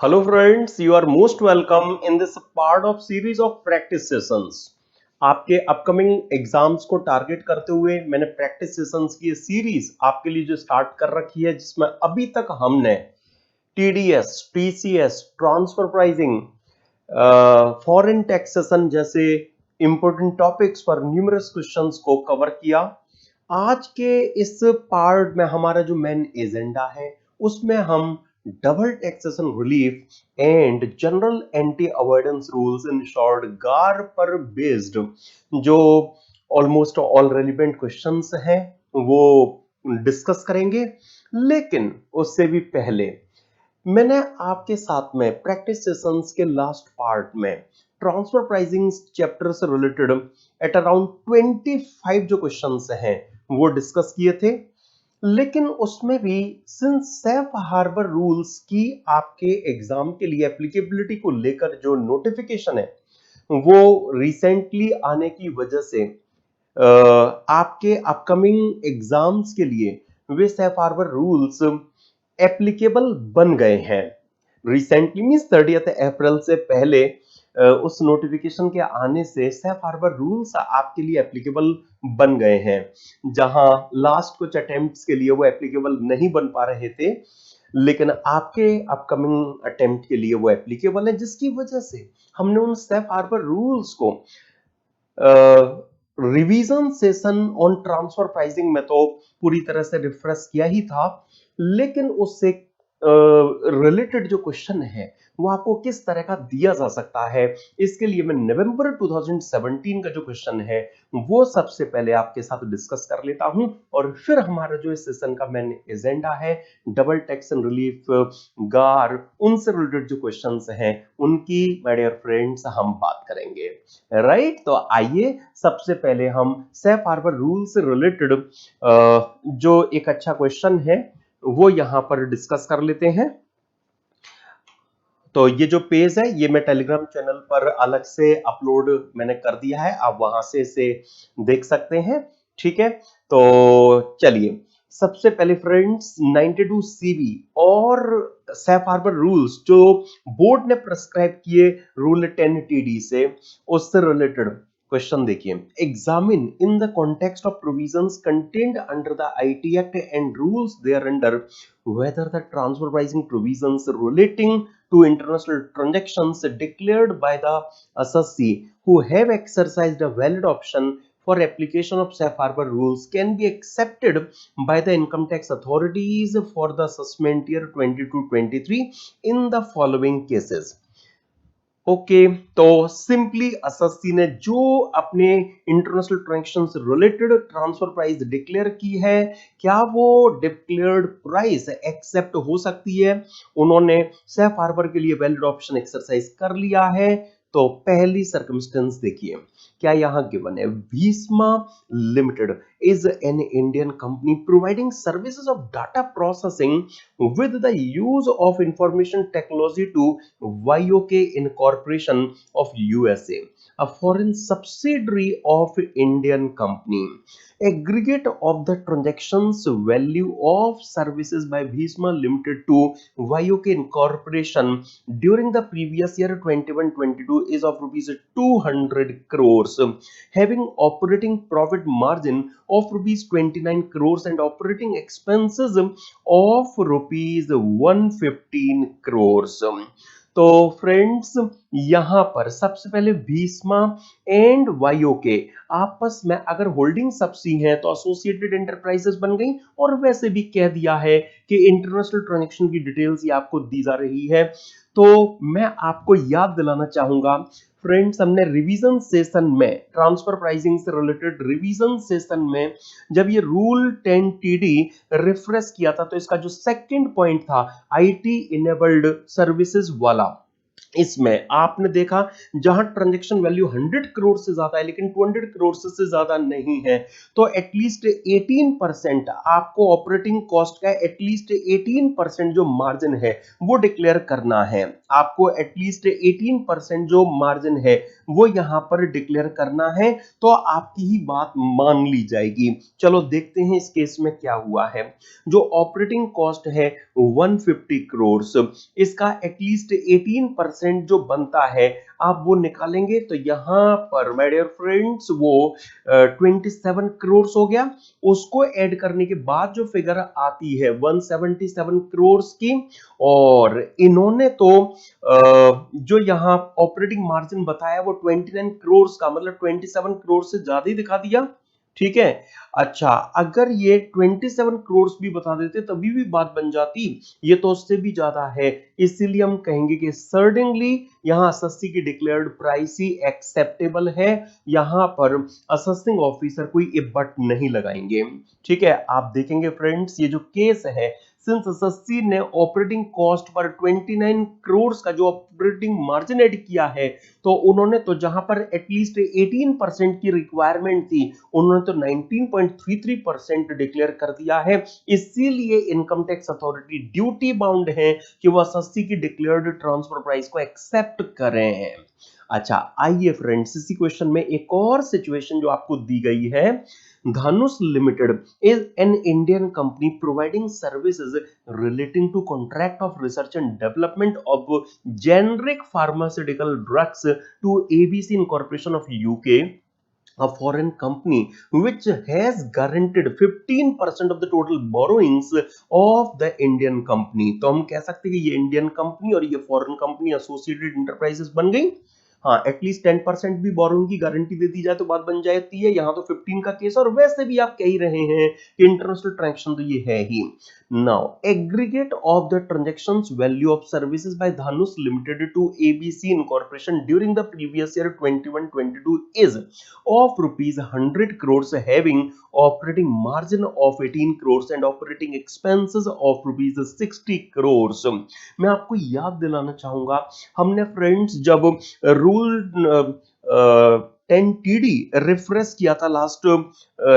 Hello friends, you are most welcome in this part of series of practice sessions. आपके upcoming exams को target करते हुए मैंने practice sessions की series आपके लिए जो स्टार्ट कर रखी है, जिसमें अभी तक हमने TDS, TCS, transfer pricing, foreign taxation जैसे इंपॉर्टेंट टॉपिक्स पर न्यूमरस क्वेश्चंस को कवर किया। आज के इस पार्ट में हमारा जो मेन एजेंडा है उसमें हम double taxation relief and general anti avoidance rules in short गार पर बेस्ड जो ऑलमोस्ट ऑल रेलिवेंट क्वेश्चंस हैं वो डिस्कस करेंगे। लेकिन उससे भी पहले मैंने आपके साथ में प्रैक्टिस सेशंस के लास्ट पार्ट में ट्रांसफर प्राइसिंग चैप्टर से रिलेटेड एट अराउंड 25 जो क्वेश्चंस हैं वो डिस्कस किए थे। लेकिन उसमें भी सिंस सेफ हार्बर रूल्स की आपके एग्जाम के लिए एप्लीकेबिलिटी को लेकर जो नोटिफिकेशन है वो रिसेंटली आने की वजह से आपके अपकमिंग एग्जाम्स के लिए वे सेफ हार्बर रूल्स एप्लीकेबल बन गए हैं। रिसेंटली मींस 30 अप्रैल से पहले उस नोटिफिकेशन के आने से सेफ हार्बर रूल्स आपके लिए एप्लीकेबल बन गए हैं। जहां लास्ट कुछ अटेम्प्ट्स के लिए वो एप्लीकेबल नहीं बन पा रहे थे, लेकिन आपके अपकमिंग अटेम्प्ट के लिए वो एप्लीकेबल है, जिसकी वजह से हमने उन सेफ हार्बर रूल्स को revision session on transfer pricing में तो पूरी तरह से रिफ्रेश किया ही था, लेकिन उससे रिलेटेड जो क्वेश्चन है वो आपको किस तरह का दिया जा सकता है, इसके लिए मैं नवंबर 2017 का जो क्वेश्चन है वो सबसे पहले आपके साथ डिस्कस कर लेता हूं, और फिर हमारा जो इस सेशन का मेन एजेंडा है डबल टैक्सेशन रिलीफ गार, उनसे रिलेटेड जो क्वेश्चंस हैं उनकी माय डियर फ्रेंड्स हम बात करेंगे। राइट, तो आइए सबसे पहले हम सेफ हार्बर रूल से रिलेटेड जो एक अच्छा क्वेश्चन है वो यहां पर डिस्कस कर लेते हैं। तो ये जो पेज है ये मैं टेलीग्राम चैनल पर अलग से अपलोड मैंने कर दिया है, आप वहां से इसे देख सकते हैं। ठीक है, तो चलिए सबसे पहले फ्रेंड्स 92 सीबी और सेफ हार्बर रूल्स जो बोर्ड ने प्रेस्क्राइब किए रूल 10 टीडी से, उससे रिलेटेड क्वेश्चन देखिए। Examine in the context of provisions contained under the IT Act and rules thereunder whether the transfer pricing provisions relating to international transactions declared by the assessee who have exercised a valid option for application of safe harbor rules can be accepted by the income tax authorities for the assessment year 22-23 in the following cases। Okay, तो simply SSC ने जो अपने international transaction से related transfer price declare की है, क्या वो declared price accept हो सकती है? उन्होंने सेफ हार्बर के लिए वैलिड ऑप्शन एक्सरसाइज कर लिया है। तो पहली सर्कमस्टेंस देखिए, क्या यहां गिवन है, Bheeshma limited is an Indian company providing services of data processing with the use of information technology to YOK Incorporation of USA, a foreign subsidiary of Indian company. Aggregate of the transactions value of services by Bhisma Limited to YOK Incorporation during the previous year 21-22 is of rupees 200 crores, having operating profit margin of rupees 29 crores and operating expenses of rupees 115 crores। तो friends यहां पर सबसे पहले Bheeshma and वाईओके आपस में अगर holding सबसी हैं तो एसोसिएटेड एंटरप्राइजेस बन गई, और वैसे भी कह दिया है कि इंटरनेशनल ट्रांजैक्शन की डिटेल्स ये आपको दी जा रही है। तो मैं आपको याद दिलाना चाहूंगा फ्रेंड्स, हमने रिवीजन सेशन में ट्रांसफर प्राइसिंग से रिलेटेड रिवीजन सेशन में जब ये रूल 10 टीडी रिफ्रेश किया था, तो इसका जो सेकंड पॉइंट था आईटी इनेबल्ड सर्विसेज वाला, इसमें आपने देखा जहां ट्रांजैक्शन वैल्यू 100 करोड़ से ज्यादा है लेकिन 200 करोड़ से ज्यादा नहीं है, तो एटलीस्ट 18% आपको ऑपरेटिंग कॉस्ट का एटलीस्ट 18% जो मार्जिन है वो डिक्लेयर करना है। आपको एटलीस्ट 18% जो मार्जिन है वो यहां पर डिक्लेयर करना है तो आपकी ही बात मान ली जाएगी। चलो देखते हैं इस केस में क्या हुआ है। जो ऑपरेटिंग कॉस्ट है 150 करोड़, इसका एटलीस्ट 18% जो बनता है आप वो निकालेंगे तो यहां पर माय डियर फ्रेंड्स वो 27 करोड़ हो गया। उसको ऐड करने के बाद जो फिगर आती है 177 करोड़ की, और इन्होंने तो जो यहां ऑपरेटिंग मार्जिन बताया वो 29 करोड़ का, मतलब 27 करोड़ से ज्यादा ही दिखा दिया। ठीक है, अच्छा अगर ये 27 करोड़ भी बता देते तभी भी बात बन जाती, ये तो उससे भी ज्यादा है। इसीलिए हम कहेंगे कि सर्टेनली यहां असेसी की डिक्लेयर्ड प्राइस ही एक्सेप्टेबल है। यहां पर असेसिंग ऑफिसर कोई इबट नहीं लगाएंगे। ठीक है, आप देखेंगे फ्रेंड्स ये जो केस है, सिंस एसएससी ने ऑपरेटिंग कॉस्ट पर 29 करोड़ का जो ऑपरेटिंग मार्जिन ऐड किया है, तो उन्होंने तो जहां पर एटलीस्ट 18% की रिक्वायरमेंट थी, उन्होंने तो 19.33% डिक्लेयर कर दिया है। इसीलिए income tax authority duty bound है कि वह एसएससी की डिक्लेयर्ड ट्रांसफर प्राइस को एक्सेप्ट करें। अच्छा आइए फ्रेंड्स, इसी क्वेश्चन में एक और सिचुएशन जो आपको दी गई है। Dhanush Limited is an Indian company providing services relating to contract of research and development of generic pharmaceutical drugs to ABC Incorporation of UK, a foreign company which has guaranteed 15% of the total borrowings of the Indian company। तो हम कह सकते हैं कि ये Indian company और ये foreign company associated enterprises बन गई। हाँ, एटलीस्ट 10% भी बोरोइंग की गारंटी दे दी जाए तो बात बन जाती है। यहाँ तो 15 का केस, और वैसे भी आप कह ही रहे हैं कि इंटरनेशनल ट्रांजैक्शन तो ये है ही। Now aggregate of the transactions value of services by Dhanush limited to ABC incorporation during the previous year 21-22 is of rupees 100 crores, having operating margin of 18 crores and operating expenses of rupees 60 crores। मैं आपको याद दिलाना चाहूंगा, हमने friends जब rule 10TD refresh किया था last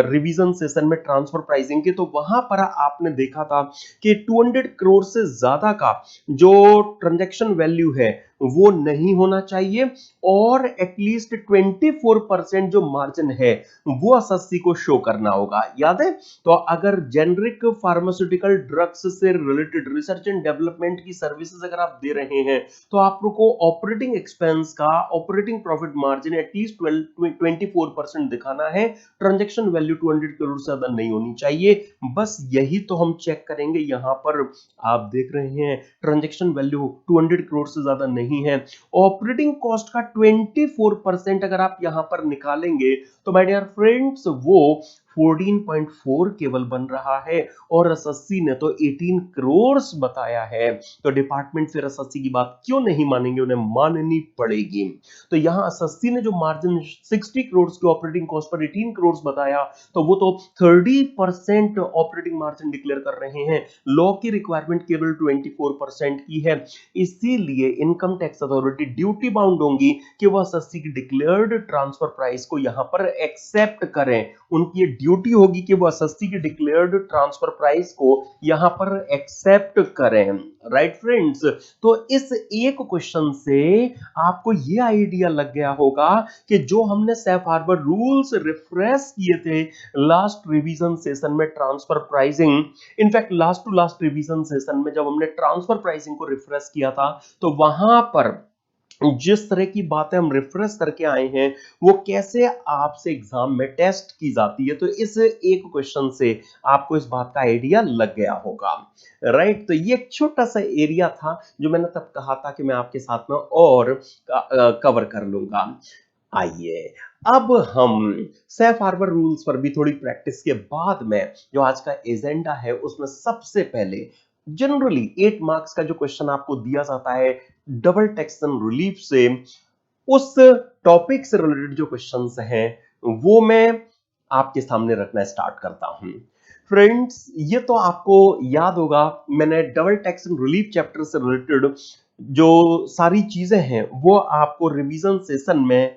revision session में ट्रांसफर प्राइसिंग के, तो वहां पर आपने देखा था कि 200 करोड़ से ज्यादा का जो ट्रांजैक्शन वैल्यू है वो नहीं होना चाहिए, और एटलीस्ट 24% जो मार्जिन है वो एसएससी को शो करना होगा। याद है? तो अगर जेनरिक फार्मास्यूटिकल ड्रग्स से रिलेटेड रिसर्च एंड डेवलपमेंट की सर्विसेज अगर आप दे रहे हैं तो आपको ऑपरेटिंग एक्सपेंस का ऑपरेटिंग प्रॉफिट मार्जिन एटलीस्ट 24% दिखाना है। ट्रांजैक्शन वैल्यू 200 करोड़ से ज्यादा नहीं होनी चाहिए। बस यही तो हम चेक करेंगे। यहां पर आप देख रहे हैं ट्रांजैक्शन वैल्यू 200 करोड़ से ज्यादा नहीं है। ऑपरेटिंग कॉस्ट का 24% अगर आप यहां पर निकालेंगे तो माय डियर फ्रेंड्स वो 14.4 केवल बन रहा है, और एसएससी ने तो 18 करोड़ बताया है। तो डिपार्टमेंट फिर एसएससी की बात क्यों नहीं मानेंगे, उन्हें माननी पड़ेगी। तो यहां एसएससी ने जो मार्जिन 60 करोड़ के ऑपरेटिंग कॉस्ट पर 18 करोड़ बताया, तो वो तो 30% ऑपरेटिंग मार्जिन डिक्लेयर कर रहे हैं। लॉ की रिक्वायरमेंट केवल 24% की है। इसीलिए income tax authority duty bound होंगी कि वह एसएससी की डिक्लेयर्ड ट्रांसफर प्राइस को यहां पर एक्सेप्ट करें। उनकी ये ड्यूटी होगी कि वो एसएससी की डिक्लेयर्ड ट्रांसफर प्राइस को यहां पर एक्सेप्ट करें। Right friends? तो इस एक क्वेश्चन से आपको ये आइडिया लग गया होगा कि जो हमने सेफ हार्बर रूल्स रिफ्रेश किए थे लास्ट रिवीजन सेशन में transfer pricing, in fact last to last revision session में जब हमने ट्रांसफर प्राइसिंग को रिफ्रेश किया था, तो वहां पर जिस तरह की बातें हम रिफ्रेश करके आए हैं वो कैसे आपसे एग्जाम में टेस्ट की जाती है, तो इस एक क्वेश्चन से आपको इस बात का आइडिया लग गया होगा। राइट? तो ये एक छोटा सा एरिया था जो मैंने तब कहा था कि मैं आपके साथ में और कवर कर लूंगा। आइए अब हम सेफ हार्बर रूल्स पर भी थोड़ी प्रैक्टिस के बाद में जो आज का एजेंडा है उसमें सबसे पहले जनरली 8 मार्क्स का जो क्वेश्चन आपको दिया जाता है डबल टैक्सेशन रिलीफ से, उस टॉपिक से रिलेटेड जो क्वेश्चंस हैं वो मैं आपके सामने रखना स्टार्ट करता हूं। फ्रेंड्स ये तो आपको याद होगा, मैंने डबल टैक्सेशन रिलीफ चैप्टर से रिलेटेड जो सारी चीजें हैं वो आपको रिवीजन सेशन में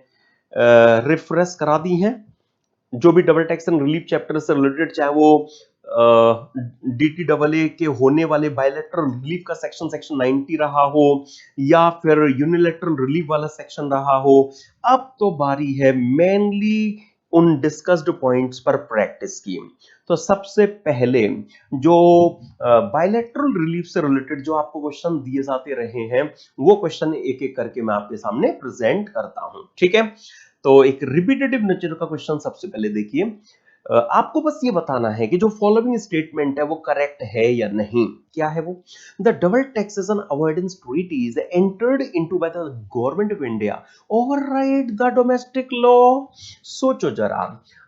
रिफ्रेश करा दी हैं। जो भी डबल टैक्सेशन रिलीफ चैप्टर से रिलेटेड, चाहे वो डीटी डबल ए के होने वाले बायलैटरल रिलीफ का सेक्शन सेक्शन 90 रहा हो या फिर यूनिलैटरल रिलीफ वाला सेक्शन रहा हो, अब तो बारी है मेनली उन डिस्कस्ड पॉइंट्स पर प्रैक्टिस की। तो सबसे पहले जो बायलैटरल रिलीफ से रिलेटेड जो आपको क्वेश्चन दिए जाते रहे हैं, वो क्वेश्चन एक एक करके मैं आपके सामने प्रेजेंट करता हूं, ठीक है। तो एक रिपीटेटिव नेचर का क्वेश्चन सबसे पहले देखिए। आपको बस ये बताना है कि जो फॉलोइंग स्टेटमेंट है वो करेक्ट है या नहीं। क्या है वो? The double taxation avoidance treaties entered into by the government of India override the domestic law. सोचो जरा,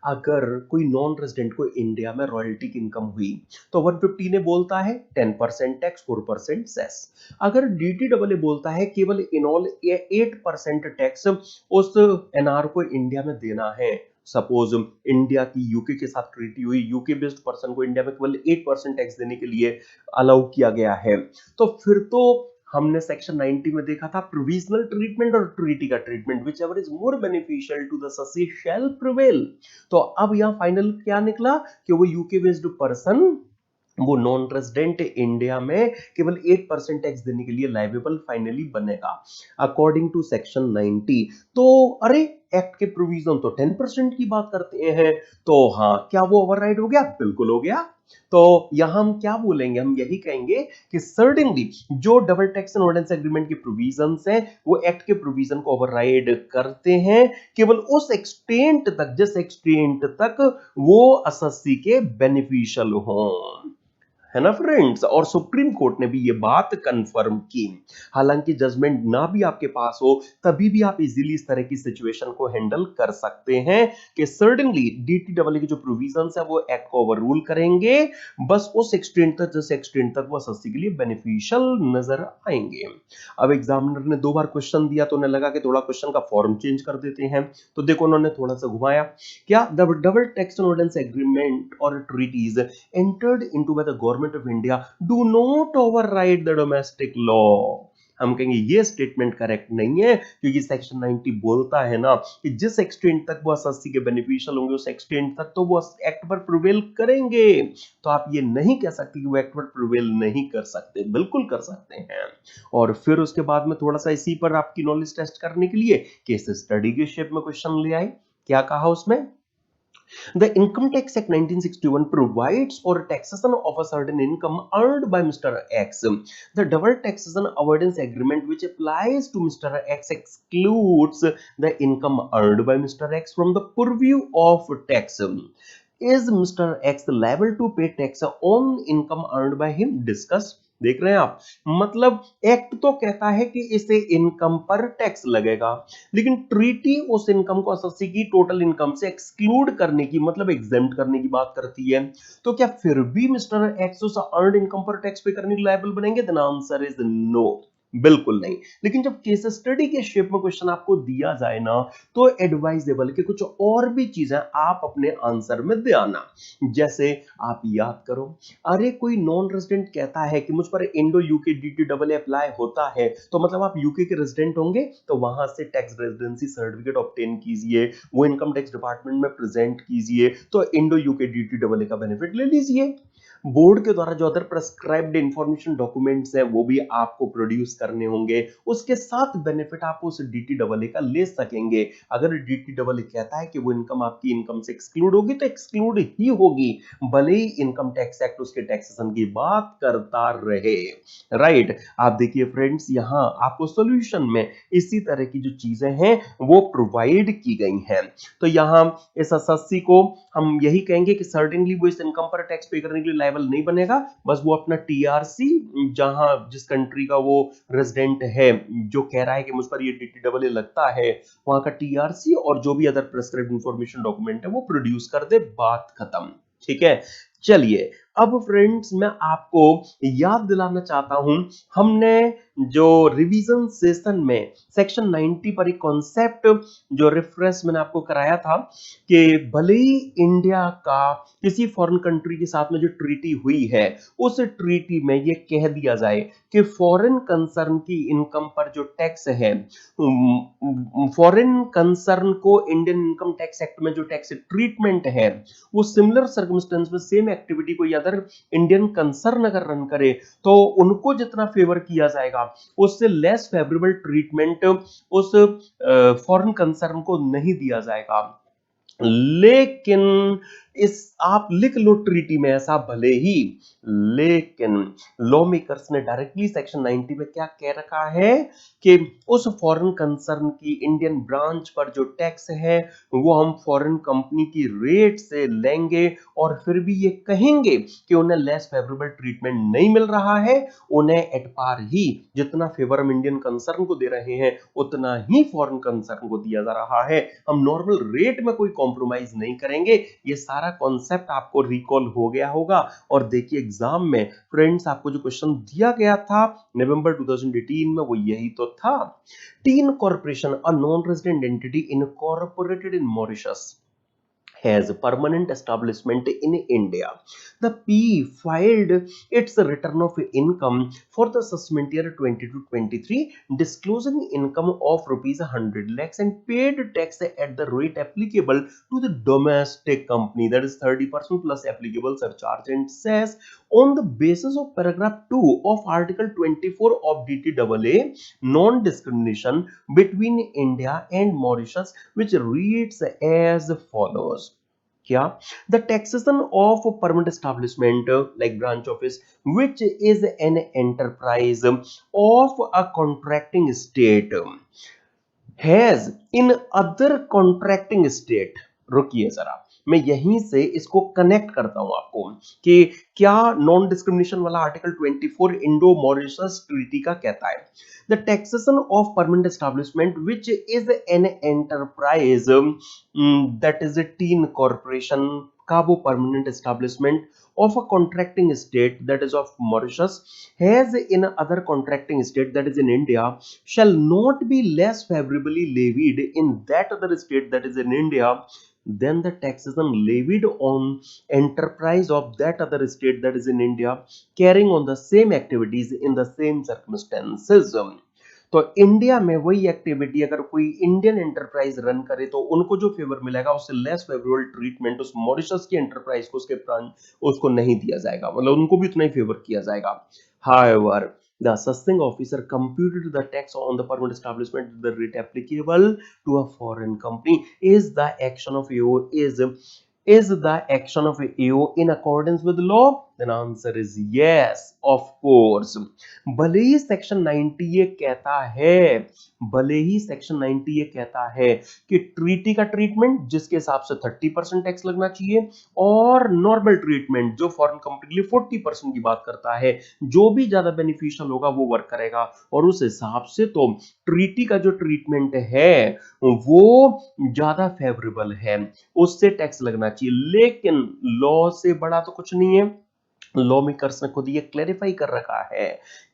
अगर कोई नॉन रेजिडेंट को इंडिया में रॉयल्टी की इनकम हुई तो 150 ने बोलता है 10% टैक्स 4% सेस। अगर डीटी डबल ए बोलता है केवल इन ऑल 8% टैक्स उस एनआर को इंडिया में देना है। सपोज इंडिया की यूके के साथ ट्रीटी हुई, यूके बेस्ड पर्सन को इंडिया में केवल 8% टैक्स देने के लिए अलाउ किया गया है, तो फिर तो हमने सेक्शन 90 में देखा था प्रोविजनल ट्रीटमेंट और ट्रीटी का treatment, whichever is more beneficial to the assessee shall prevail. तो अब यहां फाइनल क्या निकला कि वो यूके बेस्ड पर्सन, वो नॉन रेजिडेंट इंडिया में केवल 8% टैक्स देने के लिए लाइबेबल फाइनली बनेगा अकॉर्डिंग टू सेक्शन 90। तो अरे एक्ट के प्रोविजन तो 10% की बात करते हैं, तो हाँ, क्या वो ओवरराइड हो गया? बिल्कुल हो गया। तो यहां हम क्या बोलेंगे? हम यही कहेंगे कि सर्टेनली जो डबल टैक्स अवॉइडेंस एग्रीमेंट के प्रोविजंस है वो एक्ट के प्रोविजन को ओवरराइड करते हैं, केवल उस एक्सटेंट तक जिस एक्सटेंट तक वो एसएससी के बेनिफिशियल हो, है ना फ्रेंड्स। और सुप्रीम कोर्ट ने भी ये बात कंफर्म की। हालांकि जजमेंट ना भी आपके पास हो तभी भी आप इजीली इस तरह की सिचुएशन को हैंडल कर सकते हैं कि सर्टेनली डीटी डबल के जो प्रोविजंस है वो एक्ट को ओवररूल करेंगे, बस उस एक्सटेंट तक जिस एक्सटेंट तक वो एसएससी के लिए बेनिफिशियल नजर आएंगे। अब एग्जामिनर ने 2 बार क्वेश्चन दिया तो उन्हें लगा कि थोड़ा क्वेश्चन का फॉर्म चेंज कर देते हैं, तो देखो उन्होंने थोड़ा सा घुमाया। क्या? The double tax avoidance agreement और treaties entered into by the government of India do not override the domestic law। हम कहेंगे ये स्टेटमेंट करेक्ट नहीं है, क्योंकि सेक्शन 90 बोलता है ना कि जिस एक्सटेंट तक वो एसएससी के बेनिफिशियल होंगे उस एक्सटेंट तक तो वो एक्ट पर प्रिवेल करेंगे। तो आप ये नहीं कह सकते कि वो एक्ट पर प्रिवेल नहीं कर सकते, बिल्कुल कर सकते हैं। और फिर उसके बाद में थोड़ा सा इसी पर आपकी नॉलेज टेस्ट करने के लिए केस स्टडी के शेप में क्वेश्चन ले आए। क्या कहा उसमें? The Income Tax Act 1961 provides for taxation of a certain income earned by Mr. X. The double taxation avoidance agreement which applies to Mr. X excludes the income earned by Mr. X from the purview of tax. Is Mr. X liable to pay tax on income earned by him? Discuss। देख रहे हैं आप, मतलब act तो कहता है कि इसे इनकम पर टैक्स लगेगा, लेकिन ट्रीटी उस इनकम को एसएससी की टोटल इनकम से एक्सक्लूड करने की, मतलब एग्जेम्प्ट करने की बात करती है। तो क्या फिर भी मिस्टर एक्स उस अर्नड इनकम पर टैक्स पे करने के लायबल बनेंगे? देन आंसर इज नो, बिल्कुल नहीं। लेकिन जब केस स्टडी के शेप में क्वेश्चन आपको दिया जाए ना, तो एडवाइजेबल कि कुछ और भी चीजें आप अपने आंसर में दे आना। जैसे आप याद करो, अरे कोई नॉन रेजिडेंट कहता है कि मुझ पर Indo UK DT double apply होता है, तो मतलब आप यूके के रेजिडेंट होंगे, तो वहां से टैक्स रेजिडेंसी सर्टिफिकेट ऑब्टेन कीजिए, वो इनकम टैक्स डिपार्टमेंट में प्रेजेंट कीजिए, तो इंडो यूके डीटी डबल का बेनिफिट ले लीजिए। बोर्ड के द्वारा जो अदर प्रेस्क्राइब्ड इंफॉर्मेशन डॉक्यूमेंट्स हैं वो भी आपको प्रोड्यूस करने होंगे, उसके साथ बेनिफिट आप उस डीटी डबल का ले सकेंगे। अगर डीटी डबल कहता है कि वो इनकम आपकी इनकम से एक्सक्लूड होगी तो एक्सक्लूड ही होगी, भले ही इनकम टैक्स एक्ट उसके टैक्सेशन की बात करता रहे। राइट। आप देखिए फ्रेंड्स, यहां आपको सॉल्यूशन में इसी तरह की जो चीजें हैं वो प्रोवाइड की गई हैं। तो यहां इस एसएससी को हम यही कहेंगे कि सर्टेनली वो इस इनकम पर टैक्स पे करने के लिए लायबल नहीं बनेगा, बस वो अपना टीआरसी, जहां जिस कंट्री का वो रेजिडेंट है जो कह रहा है कि मुझ पर ये डीटी डबल ए लगता है, वहां का टीआरसी और जो भी अदर प्रेस्क्राइब्ड इंफॉर्मेशन डॉक्यूमेंट है वो प्रोड्यूस कर दे, बात खत्म। ठीक है। चलिए अब फ्रेंड्स मैं आपको याद दिलाना चाहता हूं, हमने जो रिवीजन सेशन में सेक्शन 90 पर एक कॉन्सेप्ट जो रिफ्रेश मैंने आपको कराया था कि भले ही इंडिया का किसी फॉरेन कंट्री के साथ में जो ट्रीटी हुई है उस ट्रीटी में ये कह दिया जाए कि फॉरेन कंसर्न की इनकम पर जो टैक्स है, फॉरेन कंसर्न को इंडियन इनकम टैक्स एक्ट में जो टैक्स ट्रीटमेंट है वो सिमिलर सर्कमस्टेंस में सेम एक्टिविटी कोई अदर इंडियन कंसर्न अगर रन करे तो उनको जितना फेवर किया जाएगा उससे लेस फेवरेबल ट्रीटमेंट उस फॉरेन कंसर्न को नहीं दिया जाएगा। लेकिन इस आप लिख लो ट्रीटी में ऐसा भले ही, लेकिन लॉ मेकर्स ने डायरेक्टली सेक्शन 90 में क्या कह रखा है कि उस फॉरेन कंसर्न की इंडियन ब्रांच पर जो टैक्स है वो हम फॉरेन कंपनी की रेट से लेंगे और फिर भी ये कहेंगे कि उन्हें लेस फेवरेबल ट्रीटमेंट नहीं मिल रहा है, उन्हें एट पार ही जितना फेवर हम इंडियन कंसर्न को दे रहे हैं उतना ही फॉरेन कंसर्न को दिया जा रहा है, हम नॉर्मल रेट में कोई कॉम्प्रोमाइज नहीं करेंगे। ये सारा कॉन्सेप्ट आपको रिकॉल हो गया होगा। और देखिए एग्जाम में फ्रेंड्स आपको जो क्वेश्चन दिया गया था नवंबर 2018 में वो यही तो था। Tin corporation a non resident entity incorporated in Mauritius has permanent establishment in India. The PE filed its return of income for the assessment year 20 to 23, disclosing income of rupees 100 lakhs and paid tax at the rate applicable to the domestic company, that is 30% plus applicable surcharge and cess, on the basis of paragraph 2 of article 24 of DTAA non-discrimination between India and Mauritius, which reads as follows. क्या the taxation of permanent establishment like branch office which is an enterprise of a contracting state has in other contracting state. रुकिए जरा, मैं यहीं से इसको connect करता हूं आपको कि क्या नॉन डिस्क्रिमिनेशन वाला आर्टिकल 24 इंडो मॉरिशस ट्रीटी का कहता है। The taxation of permanent establishment which is an enterprise, that is a tin corporation का वो permanent establishment of a contracting state, that is of Mauritius, has in other contracting state, that is in India, shall not be less favorably levied in that other state, that is in India, than the taxation levied on enterprise of that other state, that is in India, carrying on the same activities in the same circumstances। तो India में वही activity अगर कोई Indian enterprise run करे तो उनको जो favour मिलेगा उससे लेस फेवरेबल ट्रीटमेंट उस मॉरिशस की एंटरप्राइज को, उसके ब्रांच उसको नहीं दिया जाएगा, मतलब उनको भी उतना ही फेवर किया जाएगा। However, the assessing officer computed the tax on the permanent establishment, the rate applicable to a foreign company. Is the action of AO is the action of AO in accordance with law? Then answer is yes, of course। भले ही section 90 ये कहता है, भले ही section 90 ये कहता है कि treaty का ट्रीटमेंट जिसके हिसाब से 30% टैक्स लगना चाहिए और नॉर्मल ट्रीटमेंट जो फॉरेन कंपनी के लिए 40% की बात करता है, जो भी ज्यादा बेनिफिशियल होगा वो वर्क करेगा और उस हिसाब से तो ट्रीटी का जो ट्रीटमेंट है वो ज्यादा फेवरेबल है, उससे टैक्स लगना चाहिए। लेकिन लॉ से बड़ा तो कुछ नहीं है। लॉ मेकर्स ने खुद ये क्लैरिफाई कर रखा है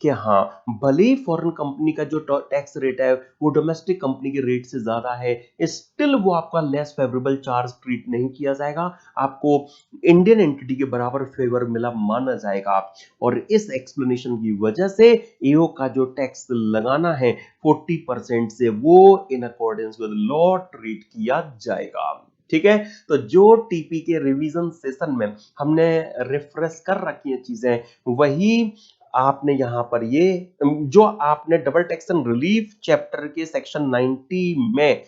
कि हाँ भले ही फॉरेन कंपनी का जो टैक्स रेट है वो डोमेस्टिक कंपनी के रेट से ज्यादा है, स्टिल वो आपका लेस फेवरेबल चार्ज ट्रीट नहीं किया जाएगा, आपको इंडियन एंटिटी के बराबर फेवर मिला माना जाएगा। और इस एक्सप्लेनेशन की वजह से एओ का जो टैक्स लगाना है 40% से वो in accordance with law treat किया जाएगा। ठीक है, तो जो टीपी के रिवीजन सेशन में हमने रिफ्रेश कर रखी है चीजें वही आपने यहां पर ये जो आपने डबल टैक्सेशन रिलीफ चैप्टर के सेक्शन 90 में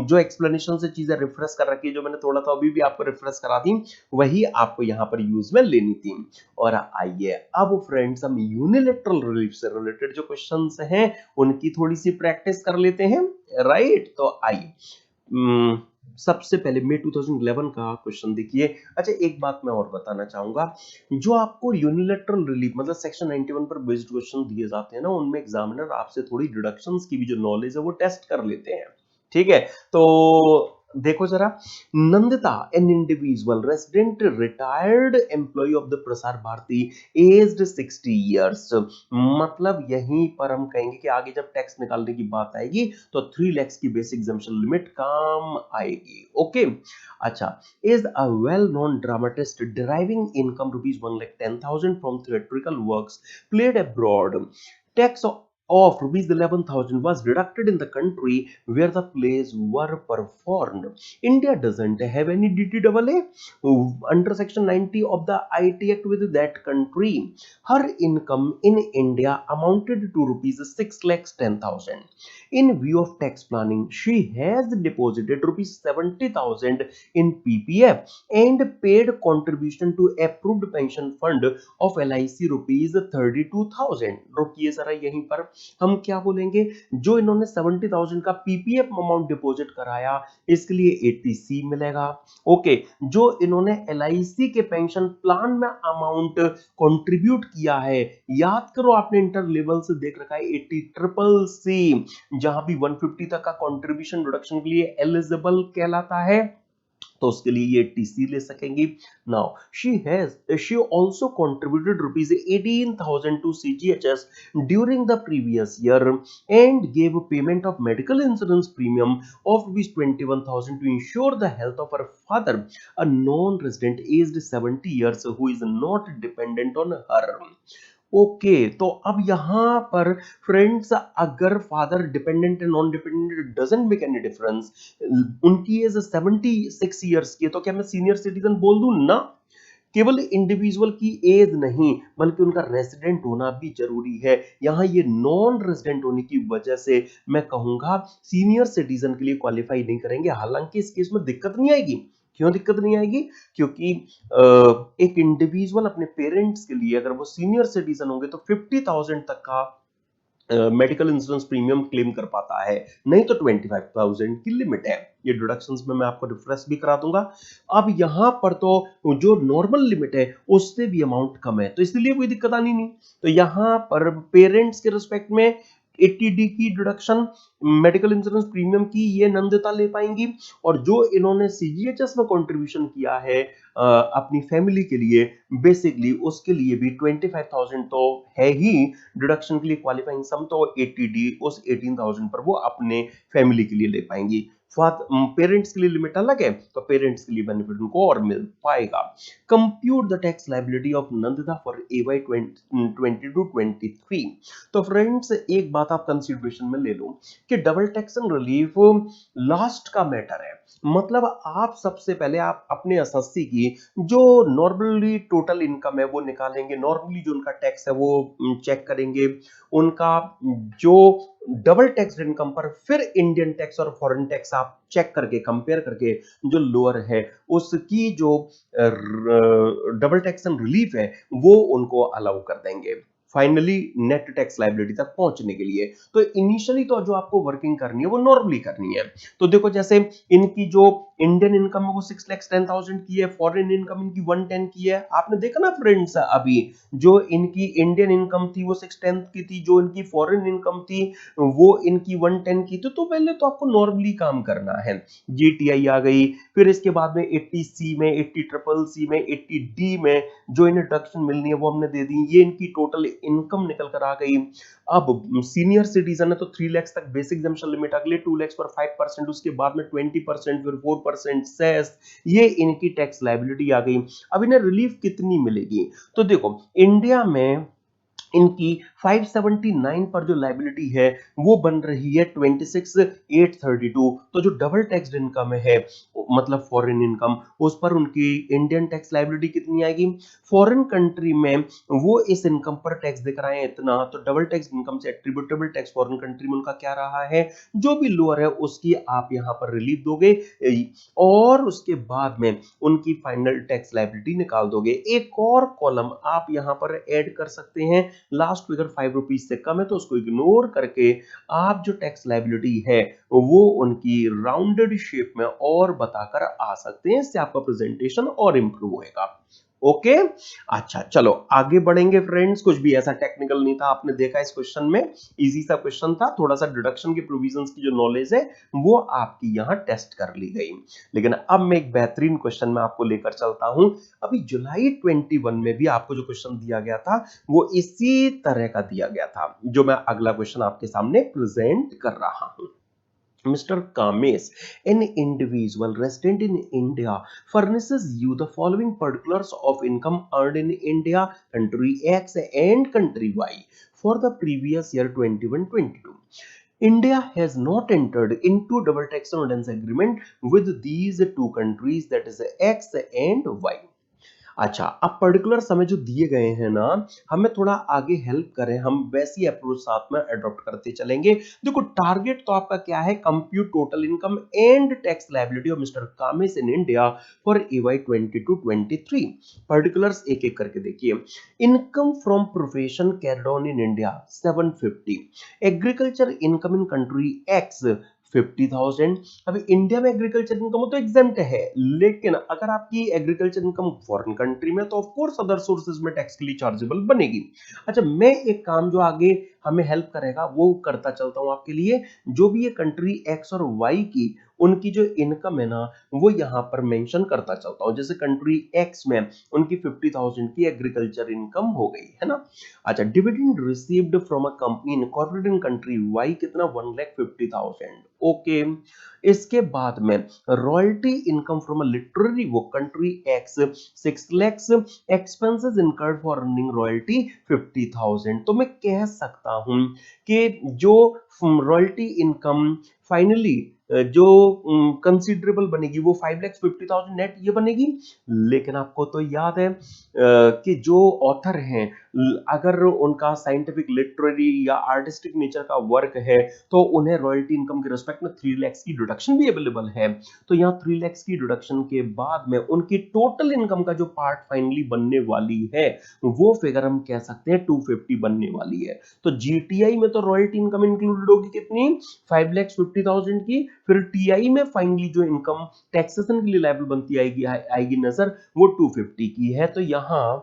जो एक्सप्लेनेशन से चीजें रिफ्रेश कर रखी है, जो मैंने थोड़ा सा अभी भी आपको रिफ्रेश करा दी, वही आपको यहां पर यूज में लेनी थी। और आइए अब फ्रेंड्स हम यूनिलैटरल रिलीफ से रिलेटेड जो क्वेश्चंस हैं उनकी थोड़ी सी प्रैक्टिस कर लेते हैं, राइट। तो आइए सबसे पहले मई 2011 का क्वेश्चन देखिए। अच्छा एक बात मैं और बताना चाहूंगा, जो आपको यूनिलैटरल रिलीफ मतलब सेक्शन 91 पर बेस्ड क्वेश्चन दिए जाते हैं ना, उनमें एग्जामिनर आपसे थोड़ी डिडक्शंस की भी जो नॉलेज है वो टेस्ट कर लेते हैं। ठीक है, तो देखो जरा, Nandita an individual resident retired employee of the Prasar Bharati aged 60 years. मतलब यहीं पर हम कहेंगे कि आगे जब टैक्स निकालने की बात आएगी तो 3 लाख की बेसिक एग्जम्पशन लिमिट काम आएगी। ओके, अच्छा, is a well known dramatist deriving income rupees 1,10,000 from theatrical works played abroad, tax of rupees 11,000 was deducted in the country where the plays were performed. India doesn't have any DTAA under section 90 of the IT Act with that country. Her income in India amounted to rupees 6,10,000. In view of tax planning, she has deposited rupees 70,000 in PPF and paid contribution to approved pension fund of LIC rupees 32,000. रुकिए जरा, यहीं पर हम क्या बोलेंगे, जो इन्होंने 70,000 का पीपीएफ अमाउंट डिपॉजिट कराया इसके लिए 80C मिलेगा। ओके, जो इन्होंने एलआईसी के पेंशन प्लान में अमाउंट कंट्रीब्यूट किया है, याद करो आपने इंटर लेवल से देख रखा है 80CCC, जहां भी 150 तक का कंट्रीब्यूशन डिडक्शन के लिए एलिजिबल कहलाता है, तो उसके लिए ये टीसी ले सकेंगी। Now she also contributed rupees 18,000 to CGHS during the previous year and gave payment of medical insurance premium of rupees 21,000 to insure the health of her father, a non resident aged 70 years who is not dependent on her. Okay, तो अब यहां पर friends, अगर father dependent है non dependent doesn't make any difference, उनकी age 76 years की है, तो क्या मैं सीनियर सिटीजन बोल दूं? ना, केवल इंडिविजुअल की एज नहीं बल्कि उनका रेसिडेंट होना भी जरूरी है। यहां ये नॉन रेसिडेंट होने की वजह से मैं कहूंगा सीनियर सिटीजन के लिए क्वालिफाई नहीं करेंगे। हालांकि इस केस में दिक्कत नहीं आएगी। क्यों दिक्कत नहीं आएगी? क्योंकि एक इंडिविजुअल अपने पेरेंट्स के लिए अगर वो सीनियर सिटीजन होंगे तो 50,000 तक का मेडिकल इंश्योरेंस प्रीमियम क्लेम कर पाता है, नहीं तो 25,000 की लिमिट है। ये डिडक्शंस में मैं आपको रिफ्रेश भी करा दूंगा। अब यहां पर तो जो नॉर्मल लिमिट है उससे भी अमाउंट कम है, तो इसलिए कोई दिक्कत आनी नहीं। तो यहां पर पेरेंट्स के रिस्पेक्ट में 80D की डिडक्शन मेडिकल इंश्योरेंस प्रीमियम की ये नंदिता ले पाएंगी, और जो इन्होंने सीजीएचएस में कंट्रीब्यूशन किया है अपनी फैमिली के लिए, बेसिकली उसके लिए भी 25,000 तो है ही डिडक्शन के लिए क्वालिफाइंग सम, तो 80D उस 18,000 पर वो अपने फैमिली के लिए ले पाएंगी। पेरेंट्स के लिए लिमिट अलग है, तो पेरेंट्स के लिए बेनिफिट उनको और मिल पाएगा। Compute the tax liability of Nandita for AY 2022-23। तो फ्रेंड्स, एक बात आप कंसीडरेशन में ले लो कि डबल टैक्सेशन रिलीफ लास्ट का मैटर है। मतलब आप सबसे पहले आप अपने एसएससी की जो नॉर्मली टोटल इनकम है वो निकालेंगे, नॉर्मली जो उनका टैक्स है वो चेक करेंगे, उनका जो डबल टैक्स इनकम पर फिर इंडियन टैक्स और फॉरेन टैक्स आप चेक करके कंपेयर करके जो लोअर है उसकी जो डबल टैक्सेशन रिलीफ है वो उनको अलाउ कर देंगे फाइनली नेट टैक्स लायबिलिटी तक पहुंचने के लिए। तो इनिशियली तो जो आपको वर्किंग करनी है वो नॉर्मली करनी है। तो देखो, जैसे इनकी जो इंडियन इनकम है वो 6,10,000 की है, फॉरेन इनकम इनकी 110 की है। आपने देखा ना फ्रेंड्स, अभी जो इनकी इंडियन इनकम थी वो 610 की थी, जो इनकी फॉरेन इनकम थी वो इनकी 110 की थी। तो पहले तो आपको नॉर्मली काम करना है। जीटीआई आ गई, फिर इसके बाद में 80C में, 80CCC में, 80D में जो इन्हें डिडक्शन मिलनी है वो हमने दे दी। ये इनकी टोटल इनकम निकल कर आ गई। अब सीनियर सिटीजन है तो 3 लाख तक बेसिक एग्जम्पशन लिमिट, अगले 2 लाख पर 5%, उसके बाद में 20%, फिर 4% सेस, ये इनकी टैक्स लायबिलिटी आ गई। अब इन्हें रिलीफ कितनी मिलेगी? तो देखो, इंडिया में इनकी 579 पर जो लायबिलिटी है वो बन रही है 26,832। तो जो डबल टैक्स्ड इनकम है मतलब फॉरेन इनकम, उस पर उनकी इंडियन टैक्स लायबिलिटी कितनी आएगी? फॉरेन कंट्री में वो इस इनकम पर टैक्स दे कर आए इतना, तो डबल टैक्स इनकम से एट्रीब्यूटेबल टैक्स फॉरेन कंट्री में उनका क्या रहा है? जो भी लोअर है उसकी आप यहां पर रिलीफ दोगे और उसके बाद में उनकी फाइनल टैक्स लायबिलिटी निकाल दोगे। एक और कॉलम आप यहां पर ऐड कर सकते हैं, लास्ट फिगर 5 रुपीज से कम है तो उसको इग्नोर करके आप जो टैक्स लायबिलिटी है वो उनकी राउंडेड शेप में और बताकर आ सकते हैं। इससे आपका प्रेजेंटेशन और इंप्रूव होएगा। ओके। अच्छा चलो आगे बढ़ेंगे फ्रेंड्स, कुछ भी ऐसा टेक्निकल नहीं था, आपने देखा इस क्वेश्चन में इजी सा क्वेश्चन था, थोड़ा सा डिडक्शन के प्रोविजंस की जो नॉलेज है वो आपकी यहां टेस्ट कर ली गई। लेकिन अब मैं एक बेहतरीन क्वेश्चन में आपको लेकर चलता हूं। अभी जुलाई 21 में भी आपको जो क्वेश्चन दिया गया था वो इसी तरह का दिया गया था, जो मैं अगला क्वेश्चन आपके सामने प्रेजेंट कर रहा हूं। Mr. Kames, an individual resident in India, furnishes you the following particulars of income earned in India, country X and country Y for the previous year 21-22. India has not entered into double taxation agreement with these two countries, that is X and Y. अच्छा, अब particular समय जो दिए गए हैं ना, हमें थोड़ा आगे हेल्प करें, हम वैसी अप्रोच साथ में अडॉप्ट करते चलेंगे। देखो टारगेट तो आपका क्या है, compute total income and tax liability of mister Kamesh in India for AY 22-23। Particulars एक एक करके देखिए। Income from profession carried on in India 750, agriculture income in country X 50,000। अभी इंडिया में एग्रीकल्चर इनकम तो एग्जेम्प्ट है, लेकिन अगर आपकी एग्रीकल्चर इनकम फॉरेन कंट्री में तो ऑफ कोर्स अदर सोर्सेज में टैक्स के लिए चार्जेबल बनेगी। अच्छा, मैं एक काम जो आगे हमें हेल्प करेगा वो करता चलता हूं आपके लिए। जो भी ये कंट्री एक्स और वाई की उनकी जो इनकम है ना, वो यहां पर मेंशन करता चलता हूं। जैसे कंट्री एक्स में उनकी 50,000 की एग्रीकल्चर इनकम हो गई है ना। अच्छा, dividend received from a company incorporated in country Y कितना, 1,50,000। ओके, इसके बाद में royalty income from a literary book country X 6 lakhs, expenses incurred for earning royalty 50,000। तो मैं कह सकता हूं कि जो रॉयल्टी इनकम फाइनली जो कंसीडरेबल बनेगी वो 5,50,000 नेट ये बनेगी। लेकिन आपको तो याद है कि जो ऑथर हैं, अगर उनका साइंटिफिक लिटरेरी या आर्टिस्टिक नेचर का वर्क है तो उन्हें रॉयल्टी इनकम के रिस्पेक्ट में 3 lakhs की डिडक्शन भी अवेलेबल है। तो यहाँ 3 lakhs की डिडक्शन के बाद में उनकी टोटल इनकम का जो पार्ट फाइनली बनने वाली है वो फिगर हम कह सकते हैं 250 बनने वाली है। तो जीटीआई में तो रॉयल्टी इनकम इंक्लूडेड होगी कितनी, 5,50,000 की। फिर टीआई में फाइनली जो इनकम टैक्सेशन के लिए लायबल बनती आएगी नजर, वो 250 की है। तो यहां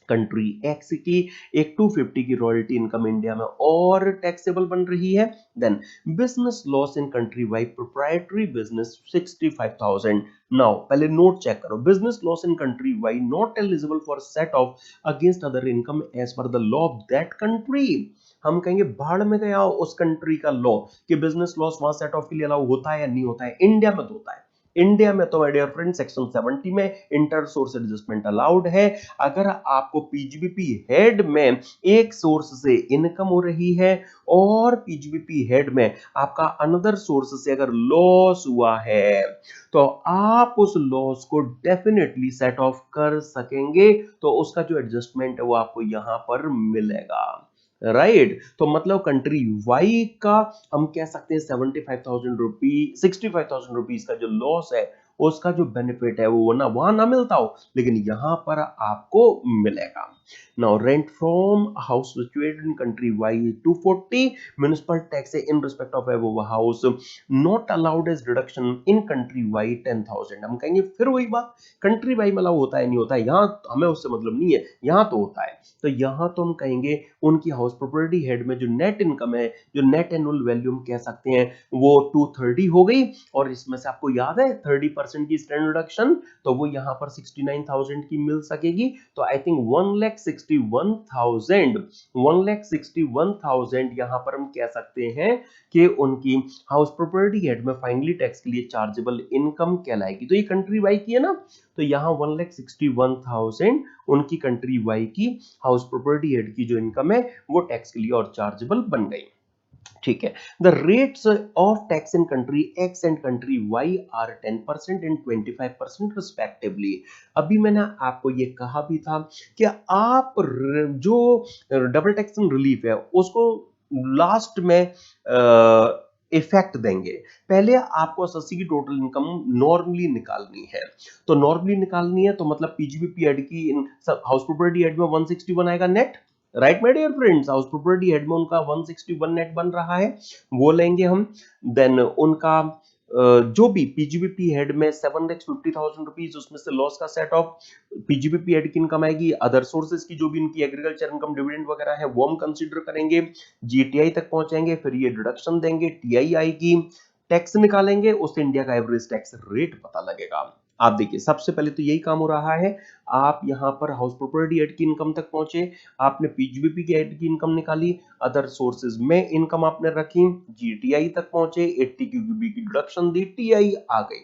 कंट्री एक्स की एक 250 की रॉयल्टी इनकम इंडिया में और टैक्सेबल बन रही है। Then business loss in country Y proprietary business 65,000। Now पहले नोट चेक करो, business loss in country Y not eligible for set off against other income as per the law of that country. हम कहेंगे भाड़ में गया उस country का law कि बिजनेस लॉस वहां सेट ऑफ के लिए अलाउ होता है या नहीं होता है। इंडिया में तो होता है। इंडिया में तो माय डियर फ्रेंड सेक्शन 70 में इंटर सोर्स एडजस्टमेंट अलाउड है। अगर आपको पीजीबीपी हेड में एक सोर्स से इनकम हो रही है और पीजीबीपी हेड में आपका अनदर सोर्स से अगर लॉस हुआ है तो आप उस लॉस को डेफिनेटली सेट ऑफ कर सकेंगे। तो उसका जो एडजस्टमेंट है वो आपको यहां पर मिलेगा, राइट। तो मतलब कंट्री वाई का हम कह सकते हैं 65,000 का जो लॉस है उसका जो बेनिफिट है वो ना वहां ना मिलता हो, लेकिन यहां पर आपको मिलेगा। Now rent from house situated in country Y 240, municipal tax in respect of above house not allowed as deduction in country Y 10,000। हम कहेंगे फिर वही बात, कंट्री वाई में अलाउ होता है नहीं होता है, यहां हमें उससे मतलब नहीं है, यहां तो होता है। तो यहां तो हम कहेंगे उनकी हाउस प्रॉपर्टी हेड में जो नेट इनकम है, जो नेट एनुअल वैल्यू हम कह सकते हैं वो 230 हो गई। और इसमें से आपको याद है 30% की स्टैंडर्ड डिडक्शन, तो वो यहां पर 69,000 की मिल सकेगी। तो आई थिंक 1,61,000 यहां पर हम कह सकते हैं कि उनकी हाउस प्रॉपर्टी हेड में फाइनली टैक्स के लिए चार्जेबल इनकम कहलाएगी। तो ये कंट्री वाई की है ना, तो यहां 1,61,000 उनकी कंट्री वाई की हाउस प्रॉपर्टी हेड की जो इनकम है वो टैक्स के लिए और चार्जेबल बन गई। ठीक है, the rates of tax in country X and country Y are 10% and 25% respectively. अभी मैंने आपको ये कहा भी था कि आप जो डबल टैक्सेशन रिलीफ है उसको लास्ट में इफेक्ट देंगे। पहले आपको एसएससी की टोटल इनकम नॉर्मली निकालनी है। तो नॉर्मली निकालनी है तो मतलब पीजीबीपी एड की हाउस प्रॉपर्टी एड में 161 आएगा net, right my dear friends. House property head में उनका 161 नेट बन रहा है, वो लेंगे हम। देन उनका जो भी पीजीबीपी हेड में 7,50,000 रुपीज उसमें से लॉस का सेट ऑफ पीजीबीपी हेड की इनकम आएगी, अदर सोर्सेज की जो भी इनकी एग्रीकल्चर इनकम डिविडेंड वगैरह है वो हम कंसीडर करेंगे, जीटीआई तक पहुंचेंगे, फिर ये डिडक्शन देंगे, टीआई आएगी, टैक्स निकालेंगे, उससे इंडिया का एवरेज टैक्स रेट पता लगेगा। आप देखिए सबसे पहले तो यही काम हो रहा है, आप यहां पर हाउस प्रॉपर्टी एड की इनकम तक पहुंचे, आपने पीजीबीपी की एड की इनकम निकाली, अदर सोर्सेज में इनकम आपने रखी, जीटीआई तक पहुंचे, 80 क्यूबी की डिडक्शन दी, टीआई आ गई,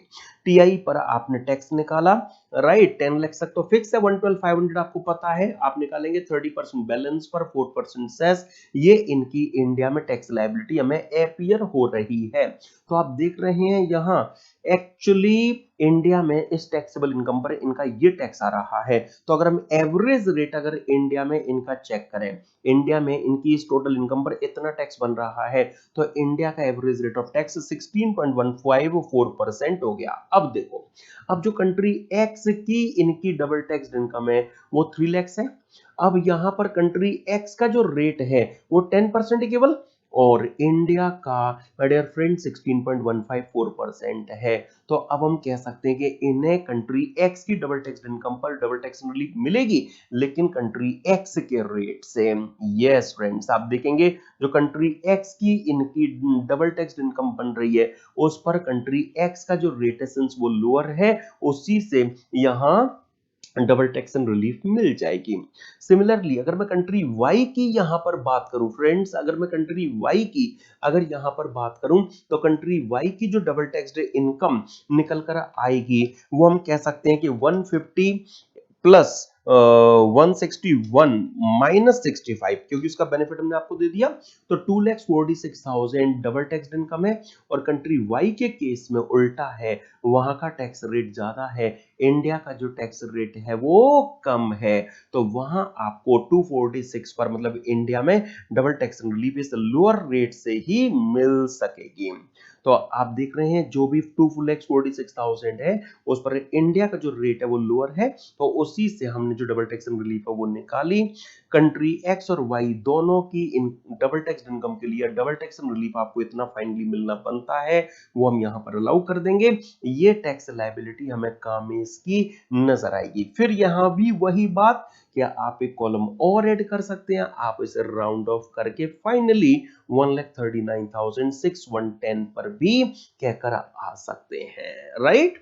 टीआई पर आपने टैक्स निकाला, राइट 10 लाख तक तो फिक्स है, 112,500 आपको पता है, आप निकालेंगे 30% बैलेंस पर 4% सेस, ये इनकी इंडिया में टैक्स लायबिलिटी हमें अपीयर हो रही है। तो आप देख रहे हैं यहां एक्चुअली इंडिया में इस टैक्सेबल इनकम पर इनका ये टैक्स आ रहा है। तो अगर हम एवरेज रेट अगर इंडिया में इनका चेक करें, इंडिया में इनकी इस टोटल इनकम पर इतना टैक्स बन रहा है, तो इंडिया का एवरेज रेट ऑफ टैक्स 16.154% हो गया। अब देखो, अब जो कंट्री एक्स की इनकी डबल टैक्स इनकम है वो 3 लाख है, अब यहां पर कंट्री एक्स का जो रेट है वो 10% केवल, और इंडिया का माय डियर फ्रेंड 16.154% है। तो अब हम कह सकते हैं कि इन्हें कंट्री एक्स की डबल टैक्स इनकम पर डबल टैक्स रिलीफ मिलेगी, लेकिन कंट्री एक्स के रेट से। यस फ्रेंड्स, आप देखेंगे जो कंट्री एक्स की इनकी डबल टैक्स इनकम बन रही है उस पर कंट्री एक्स का जो रेट है सिंस वो लोअर है, उसी से यहां डबल टैक्सेशन रिलीफ मिल जाएगी। सिमिलरली अगर मैं कंट्री वाई की यहां पर बात करूं फ्रेंड्स, अगर मैं कंट्री वाई की अगर यहां पर बात करूं, तो कंट्री वाई की जो डबल टैक्स्ड इनकम निकल कर आएगी वो हम कह सकते हैं कि 150 प्लस 161 माइनस 65, क्योंकि उसका बेनिफिट हमने आपको दे दिया, तो 2,46,000 डबल टैक्स इनकम है। और कंट्री वाई के केस में उल्टा है, वहां का टैक्स रेट ज्यादा है, इंडिया का जो टैक्स रेट है वो कम है, तो वहां आपको 246 पर मतलब इंडिया में डबल टैक्स रिलीफ इस लोअर रेट से ही मिल सकेगी। तो आप देख रहे हैं जो भी 2,46,000 है उस पर इंडिया का जो रेट है वो लोअर है, तो उसी से हमने जो डबल टैक्स रिलीफ है वो निकाली। कंट्री एक्स और वाई दोनों की इन डबल टैक्स इनकम के लिए डबल टैक्स रिलीफ आपको इतना फाइनली मिलना बनता है, वो हम यहां पर अलाउ कर देंगे। ये टैक्स लायबिलिटी हमें काम में इसकी नजर आएगी। फिर यहां भी वही बात, क्या आप एक कॉलम और ऐड कर सकते हैं, आप इसे राउंड ऑफ करके फाइनली 1,39,610 पर भी कहकर आ सकते हैं, राइट।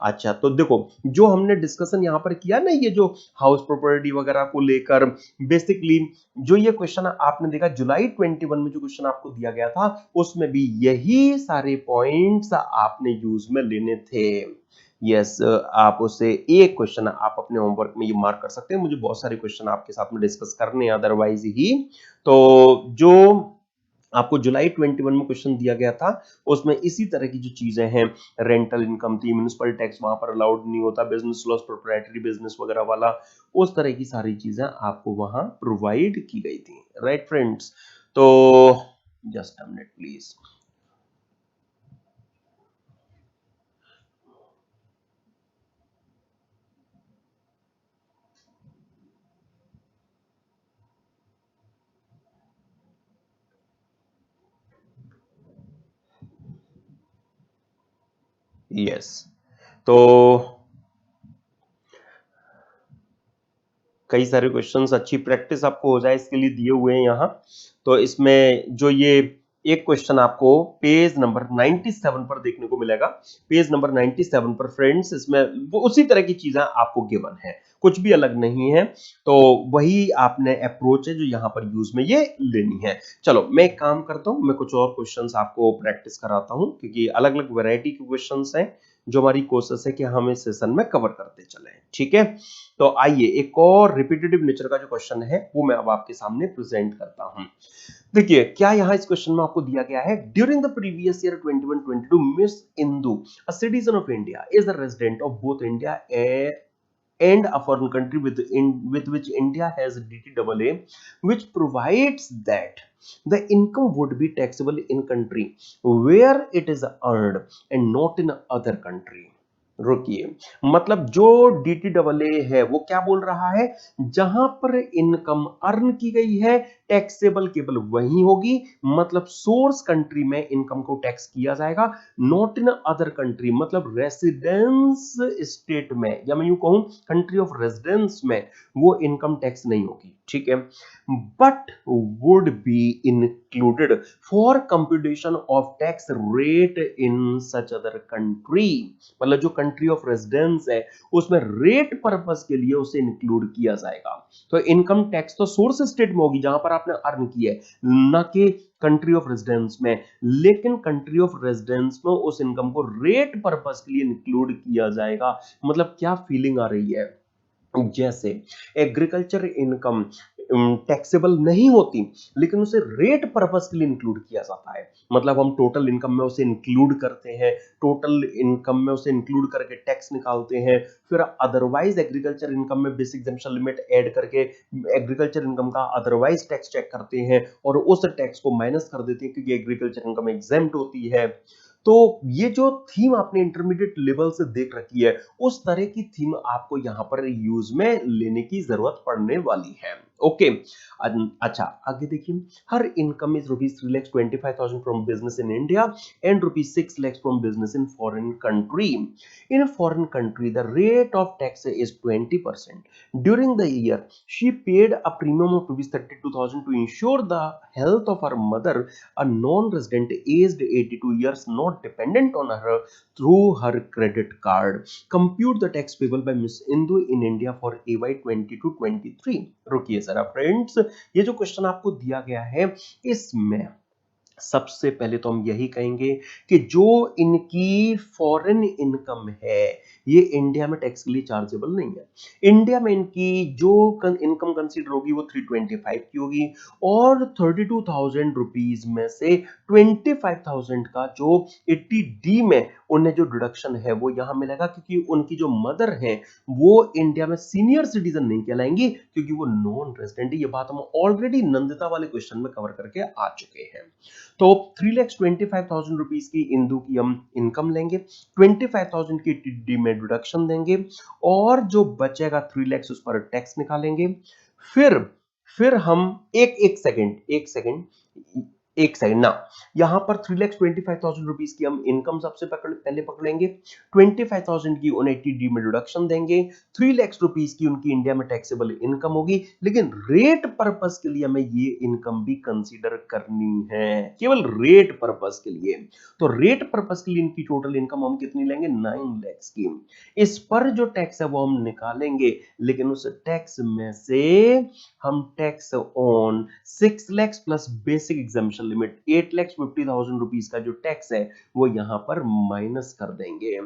अच्छा तो देखो जो हमने डिस्कशन यहां पर किया ना, ये जो हाउस प्रॉपर्टी वगैरह को लेकर, बेसिकली जो ये क्वेश्चन आपने देखा जुलाई 21 में जो क्वेश्चन आपको दिया गया था उसमें भी यही सारे पॉइंट्स आपने यूज में लेने थे। यस आप उससे एक क्वेश्चन आप अपने होमवर्क में ये मार्क कर सकते हैं, मुझे बहुत सारे क्वेश्चन आपके साथ में डिस्कस करने हैं अदरवाइज ही। तो जो आपको जुलाई 21 में क्वेश्चन दिया गया था उसमें इसी तरह की जो चीजें हैं, रेंटल इनकम थी, म्युनिसिपल टैक्स वहां पर अलाउड नहीं होता, बिजनेस लॉस, प्रोप्राइटरी बिजनेस वगैरह वाला, उस तरह की सारी चीजें आपको वहां प्रोवाइड की गई थी, राइट फ्रेंड्स। तो just a minute please. Yes तो कई सारे क्वेश्चंस अच्छी प्रैक्टिस आपको हो जाए इसके लिए दिए हुए हैं यहाँ। तो इसमें जो ये एक क्वेश्चन आपको पेज नंबर 97 पर देखने को मिलेगा, पेज नंबर 97 पर फ्रेंड्स, इसमें वो उसी तरह की चीजें आपको गिवन है, कुछ भी अलग नहीं है, तो वही आपने अप्रोच है जो यहाँ पर यूज में ये लेनी है। चलो मैं एक काम करता हूँ, मैं कुछ और क्वेश्चंस आपको प्रैक्टिस कराता हूँ, क्योंकि अलग अलग वैरायटी के क्वेश्चंस हैं जो हमारी कोशिश है कि हम इस सेशन में कवर करते चले, ठीक है। तो आइए एक और रिपीटेटिव नेचर का जो क्वेश्चन है वो मैं अब आपके सामने प्रेजेंट करता हूं। देखिए क्या यहाँ इस क्वेश्चन में आपको दिया गया है, during the previous year 21-22 miss Indu a citizen of India is the resident of both India and a foreign country with which India has DTAA, which provides that the income would be taxable in country where it is earned and not in other country। रुकिए, मतलब जो DTAA है वो क्या बोल रहा है, जहां पर इनकम अर्न की गई है टैक्सेबल केवल वही होगी, मतलब सोर्स कंट्री में इनकम को टैक्स किया जाएगा, नॉट इन अदर कंट्री, मतलब रेसिडेंस स्टेट में या मैं यूं कहूं कंट्री ऑफ रेजिडेंस में वो इनकम टैक्स नहीं होगी, ठीक है। But would be included for computation of tax rate in such other country, मतलब जो कंट्री ऑफ रेजिडेंस है उसमें रेट पर्पस के लिए उसे इंक्लूड किया जाएगा। तो इनकम टैक्स तो सोर्स स्टेट में होगी जहां पर आपने अर्न किया है, ना कि कंट्री ऑफ रेजिडेंस में, लेकिन कंट्री ऑफ रेजिडेंस में उस इनकम को रेट पर्पस के लिए इंक्लूड किया जाएगा। मतलब क्या फीलिंग आ रही है, जैसे एग्रीकल्चर इनकम टैक्सेबल नहीं होती लेकिन उसे रेट पर्पस के लिए इंक्लूड किया जाता है, मतलब हम टोटल इनकम में उसे इंक्लूड करते हैं, टोटल इनकम में उसे इंक्लूड करके टैक्स निकालते हैं, फिर अदरवाइज एग्रीकल्चर इनकम में बेसिक एग्जम्पशन लिमिट ऐड करके एग्रीकल्चर इनकम का अदरवाइज टैक्स चेक करते हैं और उस टैक्स को माइनस कर देते हैं क्योंकि एग्रीकल्चर इनकम एग्जेम्प्ट होती है। तो ये जो थीम आपने इंटरमीडिएट लेवल से देख रखी है उस तरह की थीम आपको यहां पर यूज में लेने की जरूरत पड़ने वाली है। ओके, अच्छा आगे देखिए, her income is ₹3,25,000 from business in India and ₹6 lakhs from business in foreign country. In foreign country the rate of tax is 20%. During the year she paid a premium of ₹32,000 to insure the health of her mother, a non-resident aged 82 years, not dependent on her through her credit card. Compute the tax payable by Miss Indu in India for AY 22-23. रुकिए जरा friends, ये जो question आपको दिया गया है इसमें सबसे पहले तो हम यही कहेंगे कि जो इनकी फॉरेन इनकम है ये इंडिया में टैक्स के लिए चार्जेबल नहीं है। इंडिया में इनकी जो इनकम कंसीडर होगी वो 325 की होगी और 32,000 रुपीज में से 25,000 का जो 80D में उन्हें जो डिडक्शन है वो यहां मिलेगा क्योंकि उनकी जो मदर है वो इंडिया में सीनियर सिटीजन नहीं कहलाएंगी क्योंकि वो नॉन रेजिडेंट है। ये बात हम ऑलरेडी नंदिता वाले क्वेश्चन में कवर करके आ चुके हैं। तो 3,25,000 रुपीज की इंदु की हम इनकम लेंगे, 25,000 की टीडी में डिडक्शन देंगे और जो बचेगा 3 लाख उस पर टैक्स निकालेंगे। फिर हम एक सेकंड ना, यहां पर 3,25,000 रुपीज की हम इनकम सबसे पहले पकड़ेंगे, 25,000 की उन्हें टीडी में डिडक्शन देंगे, 3 लाख रुपीज की उनकी इंडिया में टैक्सेबल इनकम होगी, लेकिन रेट पर्पस के लिए हमें ये इनकम भी कंसीडर करनी है, केवल रेट पर्पस के लिए। तो रेट पर्पस के लिए इनकी टोटल इनकम हम कितनी लेंगे, 9 लाख की। इस पर जो टैक्स है वो हम निकालेंगे, लेकिन उस टैक्स में से हम tax on 6 lakh plus basic exemption limit 8,50,000 rupees का जो टैक्स है वो यहां पर माइनस कर देंगे,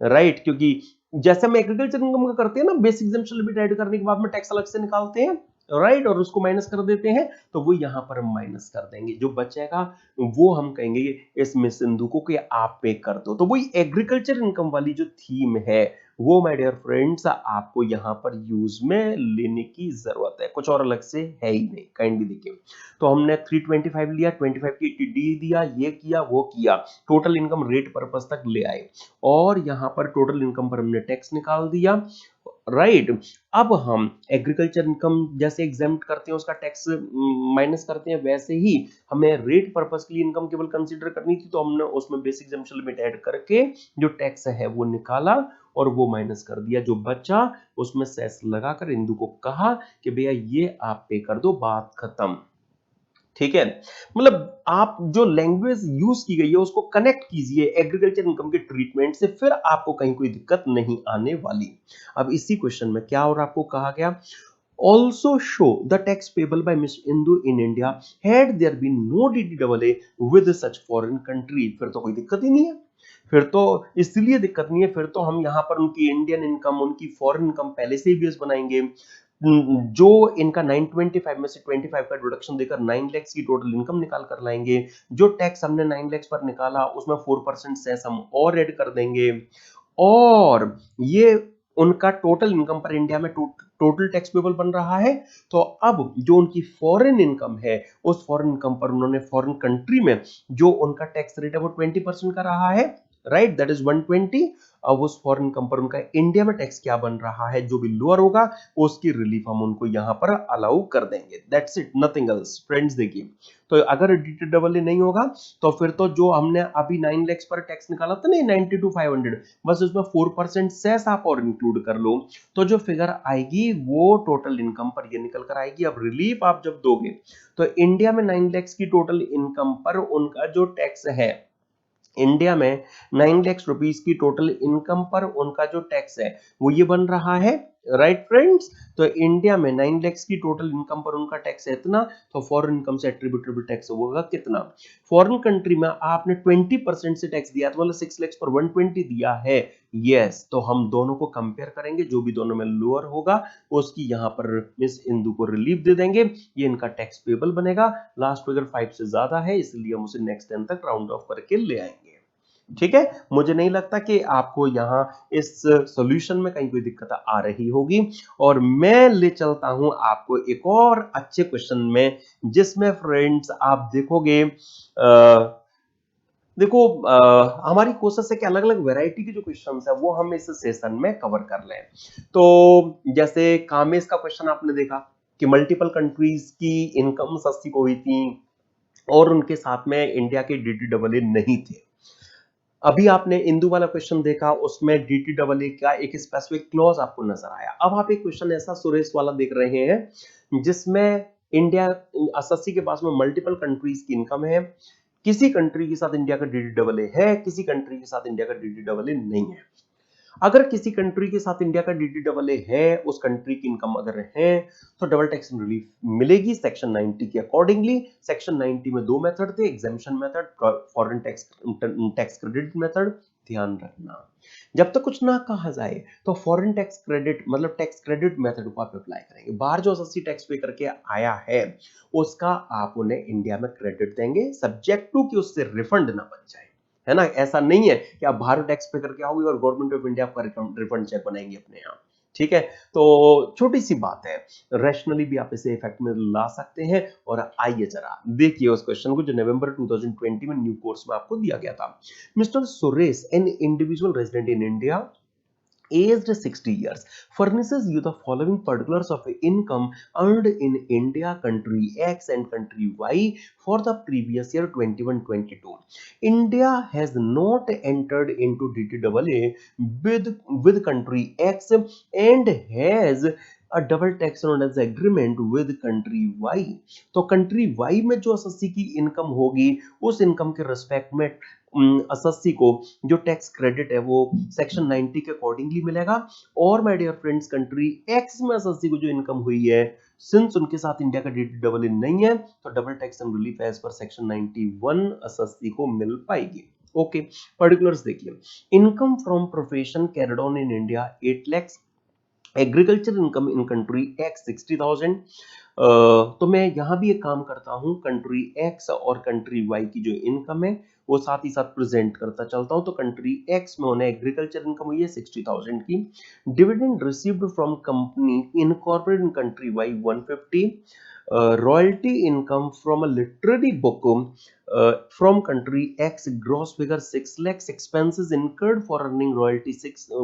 राइट। क्योंकि जैसे हम एग्रीकल्चर इनकम का करते हैं ना, बेसिक एग्जम्पशन लिमिट ऐड करने के बाद में टैक्स अलग से निकालते हैं, राइट, और उसको माइनस कर देते हैं, तो वो यहां पर हम माइनस कर देंगे। जो बचेगा वो हम कहेंगे इसमें सिंधु को कि आप पे कर दो। तो वही एग्रीकल्चर इनकम वाली जो थीम है वो माय डियर फ्रेंड्स आपको यहां पर यूज में लेने की जरूरत है, कुछ और अलग से है ही नहीं। काइंडली देखिए, तो हमने 325 लिया, 25 की टी दिया, ये किया वो किया, टोटल इनकम रेट पर्पस तक ले आए और यहां पर टोटल इनकम पर हमने टैक्स निकाल दिया, राइट। अब हम एग्रीकल्चर इनकम जैसे एग्जेम्प्ट करते हैं उसका टैक्स माइनस करते हैं, वैसे ही हमें रेट पर्पस के लिए इनकम केवल कंसीडर करनी थी, तो हमने उसमें बेसिक एग्जम्पशन लिमिट ऐड करके जो टैक्स है वो निकाला और वो माइनस कर दिया। जो बचा उसमें सेस लगाकर इंदु को कहा कि भैया ये आप पे कर दो, बात खत्म, ठीक है। मतलब आप जो लैंग्वेज यूज की गई है उसको कनेक्ट कीजिए एग्रीकल्चर इनकम के ट्रीटमेंट से, फिर आपको कहीं कोई दिक्कत नहीं आने वाली। अब इसी क्वेश्चन में क्या और आपको कहा गया, also show the tax payable by Miss Indu in India had there been no DDAA with such foreign country। फिर तो कोई दिक्कत ही नहीं है, फिर तो इसलिए दिक्कत नहीं है, फिर तो हम यहां पर उनकी इंडियन इनकम उनकी फॉरेन इनकम पहले से ही बेस बनाएंगे, जो इनका 925 में से 25 का डिडक्शन देकर 9 लाख की टोटल इनकम निकाल कर लाएंगे, जो टैक्स हमने 9 लाख पर निकाला उसमें 4% सेस हम और ऐड कर देंगे और ये उनका टोटल इनकम पर इंडिया में टोटल टैक्स पेबल बन रहा है। तो अब जो उनकी फॉरेन इनकम है उस फॉरेन इनकम पर उन्होंने फॉरेन कंट्री में जो उनका टैक्स रेट है वो 20% का रहा है, राइट, दैट इज 120। अब उस फॉरेन इनकम पर उनका इंडिया में टैक्स क्या बन रहा है, जो भी लोअर होगा उसकी रिलीफ हम उनको यहां पर अलाउ कर देंगे, that's it, nothing else. Friends देखिए, तो अगर डिडक्टेबल नहीं होगा तो फिर तो जो हमने अभी 9 लाख पर टैक्स निकाला था ना 90 to 500, बस उसमें 4% सेस आप और इंक्लूड कर लो, तो जो फिगर आएगी वो टोटल इनकम पर ये निकल कर आएगी। अब रिलीफ आप जब दोगे तो इंडिया में 9 लाख की टोटल इनकम पर उनका जो टैक्स है, इंडिया में 9 लाख रुपीस की टोटल इनकम पर उनका जो टैक्स है वो ये बन रहा है, राइट फ्रेंड्स। तो इंडिया में 9 लाख की टोटल इनकम पर उनका टैक्स है इतना, तो फॉरेन इनकम से एट्रीब्यूटेबल टैक्स होगा कितना। फॉरेन कंट्री में आपने 20% से टैक्स दिया, तो मतलब 6 लाख पर 120 दिया है, यस। तो हम दोनों को कंपेयर करेंगे, जो भी दोनों में लोअर होगा उसकी यहां पर मिस इंदु को रिलीफ दे देंगे, ये इनका टैक्स पेबल बनेगा। लास्ट फिगर 5 से ज्यादा है, इसलिए हम उसे नेक्स्ट 10 तक राउंड ऑफ करके ले आएंगे, ठीक है। मुझे नहीं लगता कि आपको यहां इस सॉल्यूशन में कहीं कोई दिक्कत आ रही होगी, और मैं ले चलता हूं आपको एक और अच्छे क्वेश्चन में, जिसमें फ्रेंड्स आप देखोगे देखो हमारी कोशिश है कि अलग अलग वैरायटी के जो क्वेश्चंस है वो हम इस सेशन में कवर कर लें। तो जैसे कामेश का क्वेश्चन आपने देखा कि मल्टीपल कंट्रीज की इनकम सस्ती को हुई थी और उनके साथ में इंडिया के डीटीडब्ल्यूए नहीं थे। अभी आपने इंदु वाला क्वेश्चन देखा, उसमें डीटीडब्ल्यूए का एक स्पेसिफिक क्लॉज आपको नजर आया। अब आप एक क्वेश्चन ऐसा सुरेश वाला देख रहे हैं जिसमें इंडिया एसएससी के पास में मल्टीपल कंट्रीज की इनकम है, किसी कंट्री के साथ इंडिया का डीटीडब्ल्यूए है, किसी कंट्री के साथ इंडिया का डीटीडब्ल्यूए नहीं है। अगर किसी कंट्री के साथ इंडिया का डीटीडब्ल्यूए है, उस कंट्री की इनकम अगर है, तो डबल टैक्स रिलीफ मिलेगी सेक्शन 90 के अकॉर्डिंगली। सेक्शन 90 में दो मेथड थे, exemption method, foreign tax credit method. ध्यान रखना, जब तक कुछ ना कहा जाए तो फॉरेन टैक्स क्रेडिट मतलब टैक्स क्रेडिट मेथड को आप अप्लाई करेंगे। बाहर जो एसएससी टैक्स पे करके आया है उसका आप उन्हें इंडिया में क्रेडिट देंगे, सब्जेक्ट टू कि उससे रिफंड ना बन जाए, है ना। ऐसा नहीं है कि आप बाहर टैक्स पे करके आओगे और गवर्नमेंट ऑफ इंडिया आपका रिफंड चेक बनाएंगे अपने यहाँ, ठीक है। तो छोटी सी बात है, रैशनली भी आप इसे इफेक्ट में ला सकते हैं। और आइए जरा देखिए उस क्वेश्चन को जो नवंबर 2020 में न्यू कोर्स में आपको दिया गया था। Mister Suresh, an individual resident in India aged 60 years furnishes you the following particulars of income earned in India, country X and country Y for the previous year 21-22. India has not entered into DTAA with country X and has a double taxation agreement with country Y. तो country Y में जो SSC की income होगी उस income के respect में SSC को जो टैक्स क्रेडिट है वो सेक्शन 90 के अकॉर्डिंगली मिलेगा। और my dear friends, country X में एसएससी को जो इनकम हुई है, सिंस उनके साथ इंडिया का डीटीडब्ल्यूए नहीं है, तो double tax and relief as per section 91 SSC को मिल पाएगी। ओके, पर्टिकुलर्स देखिए। Income from profession carried on in India 8 lakh, agriculture income in country X 60,000। तो मैं यहां भी एक काम करता हूं, कंट्री एक्स और कंट्री वाई की जो इनकम है वो साथ ही साथ प्रेजेंट करता चलता हूं। तो कंट्री एक्स में उन्हें एग्रीकल्चर इनकम हुई है 60,000 की, dividend received from company incorporated in country Y 150, royalty income from a literary book from country X gross figure 6 lakhs, expenses incurred for earning royalty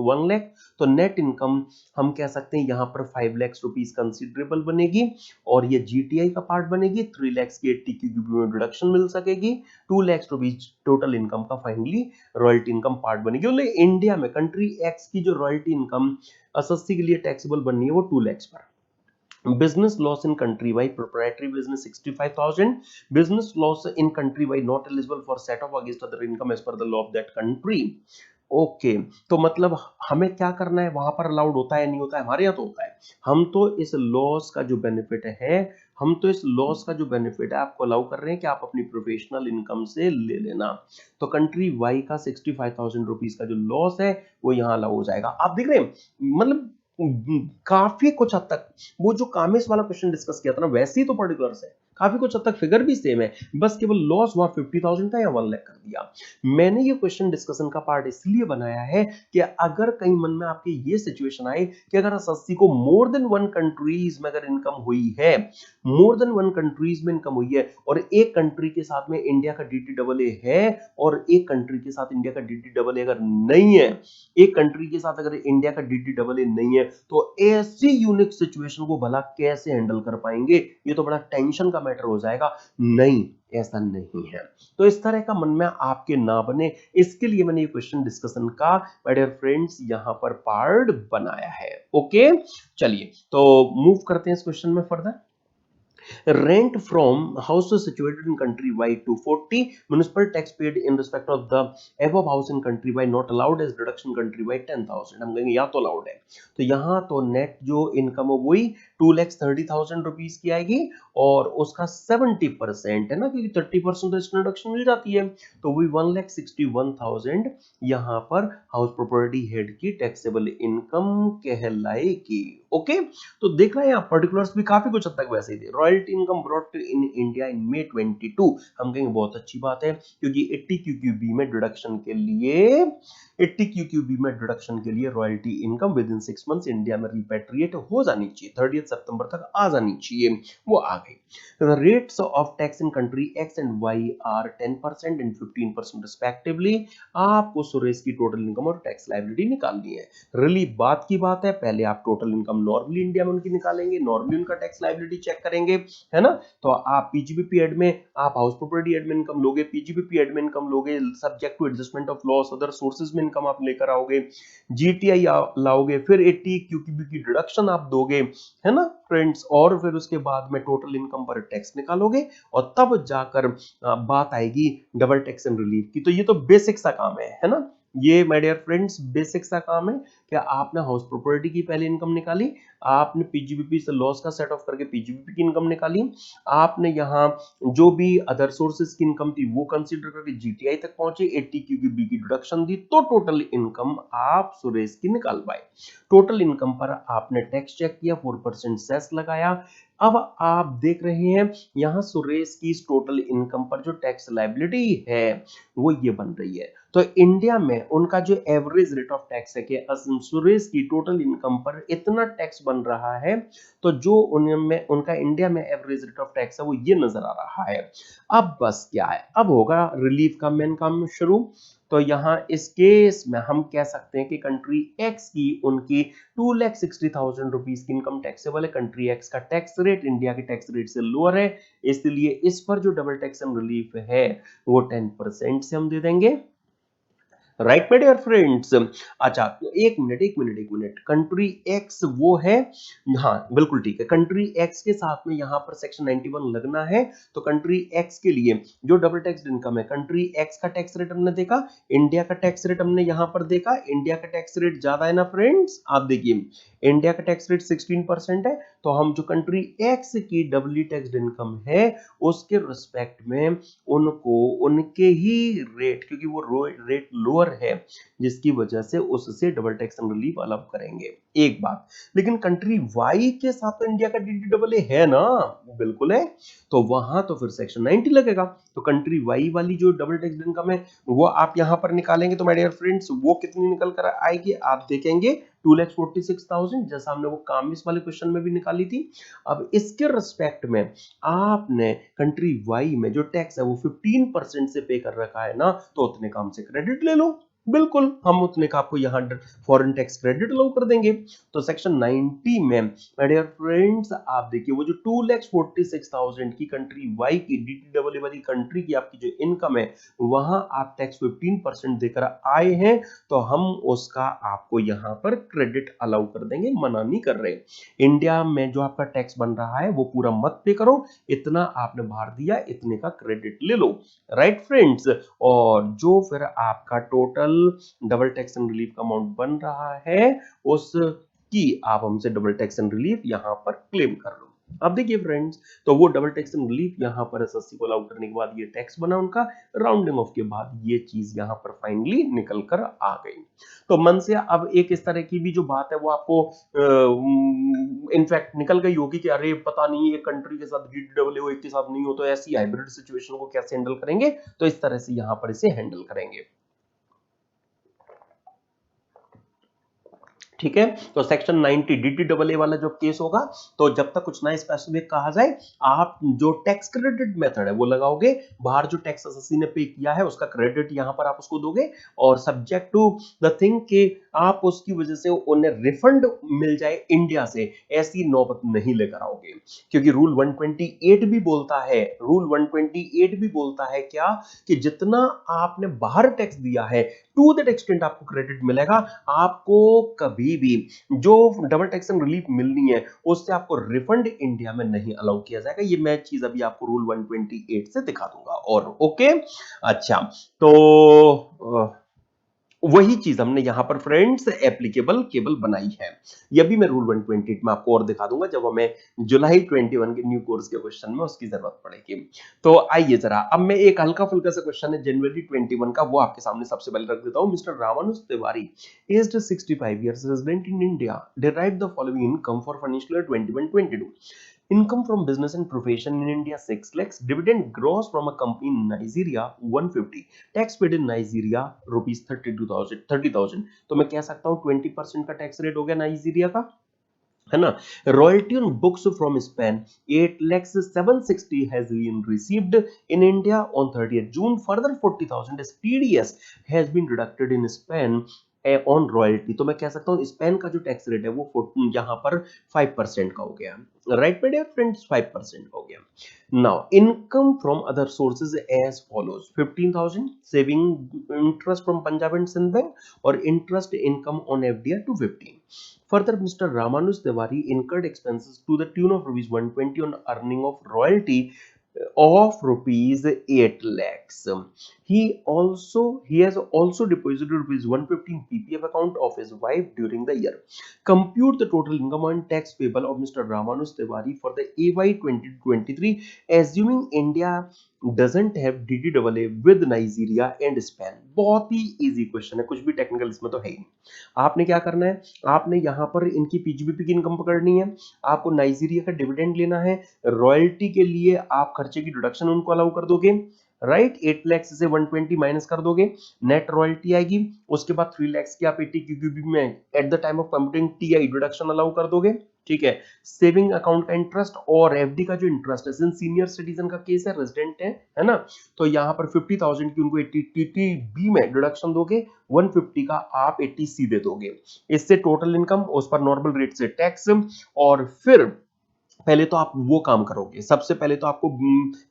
1 lakh। तो नेट इनकम हम कह सकते हैं यहाँ पर 5 लाख रुपीस कंसिडरेबल बनेगी, और ये जीटीआई का पार्ट बनेगी। 3 लाख की 80 की में डिडक्शन मिल सकेगी, 2 लाख रुपीस टोटल इनकम का फाइनली रॉयल्टी इनकम पार्ट बनेगी। मतलब इंडिया में कंट्री एक्स की जो रॉयल्टी इनकम एसएससी के लिए टैक्सेबल बननी है वो 2 लाख पर। Business loss in country Y, proprietary business 65,000, business loss in country Y not eligible for set off against other income as per the law of that country। Okay, तो मतलब हमें क्या करना है, वहां पर अलाउड होता है नहीं होता है, हमारे यहाँ तो होता है। हम तो इस लॉस का जो बेनिफिट है, हम तो इस लॉस का जो बेनिफिट है आपको अलाउ कर रहे हैं कि आप अपनी प्रोफेशनल इनकम से ले लेना। तो कंट्री वाई का 65,000 रुपीज का जो लॉस है वो यहाँ अलाउ हो जाएगा। आप देख रहे हैं, मतलब काफी कुछ हद तक वो जो कामेश वाला क्वेश्चन डिस्कस किया था ना, वैसे ही तो पर्टिकुलर्स है, काफी कुछ हद तक फिगर भी सेम है, बस केवल लॉस वहां 50,000 था या 1 लाख कर दिया। दिया। मैंने ये क्वेश्चन डिस्कशन का पार्ट इसलिए बनाया है कि अगर कहीं मन में आपके ये सिचुएशन आए कि अगर एसएससी को मोर देन वन कंट्रीज में अगर इनकम हुई है, मोर देन वन कंट्रीज में इनकम हुई है और एक कंट्री के साथ में इंडिया का DTAA है और एक कंट्री के साथ इंडिया का DTAA अगर नहीं है, एक कंट्री के साथ अगर इंडिया का DTAA नहीं है, तो ऐसी यूनिक सिचुएशन को भला कैसे हैंडल कर पाएंगे? ये तो बड़ा टेंशन का मैटर हो जाएगा। नहीं, ऐसा नहीं है। तो इस तरह का मन में आपके ना बने, इसके लिए मैंने ये क्वेश्चन डिस्कशन का माय डियर फ्रेंड्स यहां पर पार्ट बनाया है। ओके, चलिए तो मूव करते हैं इस क्वेश्चन में further. Rent from houses situated in country Y 240, municipal tax paid in respect of the above house in country Y not allowed as deduction country Y 10,000। हम कहेंगे या तो अलाउड है, तो यहाँ तो नेट जो इनकम है वही 2,30,000 रुपीज की आएगी और उसका 70% है ना, क्योंकि 30% तो इसमें डिडक्शन मिल जाती है, तो वही 1,61,000 यहाँ पर हाउस प्रॉपर्टी हेड की टैक्सेबल इनकम कहलाएगी। ओके, तो देख रहे हैं आप पर्टिकुलर्स भी काफी कुछ हद तक वैसे ही थे। Royalty income brought in India in May 22, हम कहेंगे बहुत अच्छी बात है, क्योंकि 80 QQB में डिडक्शन के लिए 80 QQB में डिडक्शन के लिए royalty income with in 6 months India में रिपेट्रिएट हो जानी चाहिए, 30 सितंबर तक आ जानी चाहिए, वो आ गई। The rates of tax in country X and Y are 10% and 15% respectively। आपको सुरेश की टोटल इनकम और टैक्स लायबिलिटी निकालनी है। रियली बात की बात है, पहले आप टोटल इनकम नॉर्मली इंडिया में उनकी निकालेंगे, नॉर्मली उनका टैक्स लायबिलिटी चेक करेंगे, है ना। तो आप पीजीबीपी एड में आप हाउस प्रॉपर्टी एड में इनकम लोगे, पीजीबीपी एड में इनकम लोगे, subject to adjustment of loss other sources में इनकम आप लेकर आओगे, जीटीआई लाओगे, फिर 80 क्यूक्यूबी की डिडक्शन आप दोगे, है ना फ्रेंड्स, और फिर उसके बाद में टोटल इनकम पर टैक्स निकालोगे और तब जाकर बात आएगी डबल टैक्स एंड रिलीफ की। तो ये तो बेसिक सा काम है ना, ये माय डियर फ्रेंड्स बेसिक सा काम है कि आपने हाउस प्रॉपर्टी की पहले इनकम निकाली, आपने पीजीबीपी से लॉस का सेट ऑफ करके पीजीबीपी की इनकम निकाली, आपने यहाँ जो भी अदर सोर्सेज की इनकम थी वो कंसीडर करके जीटीआई तक पहुंचे, 80 क्यूक्यूबी की डिडक्शन दी, तो टोटल इनकम आप सुरेश की निकाल पाए। टोटल इनकम पर आपने टैक्स चेक किया, 4% सेस लगाया। अब आप देख रहे हैं यहां सुरेश की टोटल इनकम पर जो टैक्स लायबिलिटी है वो ये बन रही है। तो इंडिया में उनका जो एवरेज रेट ऑफ टैक्स है कि सुरेश की टोटल इनकम पर इतना टैक्स बन रहा है, तो जो उनमें उनका इंडिया में एवरेज रेट ऑफ टैक्स है वो ये नजर आ रहा है। अब बस क्या है, अब होगा रिलीफ का मेन काम शुरू। तो यहाँ इस केस में हम कह सकते हैं कि कंट्री एक्स की उनकी 2,60,000 रुपीज की इनकम टैक्सेबल है। कंट्री एक्स का टैक्स रेट इंडिया के टैक्स रेट से लोअर है, इसलिए इस पर जो डबल टैक्स एंड रिलीफ है वो 10% से हम दे देंगे। Right my dear friends. अच्छा, एक मिनट, कंट्री एक्स वो है, हाँ बिल्कुल ठीक है, कंट्री एक्स के साथ में यहाँ पर सेक्शन 91 लगना है। तो कंट्री एक्स के लिए जो डबल टैक्स इनकम है, कंट्री एक्स का टैक्स रेट हमने देखा, इंडिया का टैक्स रेट हमने यहाँ पर देखा, इंडिया का टैक्स रेट ज्यादा है ना फ्रेंड्स, आप देखिए इंडिया का टैक्स रेट 16% है, तो हम जो कंट्री एक्स की डबली टैक्स इनकम है उसके रिस्पेक्ट में उनको उनके ही रेट, क्योंकि वो रेट लोअर है जिसकी वजह से उससे double tax and relief allow करेंगे। एक बात, लेकिन कंट्री वाई के साथ तो इंडिया का DTAA है ना, बिल्कुल है, तो वहां तो फिर सेक्शन 90 लगेगा। तो कंट्री वाई वाली जो डबल टैक्स इनकम है वो आप यहां पर निकालेंगे, तो माय डियर फ्रेंड्स वो कितनी निकल कर आएगी आप देखेंगे, 2,46,000, जैसा हमने वो कामिस वाले क्वेश्चन में भी निकाली थी। अब इसके रिस्पेक्ट में आपने कंट्री वाई में जो टैक्स है वो 15% से पे कर रखा है ना, तो उतने काम से क्रेडिट ले लो, बिल्कुल हम उतने का आपको यहाँ फॉरेन टैक्स क्रेडिट अलाउ कर देंगे। तो सेक्शन 90 में माय डियर फ्रेंड्स आप देखिए वो जो 2,46,000 की कंट्री वाई की DTAA वाली कंट्री की आपकी जो इनकम है वहां आप टैक्स 15% देकर आए हैं, तो हम उसका आपको यहाँ पर क्रेडिट अलाउ कर देंगे, मना नहीं कर रहे। इंडिया में जो आपका टैक्स बन रहा है वो पूरा मत पे करो, इतना आपने बाहर दिया इतने का क्रेडिट ले लो, राइट फ्रेंड्स। और जो फिर आपका total double tax and relief का अमाउंट बन रहा है उसकी आप हमसे डबल टैक्स एंड रिलीफ यहां पर क्लेम कर लो। अब देखिए फ्रेंड्स, तो वो डबल टैक्सेशन रिलीफ यहाँ पर एसएससी को अलाउ करने के बाद ये टैक्स बना उनका, राउंडिंग ऑफ के बाद ये चीज यहाँ पर फाइनली निकल कर आ गई। तो मन से अब एक इस तरह की भी जो बात है वो आपको इनफैक्ट निकल गई होगी कि अरे पता नहीं एक कंट्री के साथ डीडब्ल्यू एक के साथ नहीं हो तो ऐसी हाइब्रिड सिचुएशन को कैसे हैंडल करेंगे, तो इस तरह से यहाँ पर इसे हैंडल करेंगे। ठीक है, तो सेक्शन 90 डीडीए वाला जो केस होगा, तो जब तक कुछ ना स्पेसिफिक कहा जाए, आप जो टैक्स क्रेडिट मेथड है वो लगाओगे, बाहर जो टैक्स एसएससी ने पे किया है उसका क्रेडिट यहां पर आप उसको दोगे, और सब्जेक्ट टू द थिंग कि आप उसकी वजह से उन्हें रिफंड मिल जाए इंडिया से, ऐसी नौबत नहीं लेकर आओगे। क्योंकि रूल 128 भी बोलता है, रूल 128 भी बोलता है क्या, कि जितना आपने बाहर टैक्स दिया है टू दैट एक्सटेंट आपको क्रेडिट मिलेगा। आपको कभी भी जो डबल टैक्सेशन रिलीफ मिलनी है उससे आपको रिफंड इंडिया में नहीं अलाउ किया जाएगा। ये मैं चीज अभी आपको रूल 128 से दिखा दूंगा। और ओके, अच्छा, तो वही चीज हमने यहां पर फ्रेंड्स एप्लीकेबल केबल बनाई है। ये भी मैं रूल 128 में आपको और दिखा दूंगा जब हमें जुलाई 21 के न्यू कोर्स के क्वेश्चन में उसकी जरूरत पड़ेगी। तो आइए जरा, अब मैं एक हल्का फुल्का सा क्वेश्चन है जनवरी 21 का, वो आपके सामने सबसे पहले रख देता हूं। Mister Ramanuj Tiwari aged 65 years resident in India derived the following income for financial year 21-22. Income from business and profession in India 6 lakhs, dividend gross from a company in Nigeria 150, tax paid in Nigeria rupees 30,000। तो मैं कह सकता हूं 20% का tax rate हो गया Nigeria का, है ना। Royalty on books from Spain 8 lakhs 760 has been received in India on 30th June. Further 40,000 as TDS has been deducted in Spain on royalty. तो मैं कह सकता हूँ स्पेन का जो टैक्स रेट है वो यहाँ पर 5% का हो गया, राइट माय डियर फ्रेंड्स, 5% हो गया। Now income from other sources as follows, 15,000 saving interest from Punjab and Sind bank, और interest income on FDR 215। Further, Mr. Ramanuj Tiwari incurred expenses to the tune of rupees 120 on earning of royalty of rupees 8 lakhs. He has also deposited rupees 115 PPF account of his wife during the year. Compute the total income and tax payable of Mr. Ramanuj Tiwari for the AY 2023, assuming India doesn't have DDAA with Nigeria and Spain. बहुत ही easy question है, कुछ भी technical इसमें तो है ही। आपने क्या करना है, आपने यहाँ पर इनकी पीजीबीपी की इनकम पकड़नी है, आपको नाइजीरिया का डिविडेंड लेना है, रॉयल्टी के लिए आप खर्चे की डिडक्शन उनको अलाउ कर दोगे, राइट। 8 लाख से 120 माइनस कर दोगे, नेट रॉयल्टी आएगी। उसके बाद 3 लाख की आप 80 क्यूक्यूबी में at the time of computing TI deduction allow कर दोगे, ठीक है। सेविंग अकाउंट का इंटरेस्ट और एफडी का जो इंटरेस्ट है, सिंस सीनियर सिटीजन का केस है, रेजिडेंट है ना, तो यहाँ पर 50,000 की उनको 80 टीटीबी में डिडक्शन दोगे, 150 का आप 80 सीधे दोगे। इससे टोटल इनकम, उस पर नॉर्मल रेट से टैक्स, और फिर पहले तो आप वो काम करोगे। सबसे पहले तो आपको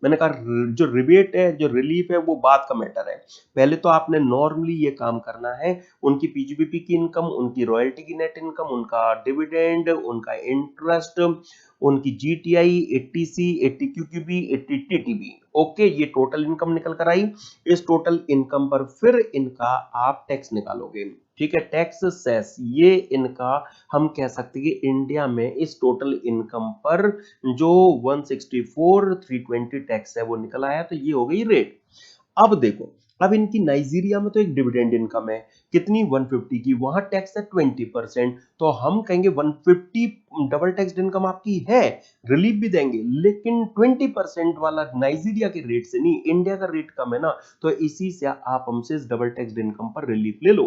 मैंने कहा जो रिबेट है, जो रिलीफ है, वो बात का मैटर है। पहले तो आपने नॉर्मली ये काम करना है, उनकी पीजीबीपी की इनकम, उनकी रॉयल्टी की नेट इनकम, उनका डिविडेंड, उनका इंटरेस्ट, उनकी जीटीआई, 80सी, 80 क्यूक्यूबी, 80 टीटीबी, ओके, ये टोटल इनकम निकल कर आई। इस टोटल इनकम पर फिर इनका आप टैक्स निकालोगे, ठीक है। टैक्स सेस ये इनका हम कह सकते हैं कि इंडिया में इस टोटल इनकम पर जो 164,320 टैक्स है वो निकल आया, तो ये हो गई रेट। अब देखो, अब इनकी नाइजीरिया में तो एक डिविडेंड इनकम है, कितनी, 150 की, वहां टैक्स है 20%, तो हम कहेंगे 150 डबल टैक्स इनकम आपकी है, रिलीफ भी देंगे, लेकिन 20% वाला नाइजीरिया के रेट से नहीं, इंडिया का रेट कम है ना, तो इसी से आप हमसे इस डबल टैक्स इनकम पर रिलीफ ले लो।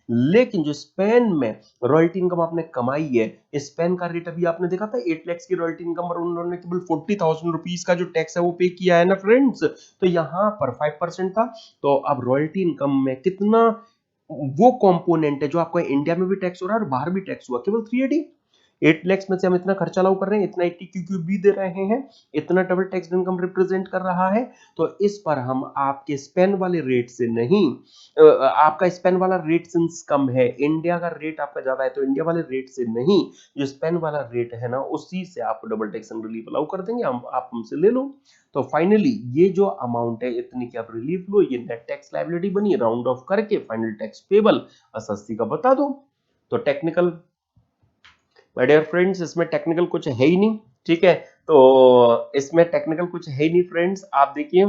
लेकिन जो स्पेन में रॉयल्टी इनकम आपने कमाई है, स्पेन का रेट अभी आपने देखा था, 8 लाख की रॉयल्टी इनकम पर उन्होंने केवल 40,000 रुपीज का जो टैक्स है वो पे किया है ना फ्रेंड्स, तो यहां पर 5% था। तो अब रॉयल्टी इनकम में कितना वो कंपोनेंट है जो आपको इंडिया में भी टैक्स हो रहा है और बाहर भी टैक्स हुआ, केवल 380। 8 लाख में से हम इतना खर्चा अलाउ कर रहे हैं, इतना 80 क्यूक्यूबी दे रहे हैं, इतना डबल टैक्स इनकम रिप्रेजेंट कर रहा है, तो इस पर हम आपके स्पेन वाले रेट से नहीं, आपका स्पेन वाला रेट सिंस कम है, इंडिया का रेट आपका ज्यादा है, तो इंडिया वाले रेट से नहीं, जो स्पेन वाला रेट है ना, उसी से आपको डबल टैक्स रिलीफ अलाउ कर देंगे, आप हमसे ले लो। तो फाइनली ये जो अमाउंट है इतनी की आप रिलीफ लो, ये नेट टैक्स लायबिलिटी बनी, राउंड ऑफ करके फाइनल टैक्स पेबल एसएससी का बता दो। तो टेक्निकल माय डियर फ्रेंड्स, इसमें टेक्निकल कुछ है ही नहीं, ठीक है। तो इसमें टेक्निकल कुछ है नहीं फ्रेंड्स। आप देखिए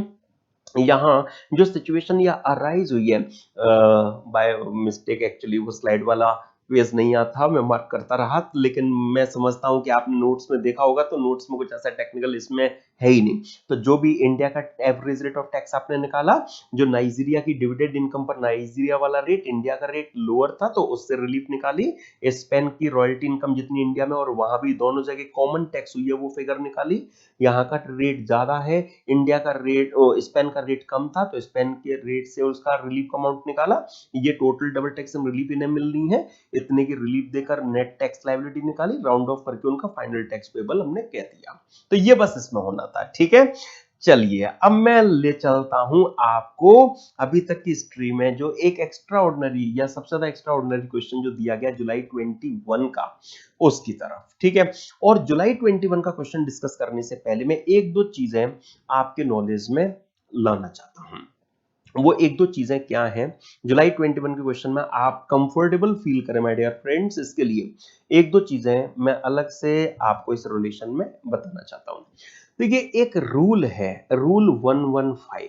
यहाँ जो सिचुएशन या अराइज हुई है, बाय मिस्टेक एक्चुअली वो स्लाइड वाला पेज नहीं आता था, मैं मार्क करता रहा, लेकिन मैं समझता हूं कि आपने नोट्स में देखा होगा, तो नोट्स में कुछ ऐसा टेक्निकल इसमें है ही नहीं। तो जो भी इंडिया का एवरेज रेट ऑफ टैक्स आपने निकाला, जो नाइजीरिया की डिविडेंड इनकम पर नाइजीरिया वाला रेट, इंडिया का रेट लोअर था तो उससे रिलीफ निकाली, स्पेन की रॉयल्टी इनकम जितनी इंडिया में और वहां भी दोनों जगह कॉमन टैक्स हुई है वो फिगर निकाली, यहाँ का रेट ज्यादा है, इंडिया का रेट, स्पेन का रेट कम था तो स्पेन के रेट से उसका रिलीफ का अमाउंट निकाला, ये टोटल डबल टैक्स रिलीफ इन्हें मिलनी है, इतने की रिलीफ देकर नेट टैक्स लायबिलिटी निकाली, राउंड ऑफ करके उनका फाइनल टैक्स पेबल हमने कह दिया। तो ये बस इसमें होना था, ठीक है। चलिए अब मैं ले चलता हूं आपको अभी तक की हिस्ट्री में जो एक एक्स्ट्रा ऑर्डिनरी या सबसे ज्यादा एक्स्ट्रा ऑर्डिनरी क्वेश्चन जो दिया गया जुलाई 21 का, उसकी तरफ, ठीक है। और जुलाई 21 का क्वेश्चन डिस्कस करने से पहले मैं एक दो चीजें आपके नॉलेज में लाना चाहता हूं। वो एक दो चीजें क्या हैं जुलाई 21 के क्वेश्चन में आप कंफर्टेबल फील करें माय डियर फ्रेंड्स, इसके लिए एक दो चीजें मैं अलग से आपको इस रिलेशन में बताना चाहता हूं। देखिए एक रूल है, रूल 115।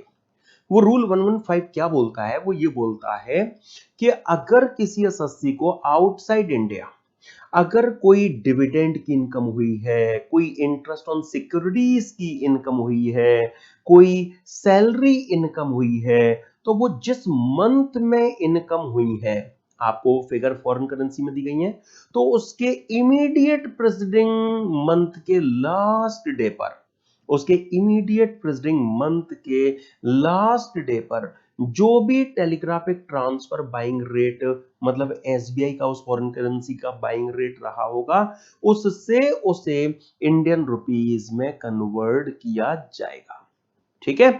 वो रूल 115 क्या बोलता है, वो ये बोलता है कि अगर किसी एसएससी को आउटसाइड इंडिया अगर कोई डिविडेंड की इनकम हुई है, कोई इंटरेस्ट ऑन सिक्योरिटीज की इनकम हुई है, कोई सैलरी इनकम हुई है, तो वो जिस मंथ में इनकम हुई है, आपको फिगर फॉरेन करेंसी में दी गई है, तो उसके इमीडिएट प्रेसिडिंग मंथ के लास्ट डे पर, उसके इमीडिएट प्रेसिडिंग मंथ के लास्ट डे पर जो भी टेलीग्राफिक ट्रांसफर बाइंग रेट, मतलब एसबीआई का उस फॉरेन करेंसी का बाइंग रेट रहा होगा, उससे उसे इंडियन रुपीस में कन्वर्ट किया जाएगा, ठीक है।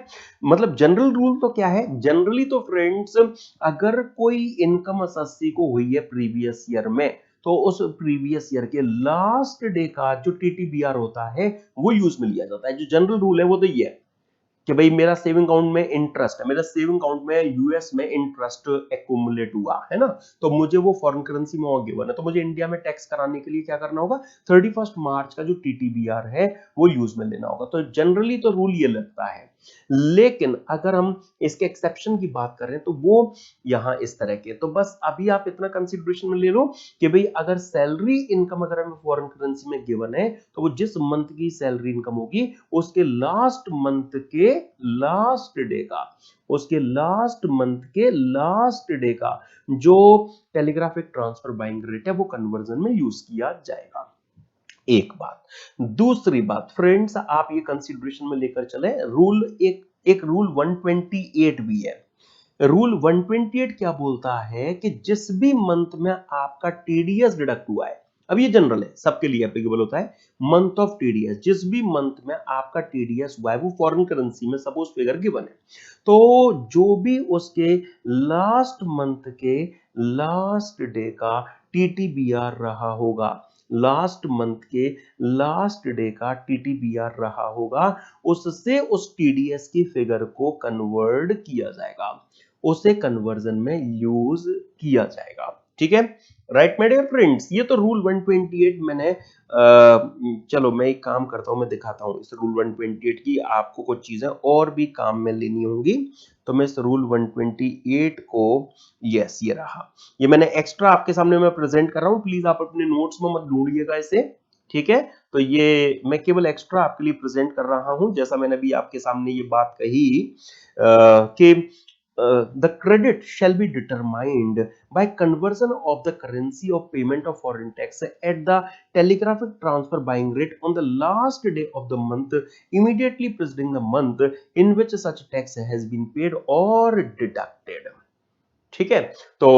मतलब जनरल रूल तो क्या है, जनरली तो फ्रेंड्स अगर कोई इनकम 80 को हुई है प्रीवियस ईयर में, तो उस प्रीवियस ईयर के लास्ट डे का जो टीटीबीआर होता है वो यूज में लिया जाता है। जो जनरल रूल है वो तो ये है कि भाई मेरा सेविंग अकाउंट में इंटरेस्ट है, मेरा सेविंग अकाउंट में यूएस में इंटरेस्ट एक्यूमुलेट हुआ है ना, तो मुझे वो फॉरेन करेंसी में गिवन है, तो मुझे इंडिया में टैक्स कराने के लिए क्या करना होगा, 31 मार्च का जो टीटीबीआर है वो यूज में लेना होगा। तो जनरली तो रूल ये लगता है, लेकिन अगर हम इसके एक्सेप्शन की बात करें तो वो यहां इस तरह के, तो बस अभी आप इतना कंसिडरेशन में ले लो कि भाई अगर सैलरी इनकम अगर हमें फॉरेन करेंसी में गिवन है, तो वो जिस मंथ की सैलरी इनकम होगी उसके लास्ट मंथ के लास्ट डे का, उसके लास्ट मंथ के लास्ट डे का जो टेलीग्राफिक ट्रांसफर बाइंग रेट है वो कन्वर्जन में यूज किया जाएगा। एक बात, दूसरी बात फ्रेंड्स आप ये कंसीडरेशन में लेकर चले, रूल एक रूल 128 भी है। रूल 128 क्या बोलता है कि जिस भी मंथ में आपका टीडीएस डिडक्ट हुआ है, अब ये जनरल है, सबके लिए एप्लीकेबल होता है, मंथ ऑफ टीडीएस, जिस भी मंथ में आपका टीडीएस हुआ है वो फॉरेन करेंसी में सपोज फिगर गिवन है, तो जो भी उसके लास्ट मंथ के लास्ट डे का टीटीबीआर रहा होगा, लास्ट मंथ के लास्ट डे का टीटीबीआर रहा होगा, उससे उस टीडीएस की फिगर को कन्वर्ट किया जाएगा, उसे कन्वर्जन में यूज किया जाएगा, ठीक है। राइट माय डियर फ्रेंड्स, ये तो रूल 128 मैंने चलो मैं एक काम करता हूं, मैं दिखाता हूं इस रूल 128 की, आपको कुछ चीजें और भी काम में लेनी होंगी, तो मैं इस रूल 128 को, यस ये रहा, ये मैंने एक्स्ट्रा आपके सामने मैं प्रेजेंट कर रहा हूं, प्लीज आप अपने नोट्स में मत ढूंढिएगा इसे, ठीक है। तो ये मैं केवल एक्स्ट्रा आपके लिए प्रेजेंट कर रहा हूं, जैसा मैंने अभी आपके सामने ये बात कही कि the credit shall be determined by conversion of the currency of payment of foreign tax at the telegraphic transfer buying rate on the last day of the month immediately preceding the month in which such tax has been paid or deducted, ठीक है। तो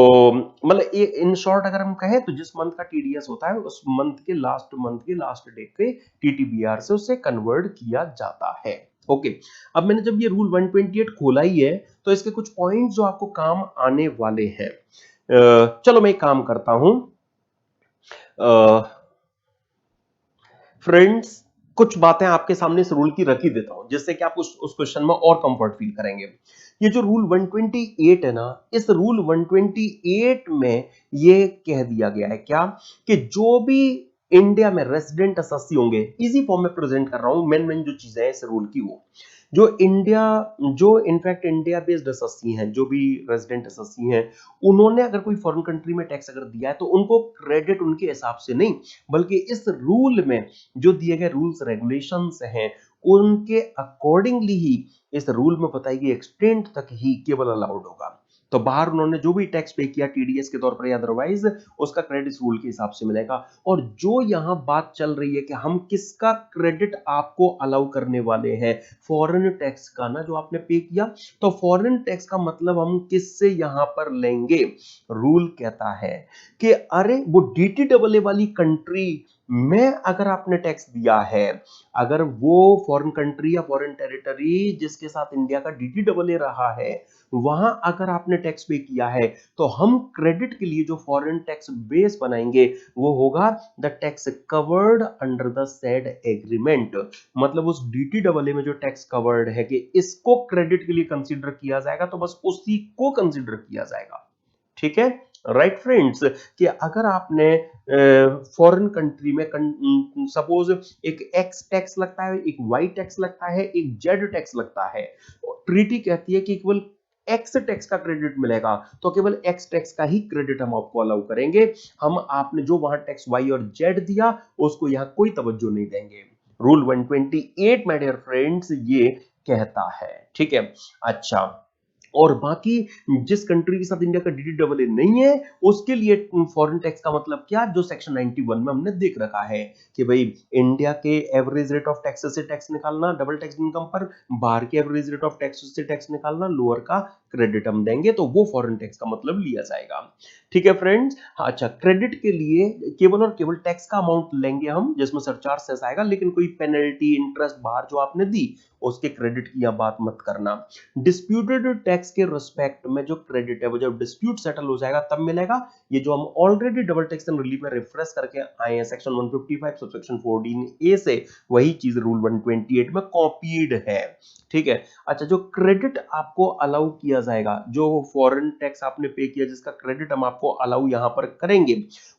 मतलब in short अगर हम कहें तो जिस month का टीडीएस होता है उस मंथ के लास्ट डे के टीटीबीआर से उसे कन्वर्ट किया जाता है, ओके। अब मैंने जब ये रूल 128 खोला ही है तो इसके कुछ पॉइंट्स जो आपको काम आने वाले हैं, चलो मैं एक काम करता हूं फ्रेंड्स, कुछ बातें आपके सामने इस रूल की रख ही देता हूं जिससे कि आप उस क्वेश्चन में और कंफर्ट फील करेंगे। ये जो रूल 128 है ना, इस रूल 128 में ये कह दिया गया है क्या कि जो भी इंडिया में रेजिडेंट एसएससी होंगे, इजी फॉर्म में प्रेजेंट कर रहा हूं, मेन जो चीजें हैं इस रूल की, वो जो इनफैक्ट इंडिया बेस्ड एसएससी हैं, जो भी रेजिडेंट एसएससी हैं, उन्होंने अगर कोई फॉरेन कंट्री में टैक्स अगर दिया है तो उनको क्रेडिट उनके हिसाब से नहीं, बल्कि इस रूल में जो दिए गए रूल्स रेगुलेशंस हैं उनके अकॉर्डिंगली ही इस रूल में बताई गई एक्सटेंट तक ही केवल अलाउड होगा। तो बाहर उन्होंने जो भी टैक्स पे किया टीडीएस के तौर पर या अदरवाइज, उसका क्रेडिट रूल के हिसाब से मिलेगा। और जो यहां बात चल रही है कि हम किसका क्रेडिट आपको अलाउ करने वाले हैं, फॉरेन टैक्स का ना, जो आपने पे किया, तो फॉरेन टैक्स का मतलब हम किससे यहां पर लेंगे। रूल कहता है कि अरे वो डीटीडब्ल्यू वाली कंट्री में अगर आपने टैक्स दिया है, अगर वो फॉरेन कंट्री या फॉरेन टेरिटरी जिसके साथ इंडिया का डीटीडब्ल्यू रहा है, वहां अगर आपने टैक्स पे किया है, तो हम क्रेडिट के लिए जो फॉरेन टैक्स बेस बनाएंगे वो होगा the tax covered under the said agreement. मतलब उस डीटीडब्ल्यू में जो टैक्स कवर्ड है कि इसको क्रेडिट के लिए कंसीडर किया जाएगा, तो बस उसी को कंसीडर किया जाएगा। ठीक है, राइट फ्रेंड्स, कि अगर आपने फॉरेन कंट्री में सपोज एक एक्स टैक्स लगता है, एक वाई टैक्स लगता है, एक जेड टैक्स लगता है, ट्रीटी कहती है कि केवल एक्स टैक्स का क्रेडिट मिलेगा, तो केवल एक्स टैक्स का ही क्रेडिट हम आपको अलाउ करेंगे। हम आपने जो वहां टैक्स वाई और जेड दिया उसको यहां कोई तवज्जो नहीं देंगे। रूल 128 माय डियर फ्रेंड्स ये कहता है। ठीक है, अच्छा, और बाकी जिस कंट्री के साथ इंडिया का डीडीडब्ल्यू नहीं है उसके लिए फॉरेन टैक्स का मतलब क्या, जो सेक्शन 91 में हमने देख रखा है कि भाई इंडिया के एवरेज रेट ऑफ टैक्स से टैक्स निकालना डबल टैक्स इनकम पर, बाहर के एवरेज रेट ऑफ टैक्स से टैक्स निकालना, लोअर का क्रेडिट हम देंगे, तो वो फॉरेन टैक्स का मतलब लिया जाएगा। ठीक है फ्रेंड्स, अच्छा, क्रेडिट के लिए केवल और केवल टैक्स का अमाउंट लेंगे हम जिसमें सरचार्ज सेस आएगा, लेकिन कोई पेनल्टी इंटरेस्ट बाहर जो आपने दी उसके क्रेडिट की यहां बात मत करना। डिस्प्यूटेड टैक्स के रिस्पेक्ट में जो क्रेडिट है वो जब डिस्प्यूट सेटल हो जाएगा तब मिलेगा। ये जो हम already double tax and relief में रिफ्रेश करके आए हैं सेक्शन 155 सबसेक्शन 14A से, वही चीज रूल 128 में कॉपीड है। ठीक है, अच्छा, जो क्रेडिट आपको अलाउ किया जाएगा, जो फॉरेन टैक्स आपने पे किया जिसका क्रेडिट हम आपको अलाउ यहां पर करेंगे,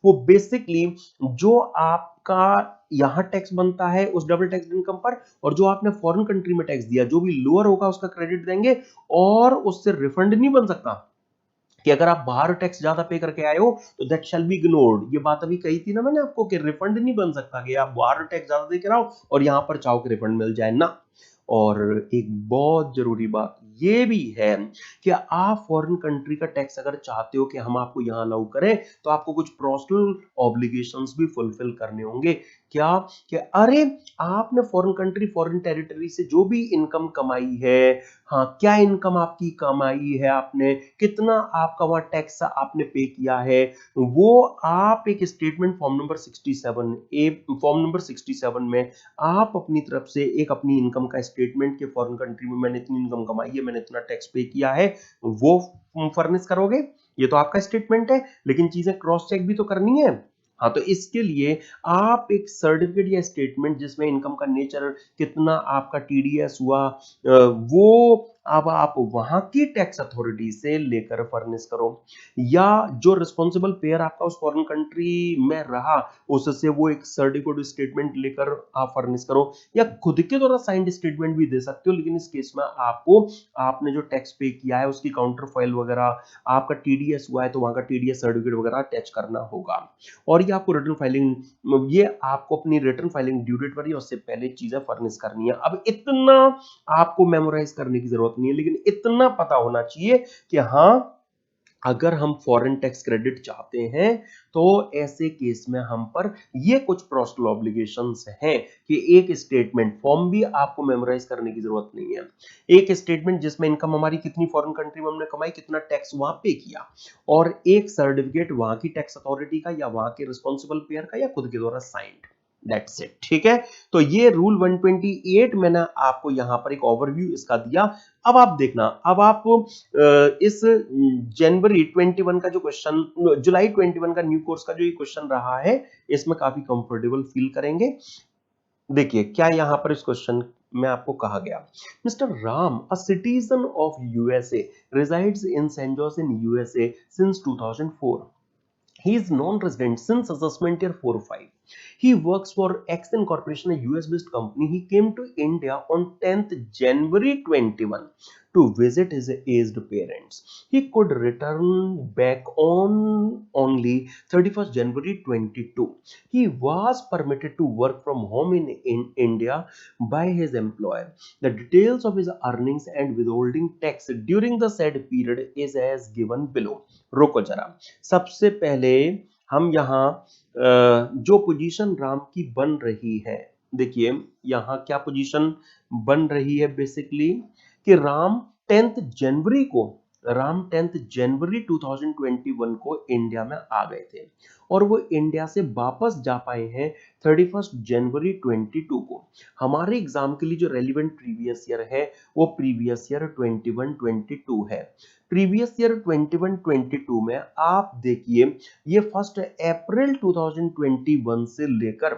वो बेसिकली जो आपका यहां टैक्स बनता है उस डबल टैक्स इनकम पर, और जो आपने फॉरेन कंट्री में टैक्स दिया जो भी लोअर होगा उसका क्रेडिट देंगे, और उससे रिफंड नहीं बन सकता कि अगर आप बाहर टैक्स ज्यादा पे करके आए हो तो दैट शैल बी इग्नोर्ड। ये बात अभी कही थी ना मैंने आपको कि रिफंड नहीं बन सकता कि आप बाहर टैक्स ज्यादा दे के आओ और यहां पर चाहो कि रिफंड मिल जाए ना। और एक बहुत जरूरी बात ये भी है कि आप फॉरेन कंट्री का टैक्स अगर चाहते हो कि हम आपको यहां अलाउ करें, तो आपको कुछ पर्सनल ऑब्लिगेशंस भी फुलफिल करने होंगे। क्या, कि अरे आपने फॉरेन कंट्री फॉरेन टेरिटरी से जो भी इनकम कमाई है, हाँ, क्या इनकम आपकी कमाई है, आपने कितना आपका वहां टैक्स आपने पे किया है, वो आप एक statement form number 67A, form number 67 में आप अपनी तरफ से एक अपनी इनकम का स्टेटमेंट के फॉरेन कंट्री में मैंने इतनी इनकम कमाई है, मैंने इतना टैक्स पे किया है, वो फर्निश करोगे। ये तो आपका स्टेटमेंट है, लेकिन चीजें क्रॉस चेक भी तो करनी है। हाँ, तो इसके लिए आप एक सर्टिफिकेट या स्टेटमेंट जिसमें इनकम का नेचर, कितना आपका टीडीएस हुआ, वो अब आप वहां की टैक्स अथॉरिटी से लेकर फर्निश करो, या जो रिस्पॉन्सिबल पेयर आपका उस फॉरेन कंट्री में रहा उससे वो एक सर्टिफिकेट स्टेटमेंट लेकर आप फर्निश करो, या खुद के द्वारा साइंड स्टेटमेंट भी दे सकते हो, लेकिन इस केस में आपको आपने जो टैक्स पे किया है उसकी काउंटर फाइल वगैरह, आपका टीडीएस हुआ है तो वहां का टीडीएस सर्टिफिकेट वगैरह अटैच करना होगा। और ये आपको रिटर्न फाइलिंग, ये आपको अपनी रिटर्न फाइलिंग ड्यू डेट पर ही उससे पहले चीजें फर्निश करनी है। अब इतना आपको मेमोराइज करने की जरूरत नहीं है, लेकिन इतना पता होना चाहिए कि हाँ, अगर हम फॉरेन टैक्स क्रेडिट चाहते हैं तो ऐसे केस में हम पर ये कुछ पर्सनल ऑब्लिगेशंस हैं कि एक स्टेटमेंट फॉर्म भी आपको मेमोराइज करने की जरूरत नहीं है, एक स्टेटमेंट जिसमें इनकम हमारी कितनी फॉरेन कंट्री में हमने कमाई, कितना टैक्स वहां पे किया, और एक सर्टिफिकेट वहां की टैक्स अथॉरिटी का या वहां के रिस्पॉन्सिबल पेयर का या खुद के द्वारा साइंड। That's it. ठीक है, तो ये रूल 128 मैंने आपको यहां पर एक ओवरव्यू इसका दिया। अब आप देखना, अब आप इस जनवरी 21 का जो क्वेश्चन, जुलाई 21 का न्यू कोर्स का जो ये क्वेश्चन रहा है, इसमें काफी कंफर्टेबल फील करेंगे। देखिए क्या यहां पर इस क्वेश्चन में आपको कहा गया, mister Ram, a citizen of USA, resides in San Jose in USA since 2004. He is non-resident since assessment year 4 or 5. He works for Exxon Corporation, a US-based company. He came to India on 10th January 21 to visit his aged parents. He could return back on only 31st January 22. He was permitted to work from home in India by his employer. The details of his earnings and withholding tax during the said period is as given below. रुको जरा, सबसे पहले हम यहाँ जो position Ram की बन रही है, देखिए यहाँ क्या पोजीशन बन रही है बेसिकली कि राम 10th जनवरी 2021 को इंडिया में आ गए थे और वो इंडिया से वापस जा पाए हैं 31st जनवरी 22 को। हमारे एग्जाम के लिए जो रेलिवेंट प्रीवियस ईयर है वो प्रीवियस ईयर 21-22 है। प्रीवियस ईयर 21-22 में आप देखिए ये 1 अप्रैल 2021 से लेकर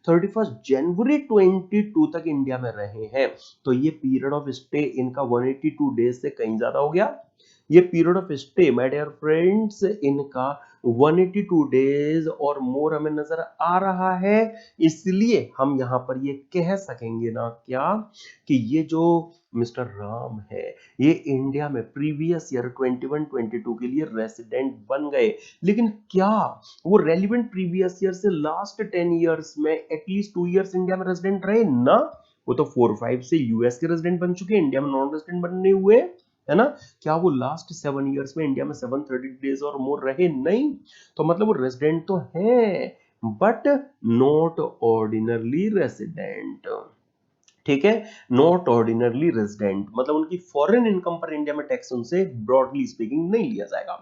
31 जनवरी 22 तक इंडिया में रहे हैं। तो ये पीरियड ऑफ स्टे इनका 182 डेज से कहीं ज्यादा हो गया। ये period of stay my dear friends इनका 182 डेज और मोर हमें नजर आ रहा है, इसलिए हम यहां पर ये कह सकेंगे ना क्या कि ये जो मिस्टर राम है ये इंडिया में प्रीवियस ईयर 21-22 के लिए रेसिडेंट बन गए। लेकिन क्या वो रेलिवेंट प्रीवियस ईयर से लास्ट 10 इयर्स में एटलीस्ट 2 इयर्स इंडिया में रेसिडेंट रहे ना? वो तो 4-5 से यूएस के रेसिडेंट बन चुके हैं, इंडिया में नॉन रेसिडेंट बनने हुए, है ना? क्या वो लास्ट 7 इयर्स में इंडिया में 730 डेज और मोर रहे? नहीं। तो मतलब वो रेसिडेंट तो है बट नॉट ऑर्डिनरली रेसिडेंट। ठीक है, नॉट ऑर्डिनरली रेजिडेंट मतलब उनकी फॉरेन इनकम पर इंडिया में टैक्स उनसे ब्रॉडली स्पीकिंग नहीं लिया जाएगा।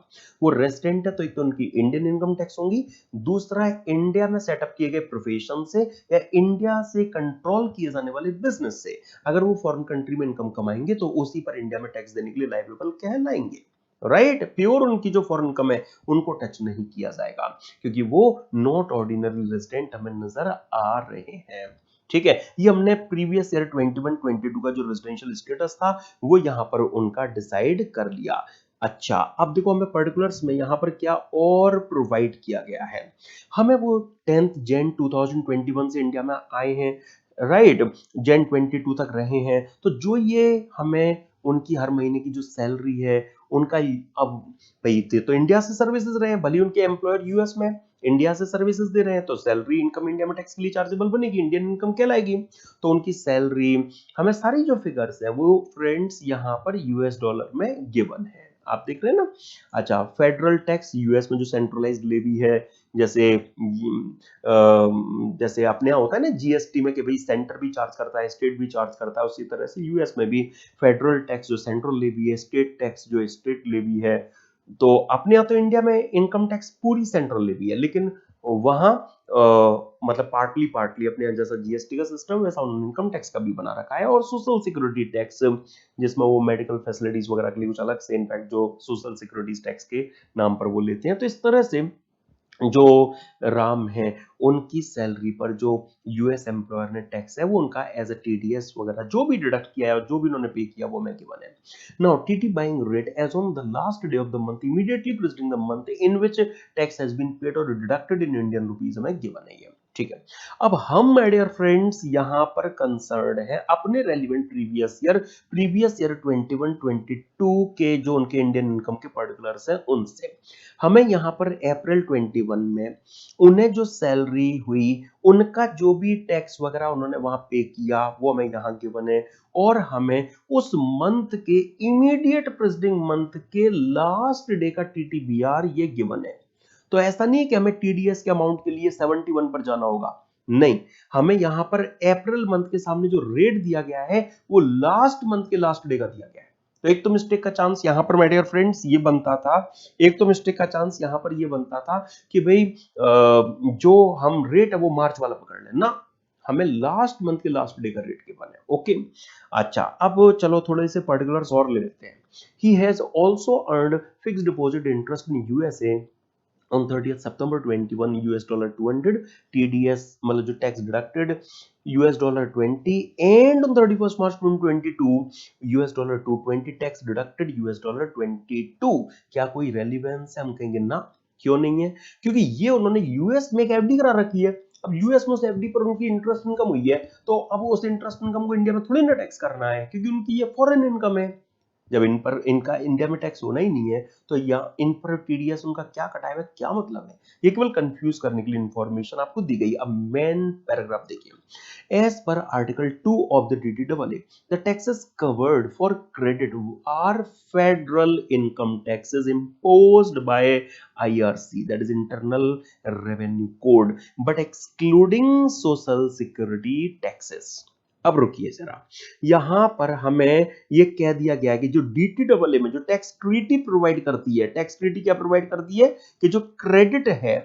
वो रेजिडेंट है तो एक तो उनकी इंडियन इनकम टैक्स होंगी, दूसरा इंडिया में सेटअप किए गए प्रोफेशन से या इंडिया से कंट्रोल किए जाने वाले बिजनेस से अगर वो फॉरेन कंट्री में इनकम कमाएंगे तो उसी पर इंडिया में टैक्स देने के लिए लायबल कहलाएंगे। राइट, प्योर उनकी जो फॉरेन इनकम है उनको टच नहीं किया जाएगा क्योंकि वो नॉट ऑर्डिनरी रेजिडेंट हमें नजर आ रहे हैं। ठीक है, ये हमने प्रीवियस ईयर 21-22 का जो रेजिडेंशियल स्टेटस था वो यहां पर उनका डिसाइड कर लिया। अच्छा, अब देखो हमें पर्टिकुलर्स में यहां पर क्या और प्रोवाइड किया गया है। हमें वो 10th जैन 2021 से इंडिया में आए हैं, राइट, जैन 22 तक रहे हैं, तो जो ये हमें उनकी हर महीने की जो सैलरी है उनका अब भाई तो इंडिया से सर्विसेज रहे हैं, भले उनके एम्प्लॉयर यूएस में इंडिया से सर्विसेज दे रहे हैं तो सैलरी इनकम इंडिया में टैक्स के लिए चार्जेबल बनेगी, इंडियन इनकम कहलाएगी। तो उनकी सैलरी हमें सारी जो फिगर्स है वो फ्रेंड्स यहाँ पर यूएस डॉलर में गिवन है, आप देख रहे हैं ना। अच्छा, फेडरल टैक्स यूएस में जो सेंट्रलाइज्ड लेवी है, जैसे जैसे अपने यहाँ होता है ना जीएसटी में कि भाई सेंटर भी चार्ज करता है स्टेट भी चार्ज करता है, उसी तरह से यूएस में भी फेडरल टैक्स जो सेंट्रल लेवी है, स्टेट टैक्स जो स्टेट लेवी है। तो अपने यहाँ तो इंडिया में इनकम टैक्स पूरी सेंट्रल लेवी है, लेकिन वहां मतलब पार्टली पार्टली अपने यहाँ जैसा जीएसटी का सिस्टम वैसा उन्होंने इनकम टैक्स का भी बना रखा है, और सोशल सिक्योरिटी टैक्स जिसमें वो मेडिकल फैसिलिटीज वगैरह के लिए कुछ अलग से इनफैक्ट जो सोशल सिक्योरिटी टैक्स के नाम पर वो लेते हैं। तो इस तरह से जो राम है उनकी सैलरी पर जो यूएस एम्प्लॉयर ने टैक्स है वो उनका एज अ टीडीएस वगैरह जो भी डिडक्ट किया है और जो भी उन्होंने पे किया वो मैं गिवन है। Now TT buying rate as on the last day of the month immediately preceding the month in which tax has been paid और डिडक्टेड इन इंडियन रुपीस हमें गिवन है ये। ठीक है, अब हम माय डियर फ्रेंड्स यहां पर कंसर्न है अपने रेलिवेंट प्रीवियस ईयर 21-22 के जो उनके इंडियन इनकम के पर्टिकुलर्स हैं उनसे। हमें यहाँ पर अप्रैल 21 में उन्हें जो सैलरी हुई उनका जो भी टैक्स वगैरह उन्होंने वहां पे किया वो हमें यहाँ गिवन है, और हमें उस मंथ के इमीडिएट प्रीसीडिंग मंथ के लास्ट डे का टीटीबीआर ये गिवन है। तो ऐसा नहीं है कि हमें टीडीएस के अमाउंट के लिए 71 पर जाना होगा, नहीं, हमें यहां पर अप्रैल मंथ के सामने जो रेट दिया गया है वो लास्ट मंथ के लास्ट डे का दिया गया है। तो एक तो मिस्टेक का चांस यहां पर माय डियर फ्रेंड्स ये बनता था, एक तो मिस्टेक का चांस यहां पर ये बनता था कि भाई जो हम रेट है वो मार्च वाला पकड़ लें ना, हमें लास्ट मंथ के लास्ट डे का रेट गिवन है। ओके, अच्छा अब चलो थोड़े से पर्टिकुलर्स और ले लेते हैं। He has also earned fixed deposit interest in USA on 30th September 21 US dollar 200 TDS मतलब जो tax deducted US dollar 20 and on 31st March 2022 US dollar 220 tax deducted US dollar 22। क्या कोई रेलिवेंस है? हम कहेंगे ना, क्यों नहीं है? क्योंकि ये उन्होंने यूएस में एक एफडी करा रखी है। अब यूएस में उस एफडी पर उनकी इंटरेस्ट इनकम हुई है, तो अब उस इंटरेस्ट इनकम को इंडिया में थोड़ी ना टैक्स करना है, क्योंकि उनकी ये फॉरेन इनकम है। जब इन पर इनका इंडिया में टैक्स होना ही नहीं है, तो या इन पर टीडीएस उनका क्या कटाया हुआ, क्या मतलब है? ये केवल कंफ्यूज करने के लिए इंफॉर्मेशन आपको दी गई। अब मेन पैराग्राफ देखिए, as per article 2 of the DDA, the taxes covered for credit are federal income taxes imposed by IRC, that is Internal Revenue Code, but excluding social security taxes। अब रुकिए जरा, यहां पर हमें ये कह दिया गया है कि जो डीटीडब्ल्यूए में जो टैक्स ट्रीटी प्रोवाइड करती है, टैक्स ट्रीटी क्या प्रोवाइड करती है कि जो क्रेडिट है,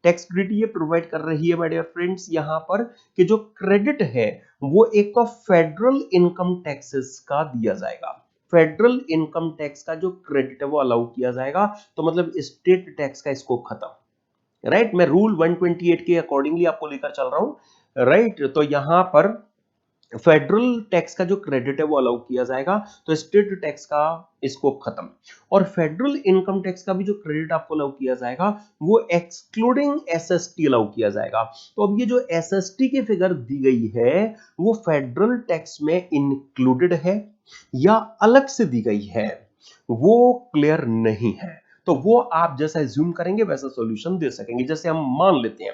टैक्स ट्रीटी ये प्रोवाइड कर रही है माय डियर फ्रेंड्स यहां पर कि जो क्रेडिट है वो एक तो फेडरल इनकम टैक्सेस का दिया जाएगा। फेडरल इनकम टैक्स का जो क्रेडिट है वो अलाउ किया जाएगा, तो मतलब स्टेट टैक्स का स्कोप खत्म। राइट, मैं रूल 128 के अकॉर्डिंगली आपको लेकर चल रहा हूं। राइट, तो यहां पर फेडरल टैक्स का जो क्रेडिट है वो अलाउ किया जाएगा, तो स्टेट टैक्स का स्कोप खत्म। और फेडरल इनकम टैक्स का भी जो क्रेडिट आपको अलाउ किया जाएगा वो एक्सक्लूडिंग एसएसटी अलाउ किया जाएगा। तो अब ये जो एसएसटी की फिगर दी गई है वो फेडरल टैक्स में इंक्लूडेड है या अलग से दी गई है, वो क्लियर नहीं है। तो वो आप जैसा एज्यूम करेंगे वैसा सॉल्यूशन दे सकेंगे। जैसे हम मान लेते हैं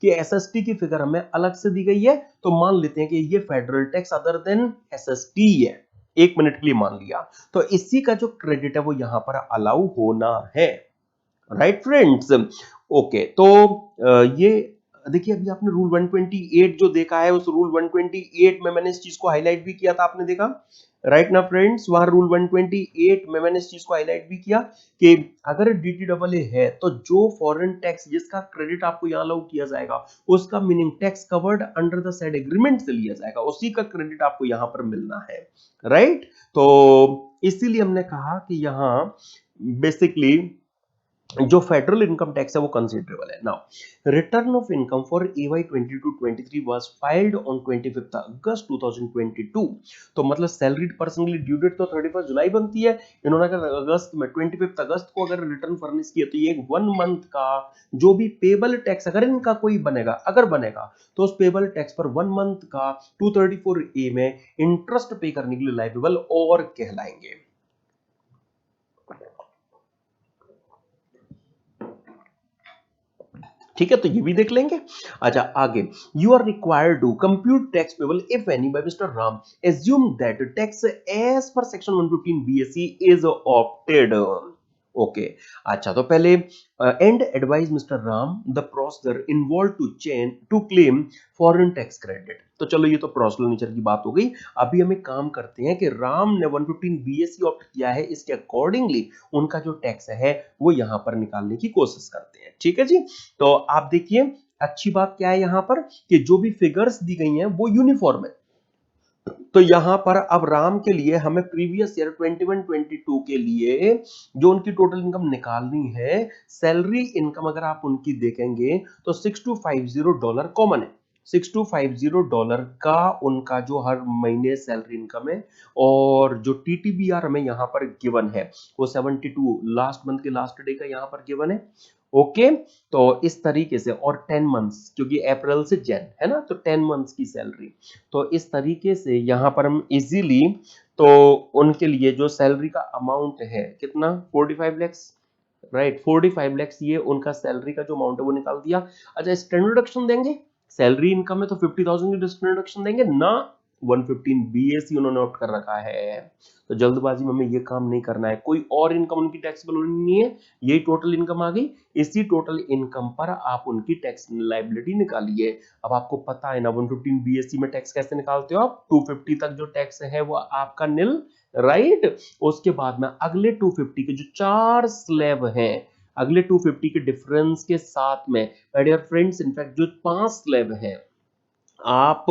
कि एसएसटी की फिगर हमें अलग से दी गई है, तो मान लेते हैं कि ये federal tax other than SST है, एक मिनट के लिए मान लिया, तो इसी का जो क्रेडिट है वो यहां पर अलाउ होना है। राइट फ्रेंड्स, ओके, तो ये देखिए अभी आपने रूल 128 जो देखा है, उस रूल 128 में मैंने इस चीज को हाईलाइट भी किया था, आपने देखा राइट ना फ्रेंड्स? वहां रूल 128 में मैंने इस चीज को हाईलाइट भी किया कि अगर डीटीडब्ल्यूए है तो जो फॉरेन टैक्स जिसका क्रेडिट आपको यहां अलाउ किया जाएगा उसका meaning tax covered under the said agreement से लिया जाएगा, उसी का क्रेडिट आपको यहां पर मिलना है। राइट, तो इसीलिए हमने कहा कि यहां बेसिकली जो फेडरल इनकम टैक्स है वो कंसीडरेबल है। Now return of income for AY 22-23 was filed on 25 August 2022। तो मतलब सैलरीड पर्सन के लिए ड्यू डेट तो 31 जुलाई बनती है, इन्होंने अगर अगस्त में 25 अगस्त को अगर रिटर्न फर्निश किया तो ये एक 1 मंथ का जो भी पेबल टैक्स अगर इनका कोई बनेगा, अगर बनेगा तो उस पेबल टैक्स पर 1 मंथ का 234A में इंटरेस्ट पे करने के लिए लायबल और कहलाएंगे। ठीक है, तो ये भी देख लेंगे। अच्छा आगे, you are required to compute tax payable if any by mister Ram assume that tax as per section 115 BSC is opted. Okay, अच्छा तो पहले and advise mister Ram the procedure involve to claim foreign tax credit. तो चलो ये तो procedural nature की बात हो गई। अभी हम एक काम करते हैं कि राम ने 115 बीएससी ऑप्ट किया है, इसके अकॉर्डिंगली उनका जो टैक्स है वो यहां पर निकालने की कोशिश करते हैं। ठीक है जी, तो आप देखिए अच्छी बात क्या है यहां पर कि जो भी फिगर्स दी गई हैं वो यूनिफॉर्म है। तो यहां पर अब राम के लिए हमें प्रीवियस ईयर 21-22 के लिए जो उनकी टोटल इनकम निकालनी है, सैलरी इनकम अगर आप उनकी देखेंगे तो $6250 कॉमन है। $6250 का उनका जो हर महीने सैलरी इनकम है, और जो टीटीबीआर हमें यहां पर गिवन है वो 72 लास्ट मंथ के लास्ट डे का यहां पर गिवन है। ओके, तो इस तरीके से, और 10 मंथ्स क्योंकि अप्रैल से जैन है ना, तो 10 मंथ्स की सैलरी, तो इस तरीके से यहां पर हम इजीली तो उनके लिए जो सैलरी का अमाउंट है कितना 45 lakhs। राइट, 45 lakhs ये उनका सैलरी का जो अमाउंट है वो निकाल दिया। अच्छा स्टैंडर्ड डिडक्शन देंगे, सैलरी इनकम है तो 50,000 की स्टैंडर्ड डिडक्शन देंगे ना, 115 बीएससी उन्होंने ऑप्ट कर रखा है, तो जल्दबाजी में हमें ये काम नहीं करना है। कोई और इनकम उनकी टैक्सेबल नहीं है, यही टोटल इनकम आ गई, इसी टोटल इनकम पर आप उनकी टैक्स लायबिलिटी निकालिए। अब आपको पता है ना 115 बीएससी में टैक्स कैसे निकालते हो आप, 250 तक जो टैक्स है वो आपका निल। राइट, उसके बाद में अगले 250 के जो 4 स्लैब हैं, अगले 250 के डिफरेंस के साथ में माय डियर फ्रेंड्स, इनफैक्ट जो 5 स्लैब हैं आप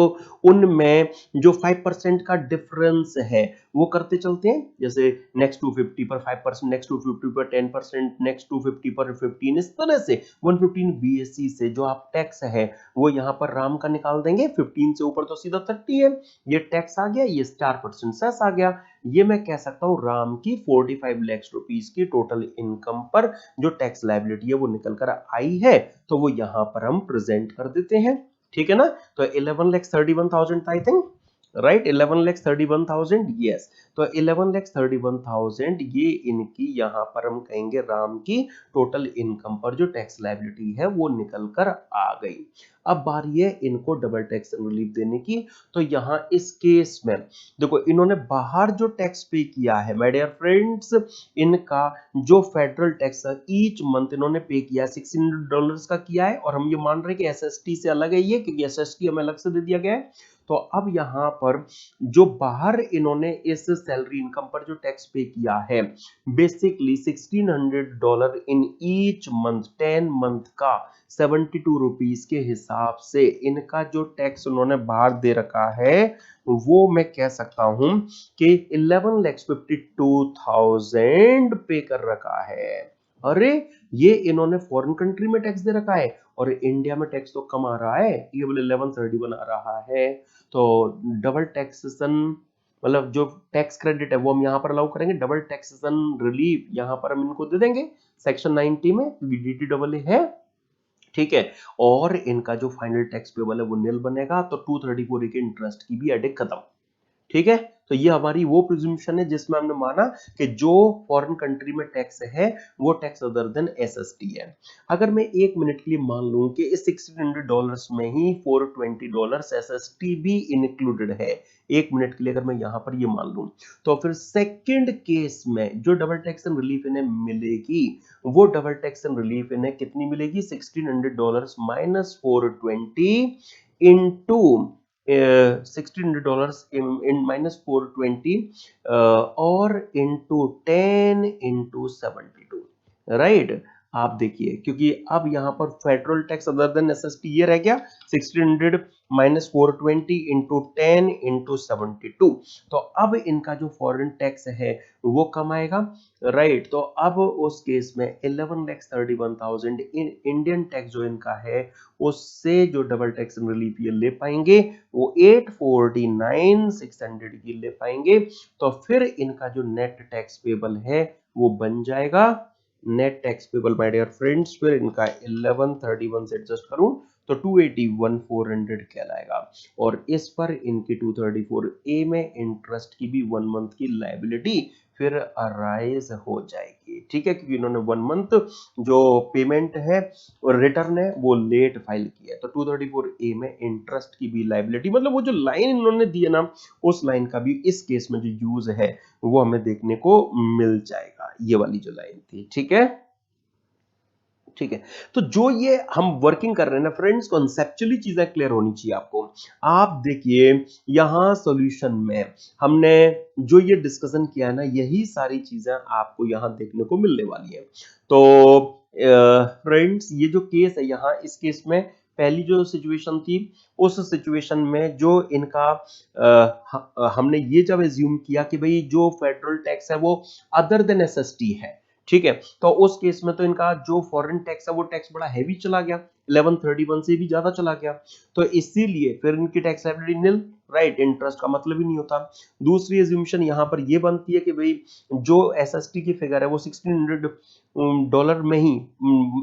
उनमें जो 5% का डिफरेंस है वो करते चलते हैं, जैसे नेक्स्ट 250 पर 5%, नेक्स्ट 250 पर 10%, नेक्स्ट 250 पर 15, इस तरह से 115 बीएससी से जो आप टैक्स है वो यहाँ पर राम का निकाल देंगे। 15 से ऊपर तो सीधा 30 है, ये टैक्स आ गया, ये 4% सेस आ गया। ये मैं कह सकता हूँ राम की 45 लाख रुपीस की टोटल इनकम पर जो टैक्स लायबिलिटी है वो निकल कर आई है, तो वो यहाँ पर हम प्रेजेंट कर देते हैं। ठीक है ना, तो 11,31,000 आई थिंक, राइट, 11,31,000, यस। तो 11,31,000 ये इनकी यहां पर हम कहेंगे राम की टोटल इनकम पर जो टैक्स लायबिलिटी है वो निकल कर आ गई। अब बारी है इनको डबल टैक्स रिलीफ देने की। तो यहां इस केस में देखो इन्होंने बाहर जो टैक्स पे किया है माय डियर फ्रेंड्स, इनका जो फेडरल टैक्स ईच मंथ इन्होंने पे किया $1600 का किया है, और हम ये मान रहे हैं कि एसएसटी से अलग है ये, क्योंकि एसएसटी हमें अलग से दे दिया गया है। तो अब यहां पर जो बाहर इन्होंने इस सैलरी इनकम पर जो टैक्स पे किया है basically $1600 in each month 10 month का 72 रुपीस के हिसाब से इनका जो टैक्स उन्होंने बाहर दे रखा है वो मैं कह सकता हूं कि 11,52,000 पे कर रखा है। अरे ये इन्होंने फॉरेन कंट्री में टैक्स दे रखा है और इंडिया में टैक्स तो कम आ रहा है, ये बोले 1131 आ रहा है। तो डबल टैक्सेशन मतलब जो टैक्स क्रेडिट है वो हम यहाँ पर अलाउ करेंगे, डबल टैक्सेशन रिलीफ यहाँ पर हम इनको दे देंगे सेक्शन 90 में, वीडीटी डबल है। ठीक है, और इनका जो फाइनल टैक्स पेबल है वो निल बनेगा, तो 234 के इंटरेस्ट की भी एडिक खत्म। ठीक है, तो ये हमारी वो प्रिज्यूम्पशन है जिसमें हमने माना कि जो फॉरेन कंट्री में टैक्स है वो टैक्स अदर देन एसएसटी है। अगर मैं एक मिनट के लिए मान लूं कि इस $1600 में ही $420 एसएसटी भी इंक्लूडेड है, एक मिनट के लिए अगर मैं यहां पर ये मान लूं, तो फिर सेकंड केस में जो डबल टैक्सेशन रिलीफ इन्हें मिलेगी वो डबल टैक्सेशन रिलीफ इन्हें कितनी मिलेगी, $1600 माइनस 420 इंटू $1600 इन माइनस 420 और इंटू 10 इंटू 72, राइट। आप देखिए क्योंकि अब यहां पर federal tax other than SST ये रह गया 1600 माइनस 420 इंटू 10 इंटू 72। तो अब इनका जो फॉरेन टैक्स है वो कम आएगा, राइट। तो अब उस केस में 11,31,000 इंडियन टैक्स जो इनका है उससे जो डबल टैक्स रिलीफ ये ले पाएंगे वो 849,600 की ले पाएंगे। तो फिर इनका जो नेट टैक्स पेबल है वो बन जाएगा, net tax payable my dear friends, फिर इनका 1131 से एडजस्ट करूं तो 281,400 कहलाएगा, और इस पर इनकी 234 ए में इंटरेस्ट की भी 1 मंथ की लायबिलिटी फिर अराइज हो जाएगी। ठीक है, क्योंकि इन्होंने 1 मंथ जो पेमेंट है और रिटर्न है वो लेट फाइल किया है, तो 234 ए में इंटरेस्ट की भी लायबिलिटी, मतलब वो जो लाइन इन्होंने दी है ना उस लाइन का भी इस केस में जो यूज है वो हमें देखने को मिल जाएगा, ये वाली जो लाइन थी। ठीक है, ठीक है। तो जो ये हम वर्किंग कर रहे हैं ना फ्रेंड्स, कॉन्सेप्चुअली चीजें क्लियर होनी चाहिए आपको। आप देखिए यहां सॉल्यूशन में हमने जो ये डिस्कशन किया है ना यही सारी चीजें आपको यहां देखने को मिलने वाली है। तो फ्रेंड्स ये जो केस है यहाँ, इस केस में पहली जो सिचुएशन थी उस सिचुएशन में जो इनका हमने ये जब एज्यूम किया कि भाई जो फेडरल टैक्स है वो अदर देन एसएसटी है, ठीक है, तो उस केस में तो इनका जो फॉरेन टैक्स है वो टैक्स बड़ा हैवी चला गया, 1131 से भी ज्यादा चला गया, तो इसीलिए फिर इनकी टैक्स लायबिलिटी निल, राइट, इंटरेस्ट का मतलब ही नहीं होता। दूसरी एज्यूमशन यहां पर ये बनती है कि भाई जो एसएसटी की फिगर है वो $1600 में ही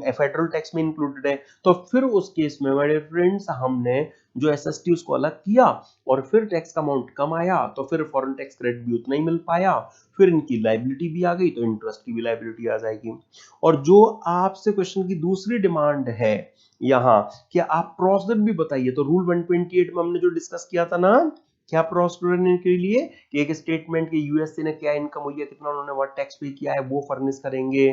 फेडरल टैक्स में इंक्लूडेड है, तो फिर उस केस में मेरे फ्रेंड्स हमने जो एसएसटी उसको अलग किया और फिर टैक्स का अमाउंट कम आया तो फिर फॉरेन टैक्स क्रेडिट भी उतना ही मिल पाया, फिर इनकी लायबिलिटी भी आ गई तो इंटरेस्ट की भी लायबिलिटी आ जाएगी। और जो आपसे क्वेश्चन की दूसरी डिमांड है यहाँ कि आप प्रोसीजर भी बताइए, तो रूल 128 में हमने जो डिस्कस किया था ना, क्या प्रोसीजर के लिए कि एक स्टेटमेंट के यूएसए ने क्या इनकम हुई है, कितना उन्होंने व्हाट टैक्स पे किया है वो फर्निश करेंगे,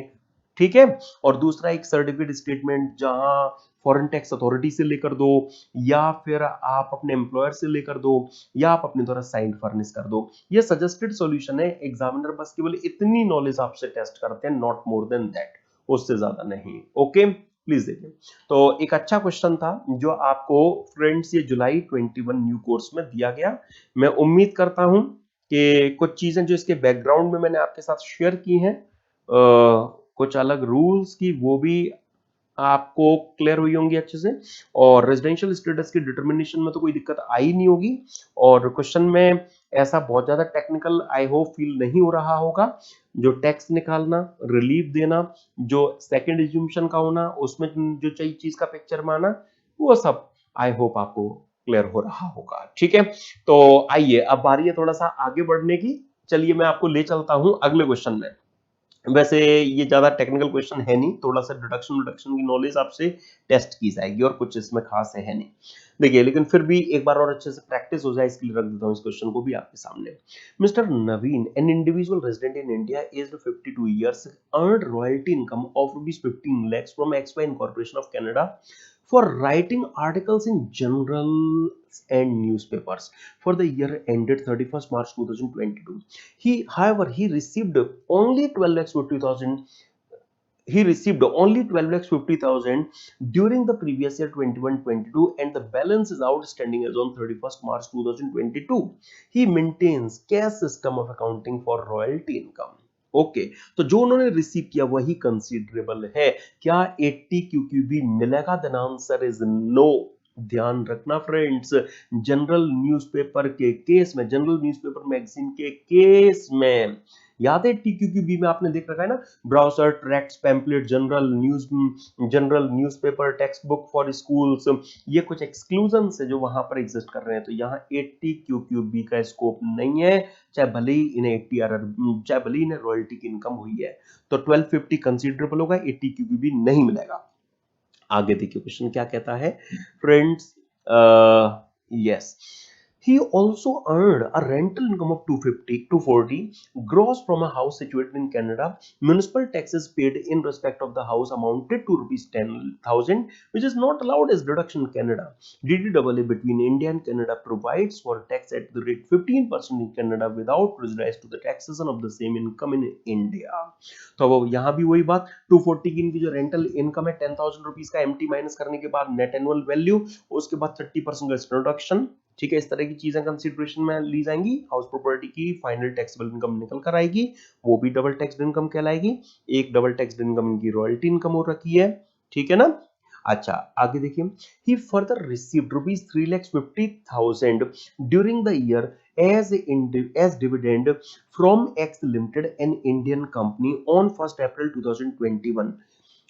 ठीक है। और दूसरा एक सर्टिफिकेट स्टेटमेंट जहां फॉरेन टैक्स अथॉरिटी से लेकर दो या फिर आप अपने एम्प्लॉयर से लेकर दो या आप अपने द्वारा साइन फर्निश कर दो। ये सजेस्टेड सॉल्यूशन है, एग्जामिनर बस केवल इतनी नॉलेज आपसे टेस्ट करते हैं, नॉट मोर देन दैट, उससे ज्यादा नहीं। ओके, प्लीज देखिए। तो एक अच्छा क्वेश्चन था जो आपको फ्रेंड्स ये जुलाई 21 न्यू कोर्स में दिया गया। मैं उम्मीद करता हूं कि कुछ चीजें जो इसके बैकग्राउंड में मैंने आपके साथ शेयर की हैं, कुछ अलग रूल्स की, वो भी आपको क्लियर हुई होंगी अच्छे से, और रेजिडेंशियल स्टेटस की डिटर्मिनेशन में तो कोई दिक्कत आई नहीं होगी। और क्वेश्चन में ऐसा बहुत ज्यादा टेक्निकल आई होप फील नहीं हो रहा होगा। जो टैक्स निकालना, रिलीफ देना, जो सेकंड एज्यूम्पशन का होना, उसमें जो चाहिए चीज का पिक्चर में आना, वो सब आई होप आपको क्लियर हो रहा होगा। ठीक है, तो आइए अब बारी है थोड़ा सा आगे बढ़ने की। चलिए मैं आपको ले चलता हूं अगले क्वेश्चन में। वैसे ये ज्यादा टेक्निकल क्वेश्चन है नहीं, थोड़ा सा डिडक्शन की नॉलेज आपसे टेस्ट की जाएगी और कुछ इसमें खास है नहीं। देखिए, लेकिन फिर भी एक बार और अच्छे से प्रैक्टिस हो जाए इसके लिए रख देता हूं इस क्वेश्चन को भी आपके सामने। Mister Naveen, an individual resident in India aged 52 years, earned royalty income of rupees 15 lakhs from XY Incorporation of Canada for writing articles in journals and newspapers for the year ended 31st March 2022. He received only 12 lakhs 50,000. He received only 12 lakhs 50,000 during the previous year 21-22, and the balance is outstanding as on 31st March 2022. He maintains cash system of accounting for royalty income. Okay, तो जो उन्होंने receive किया वही considerable है। क्या 80 QQB मिलेगा? Then answer is no. ध्यान रखना फ्रेंड्स, जनरल न्यूज़पेपर के केस में, जनरल न्यूज़पेपर मैगजीन के केस में, याद है टीक्यूक्यूबी में आपने देख रखा है ना, browser, tracts, pamphlet, general newspaper, text book for schools, ये कुछ एक्सक्लूजन है जो वहां पर एग्जिस्ट कर रहे हैं। तो यहाँ 80 क्यूक्यूबी का स्कोप नहीं है, चाहे भले ही इन्हें 80 चाहे भले ही इन्हें रॉयल्टी की इनकम हुई है। तो 1250 कंसीडरेबल होगा, 80 क्यूक्यूबी नहीं मिलेगा। आगे देखिए क्वेश्चन क्या कहता है friends. Yes, he also earned a rental income of 240 gross from a house situated in Canada. Municipal taxes paid in respect of the house amounted to rupees 10,000, which is not allowed as deduction in Canada. DDAA between India and Canada provides for tax at the rate 15% in Canada without prejudice to the taxation of the same income in India. तो अब यहाँ भी वही बात, 240 की इनकी जो rental income है 10,000 रुपीज का एमटी माइनस करने के बाद नेट एनुअल वैल्यू, उसके बाद 30% का डिडक्शन। ठीक है, इस तरह की चीजें कंसीडरेशन में ली जाएंगी। हाउस प्रॉपर्टी की फाइनल टैक्सेबल इनकम निकल कर आएगी, वो भी डबल टैक्स्ड इनकम कहलाएगी। एक डबल टैक्स्ड इनकम इनकी रॉयल्टी इनकम हो रखी है। ठीक है ना। अच्छा, आगे देखिए, he further received rupees 3,50,000 during the year as dividend from X Limited, an Indian company, on 1st April 2021.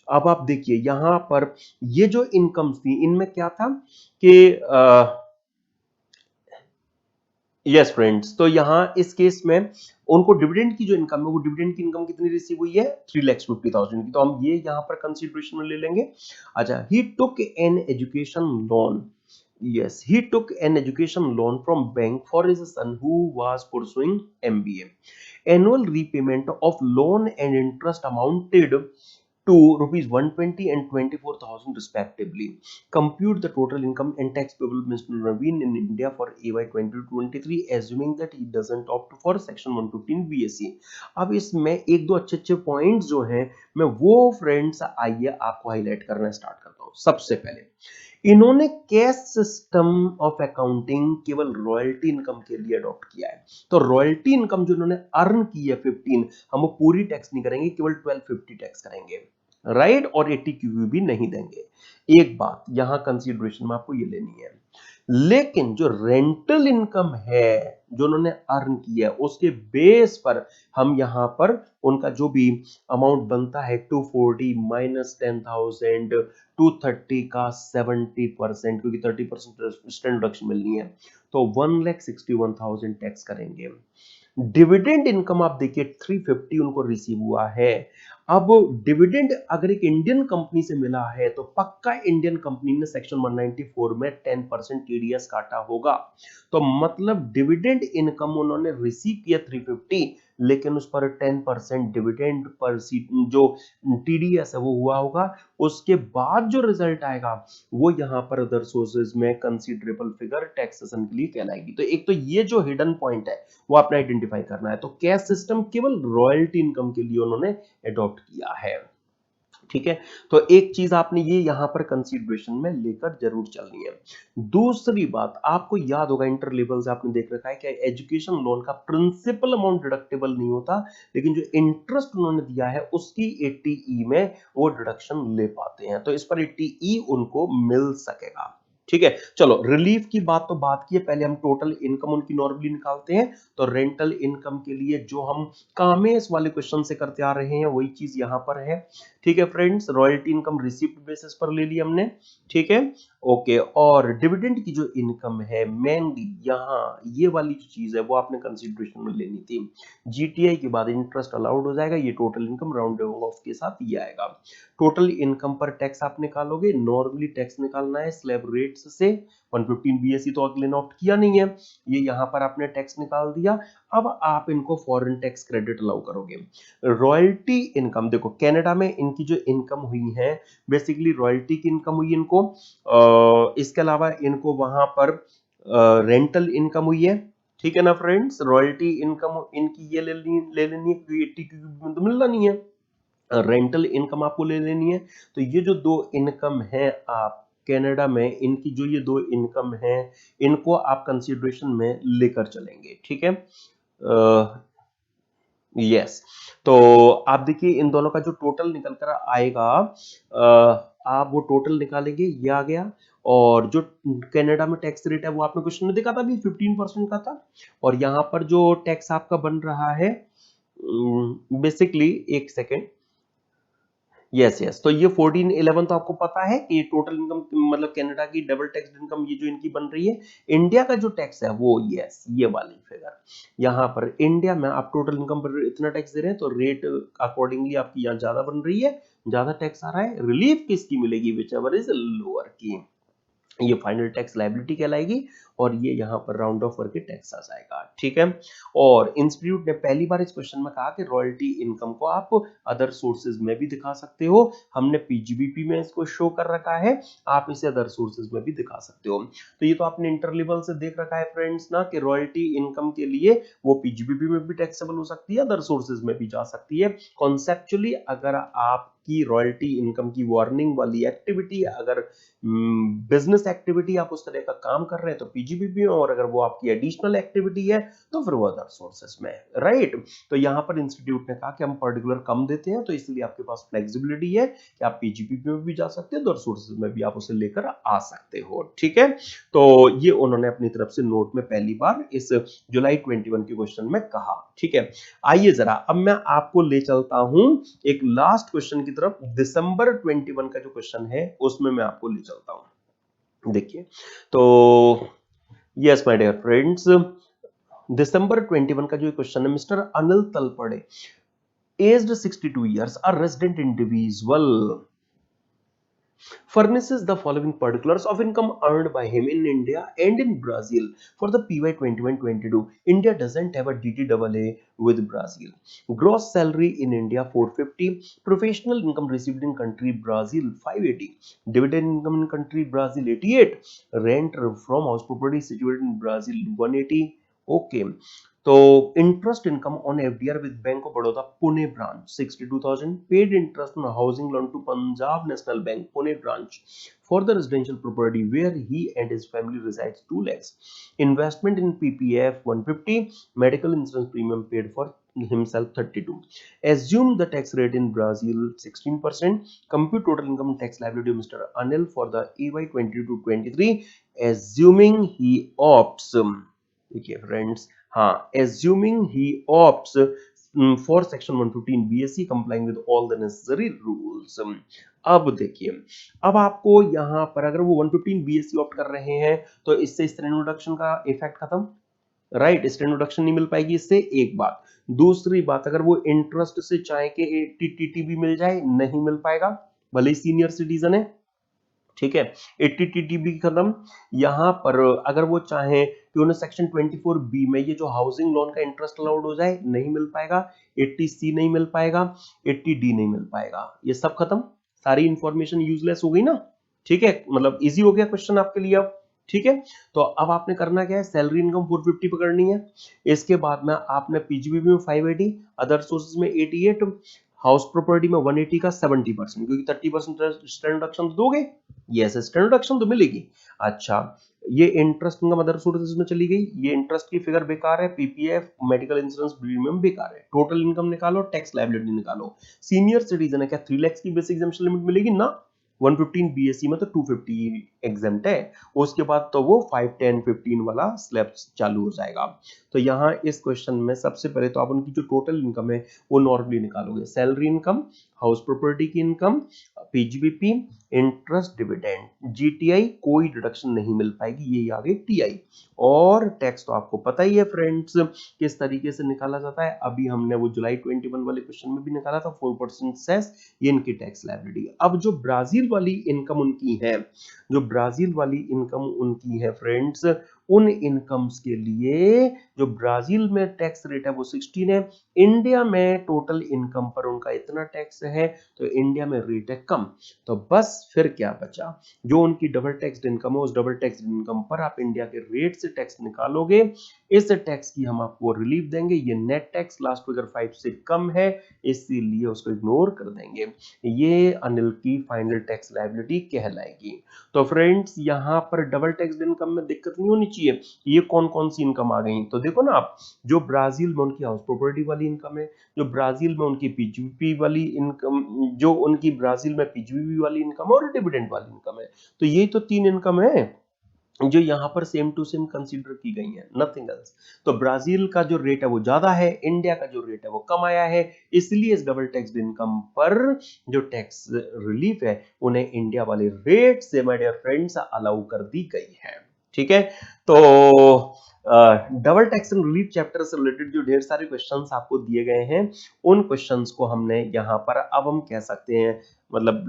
अब आप देखिए यहां पर ये जो इनकम्स थी इनमें क्या था कि यस फ्रेंड्स, तो यहां इस केस में उनको डिविडेंड की जो इनकम है, वो डिविडेंड की इनकम कितनी रिसीव हुई है? 3,50,000 की। तो हम ये यहां पर कंसीडरेशन में ले लेंगे। अच्छा, he took an education loan. Yes, he took an education loan from bank for his son who was pursuing MBA. Annual repayment of loan and interest amounted to rupees 120 and 24,000 respectively. Compute the total income and tax payable Mr. Naveen in India for AY 2023, assuming that he doesn't opt for section 115 BSc. अब इसमें एक दो अच्छे points जो हैं मैं वो friends आइए आपको हाईलाइट करना स्टार्ट करता हूं। सबसे पहले इन्होंने कैश सिस्टम ऑफ अकाउंटिंग केवल रॉयल्टी इनकम के लिए अडॉप्ट किया है। तो रॉयल्टी इनकम जो इन्होंने अर्न की है 15, हम वो पूरी टैक्स नहीं करेंगे, केवल 1250 टैक्स करेंगे, राइट, और 80 क्यूबी भी नहीं देंगे। एक बात यहां कंसीडरेशन में आपको ये लेनी है। लेकिन जो रेंटल इनकम है जो उन्होंने अर्न किया है उसके बेस पर हम यहां पर उनका जो भी अमाउंट बनता है 240 माइनस 10,000, 230 का 70%, क्योंकि 30% स्टैंड डिडक्शन मिलनी है, तो 1,61,000 टैक्स करेंगे। डिविडेंड इनकम आप देखिए 350 उनको रिसीव हुआ है। अब डिविडेंड अगर एक इंडियन कंपनी से मिला है तो पक्का इंडियन कंपनी ने सेक्शन 194 में 10% टीडीएस काटा होगा। तो मतलब डिविडेंड इनकम उन्होंने रिसीव किया 350, लेकिन उस पर 10% डिविडेंड पर जो टीडीएस है वो हुआ होगा। उसके बाद जो रिजल्ट आएगा वो यहां पर अदर सोर्सेज में कंसीडरेबल फिगर टैक्सेशन के लिए कहलाएगी। तो एक तो ये जो हिडन पॉइंट है वो आपने आइडेंटिफाई करना है। तो कैश सिस्टम केवल रॉयल्टी इनकम के लिए उन्होंने अडॉप्ट किया है। ठीक है, तो एक चीज आपने ये यहां पर कंसीडरेशन में लेकर जरूर चलनी है। दूसरी बात आपको याद होगा, इंटर लेवल से आपने देख रखा है कि एजुकेशन लोन का प्रिंसिपल अमाउंट डिडक्टेबल नहीं होता, लेकिन जो इंटरेस्ट उन्होंने दिया है उसकी 80E में वो डिडक्शन ले पाते हैं, तो इस पर 80E उनको मिल सकेगा। ठीक है, चलो रिलीफ की बात तो बात की है, पहले हम टोटल इनकम उनकी नॉर्मली निकालते हैं। तो रेंटल इनकम के लिए जो हम कामेस वाले क्वेश्चन से करते आ रहे हैं वही चीज यहां पर है। ठीक है friends, royalty income receipt basis पर ले ली हमने। ठीक है, ओके, और डिविडेंड की जो इनकम है मेनली यहाँ ये वाली जो चीज है वो आपने कंसीडरेशन में लेनी थी। जीटीआई के बाद इंटरेस्ट अलाउड हो जाएगा, ये टोटल इनकम राउंड ऑफ के साथ ये आएगा। टोटल इनकम पर टैक्स आप निकालोगे, नॉर्मली टैक्स निकालना है स्लैब रेट्स से। 115 बीएसई तो अगले ने ऑप्ट किया नहीं है, ये यहां पर आपने टैक्स निकाल दिया। अब आप इनको फॉरेन टैक्स क्रेडिट अलाउ करोगे। रॉयल्टी इनकम देखो, कनाडा में इनकी जो इनकम हुई है बेसिकली रॉयल्टी की इनकम हुई इनको, इसके अलावा इनको वहां पर रेंटल इनकम हुई है। ठीक है ना फ्रेंड्स, रॉयल्टी इनकम इनकी ये ले लेनी है क्योंकि 80 में तो मिलना नहीं है, रेंटल इनकम आपको ले लेनी है। तो ये जो दो इनकम है आप कनाडा में, इनकी जो ये दो इनकम है इनको आप कंसीडरेशन में लेकर चलेंगे। ठीक है, यस, तो आप देखिए इन दोनों का जो टोटल निकल कर आएगा, आप वो टोटल निकालेंगे, ये आ गया। और जो कनाडा में टैक्स रेट है वो आपने क्वेश्चन में देखा था अभी 15% का था, और यहां पर जो टैक्स आपका बन रहा है बेसिकली, एक सेकेंड, यस यस, तो ये 1411 तो आपको पता है कि टोटल इनकम मतलब कनाडा की डबल टैक्स इनकम ये जो इनकी बन रही है। इंडिया का जो टैक्स है वो यस ये वाली फिगर, यहाँ पर इंडिया में आप टोटल इनकम पर इतना टैक्स दे रहे हैं तो रेट अकॉर्डिंगली आपकी यहाँ ज्यादा बन रही है, ज्यादा टैक्स आ रहा है। रिलीफ किसकी मिलेगी, विच एवर इज लोअर की, ये फाइनल टैक्स लायबिलिटी कहलाएगी, और ये यहाँ पर राउंड ऑफ करके टैक्स आ जाएगा। ठीक है, और इंस्टीट्यूट ने पहली बार इस क्वेश्चन में कहा कि रॉयल्टी इनकम को आप अदर सोर्सेज में भी दिखा सकते हो। हमने पीजीबीपी में इसको शो कर रखा है, आप इसे अदर सोर्सेज में भी दिखा सकते हो। तो ये तो आपने इंटर लेवल से देख रखा है फ्रेंड्स ना कि रॉयल्टी इनकम के लिए वो पीजीबीपी में भी टैक्सेबल हो सकती है, अदर सोर्सेज में भी जा सकती है। कॉन्सेप्चुअली अगर आपकी रॉयल्टी इनकम की वार्निंग वाली एक्टिविटी, अगर बिजनेस एक्टिविटी आप उस तरह का काम कर रहे हैं तो पीजीबीपी में, और अगर वो आपकी एडिशनल एक्टिविटी है तो फिर वो अदर सोर्सेस में, राइट। तो यहाँ पर इंस्टीट्यूट ने कहा कि हम पर्टिकुलर कम देते हैं, तो इसलिए आपके पास फ्लेक्सिबिलिटी है कि आप पीजीबीपी में भी जा सकते हैं, अदर सोर्सेस में भी आप उसे लेकर आ सकते हो। ठीक है, तो ये उन्होंने अपनी तरफ से नोट में पहली बार इस जुलाई 21 के क्वेश्चन में कहा। ठीक है, आइए जरा अब मैं आपको ले चलता हूं एक लास्ट क्वेश्चन की तरफ, दिसंबर 21 का जो क्वेश्चन है उसमें मैं आपको ले चलता हूं। देखिए, तो यस माय डियर फ्रेंड्स, दिसंबर 21 का जो क्वेश्चन है, mister Anil Talpade, aged 62 years, a resident individual, furnishes the following particulars of income earned by him in India and in Brazil for the PY 21-22. India doesn't have a DTAA with Brazil. Gross salary in India 450, professional income received in country Brazil 580, dividend income in country Brazil 88, rent from house property situated in Brazil 180. Okay, तो interest income on FDR with Bank of Baroda Pune branch 62,000, paid interest on housing loan to Punjab National Bank Pune branch for the residential property where he and his family resides 2 lakhs, investment in PPF 150, medical insurance premium paid for himself 32. Assume the tax rate in Brazil 16%. Compute total income tax liability of Mr. Anil for the EY 22-23, assuming he opts, देखिए friends, हाँ, assuming he opts for section 115 BSc complying with all the necessary rules. अब देखिए, अब आपको यहाँ पर अगर वो 115 BSc ऑप्ट कर रहे हैं तो इससे स्टैंडर्ड डिडक्शन का इफेक्ट खत्म, राइट, स्टैंडर्ड डिडक्शन नहीं मिल पाएगी इससे, एक बात। दूसरी बात, अगर वो इंटरेस्ट से चाहे कि टीटीटी भी मिल जाए, नहीं मिल पाएगा, भले ही सीनियर सिटीजन है। ठीक है, 80 भी खत्म। यहां पर अगर वो चाहे कि उन्हें सेक्शन 24B में ये जो हाउसिंग लोन का इंटरेस्ट अलाउड हो जाए, नहीं मिल पाएगा। 80C नहीं मिल पाएगा, 80D नहीं मिल पाएगा, ये सब खत्म, सारी इंफॉर्मेशन यूजलेस हो गई ना। ठीक है, मतलब इजी हो गया क्वेश्चन आपके लिए अब। ठीक है, तो अब आपने करना क्या है, सैलरी इनकम 450 पकड़नी है, इसके बाद में आपने पीजीबीपी में 580, अदर सोर्सेज में 88, हाउस प्रॉपर्टी में 180 का 70%, क्योंकि 30% स्टैंडर्ड डिडक्शन तो दोगे, यस स्टैंडर्ड डिडक्शन तो मिलेगी। अच्छा, ये इंटरेस्ट इनकम अदर सोर्सेज में चली गई, ये इंटरेस्ट की फिगर बेकार है, पीपीएफ मेडिकल इंश्योरेंस प्रीमियम बेकार है। टोटल इनकम निकालो, टैक्स लायबिलिटी निकालो। सीनियर सिटीजन है, क्या 3 लाख की बेसिक एग्जम्पशन लिमिट मिलेगी ना, 115 बीएससी में तो 250 एग्जाम्प्ट है, उसके बाद तो वो 5, 10, 15 वाला स्लैब चालू हो जाएगा। तो यहाँ इस क्वेश्चन में सबसे पहले तो आप उनकी जो टोटल इनकम है वो नॉर्मली निकालोगे, सैलरी इनकम, हाउस प्रॉपर्टी की income, PGBP, interest, dividend, GTI कोई डिडक्शन नहीं मिल पाएगी, ये आ गई टीआई। और टैक्स तो आपको पता ही है फ्रेंड्स किस तरीके से निकाला जाता है, अभी हमने वो जुलाई 21 वाले क्वेश्चन में भी निकाला था, 4% सेस, ये इनकी टैक्स लायबिलिटी। अब जो ब्राजील वाली इनकम उनकी है, जो ब्राजील वाली इनकम उनकी है फ्रेंड्स, उन इनकम्स के लिए जो ब्राजील में टैक्स रेट है वो 16 है, इंडिया में टोटल इनकम पर उनका इतना टैक्स है, तो इंडिया में रेट है कम। तो बस फिर क्या बचा, जो उनकी डबल टैक्स इनकम है उस डबल टैक्स इनकम पर आप इंडिया के रेट से टैक्स निकालोगे, इस टैक्स की हम आपको रिलीफ देंगे। ये नेट टैक्स लास्ट फिगर 5 से कम है, इसीलिए उसको इग्नोर कर देंगे, ये अनिल की फाइनल टैक्स लायबिलिटी कहलाएगी। तो फ्रेंड्स यहाँ पर डबल टैक्स इनकम में दिक्कत नहीं होनी चाहिए। ये कौन कौन सी इनकम आ गई, तो देखो ना आप, जो ब्राजील में उनकी हाउस प्रॉपर्टी वाली इनकम है, जो ब्राजील में उनकी पीजीबीपी वाली इनकम, जो उनकी ब्राजील में पीजीबीपी वाली इनकम और डिविडेंड वाली इनकम है, तो ये तो 3 इनकम है जो यहाँ पर सेम टू सेम कंसीडर की गई है, नथिंग एल्स। तो ब्राजील का जो रेट है वो ज्यादा है, इंडिया का जो रेट है वो कम आया है, इसलिए इस डबल टैक्स इनकम पर जो टैक्स रिलीफ है उन्हें इंडिया वाले रेट से माय डियर फ्रेंड्स अलाउ कर दी गई है। ठीक है, तो double tax and relief chapter से रिलेटेड जो ढेर सारे क्वेश्चंस आपको दिए गए हैं, उन क्वेश्चंस को हमने यहाँ पर अब हम कह सकते हैं मतलब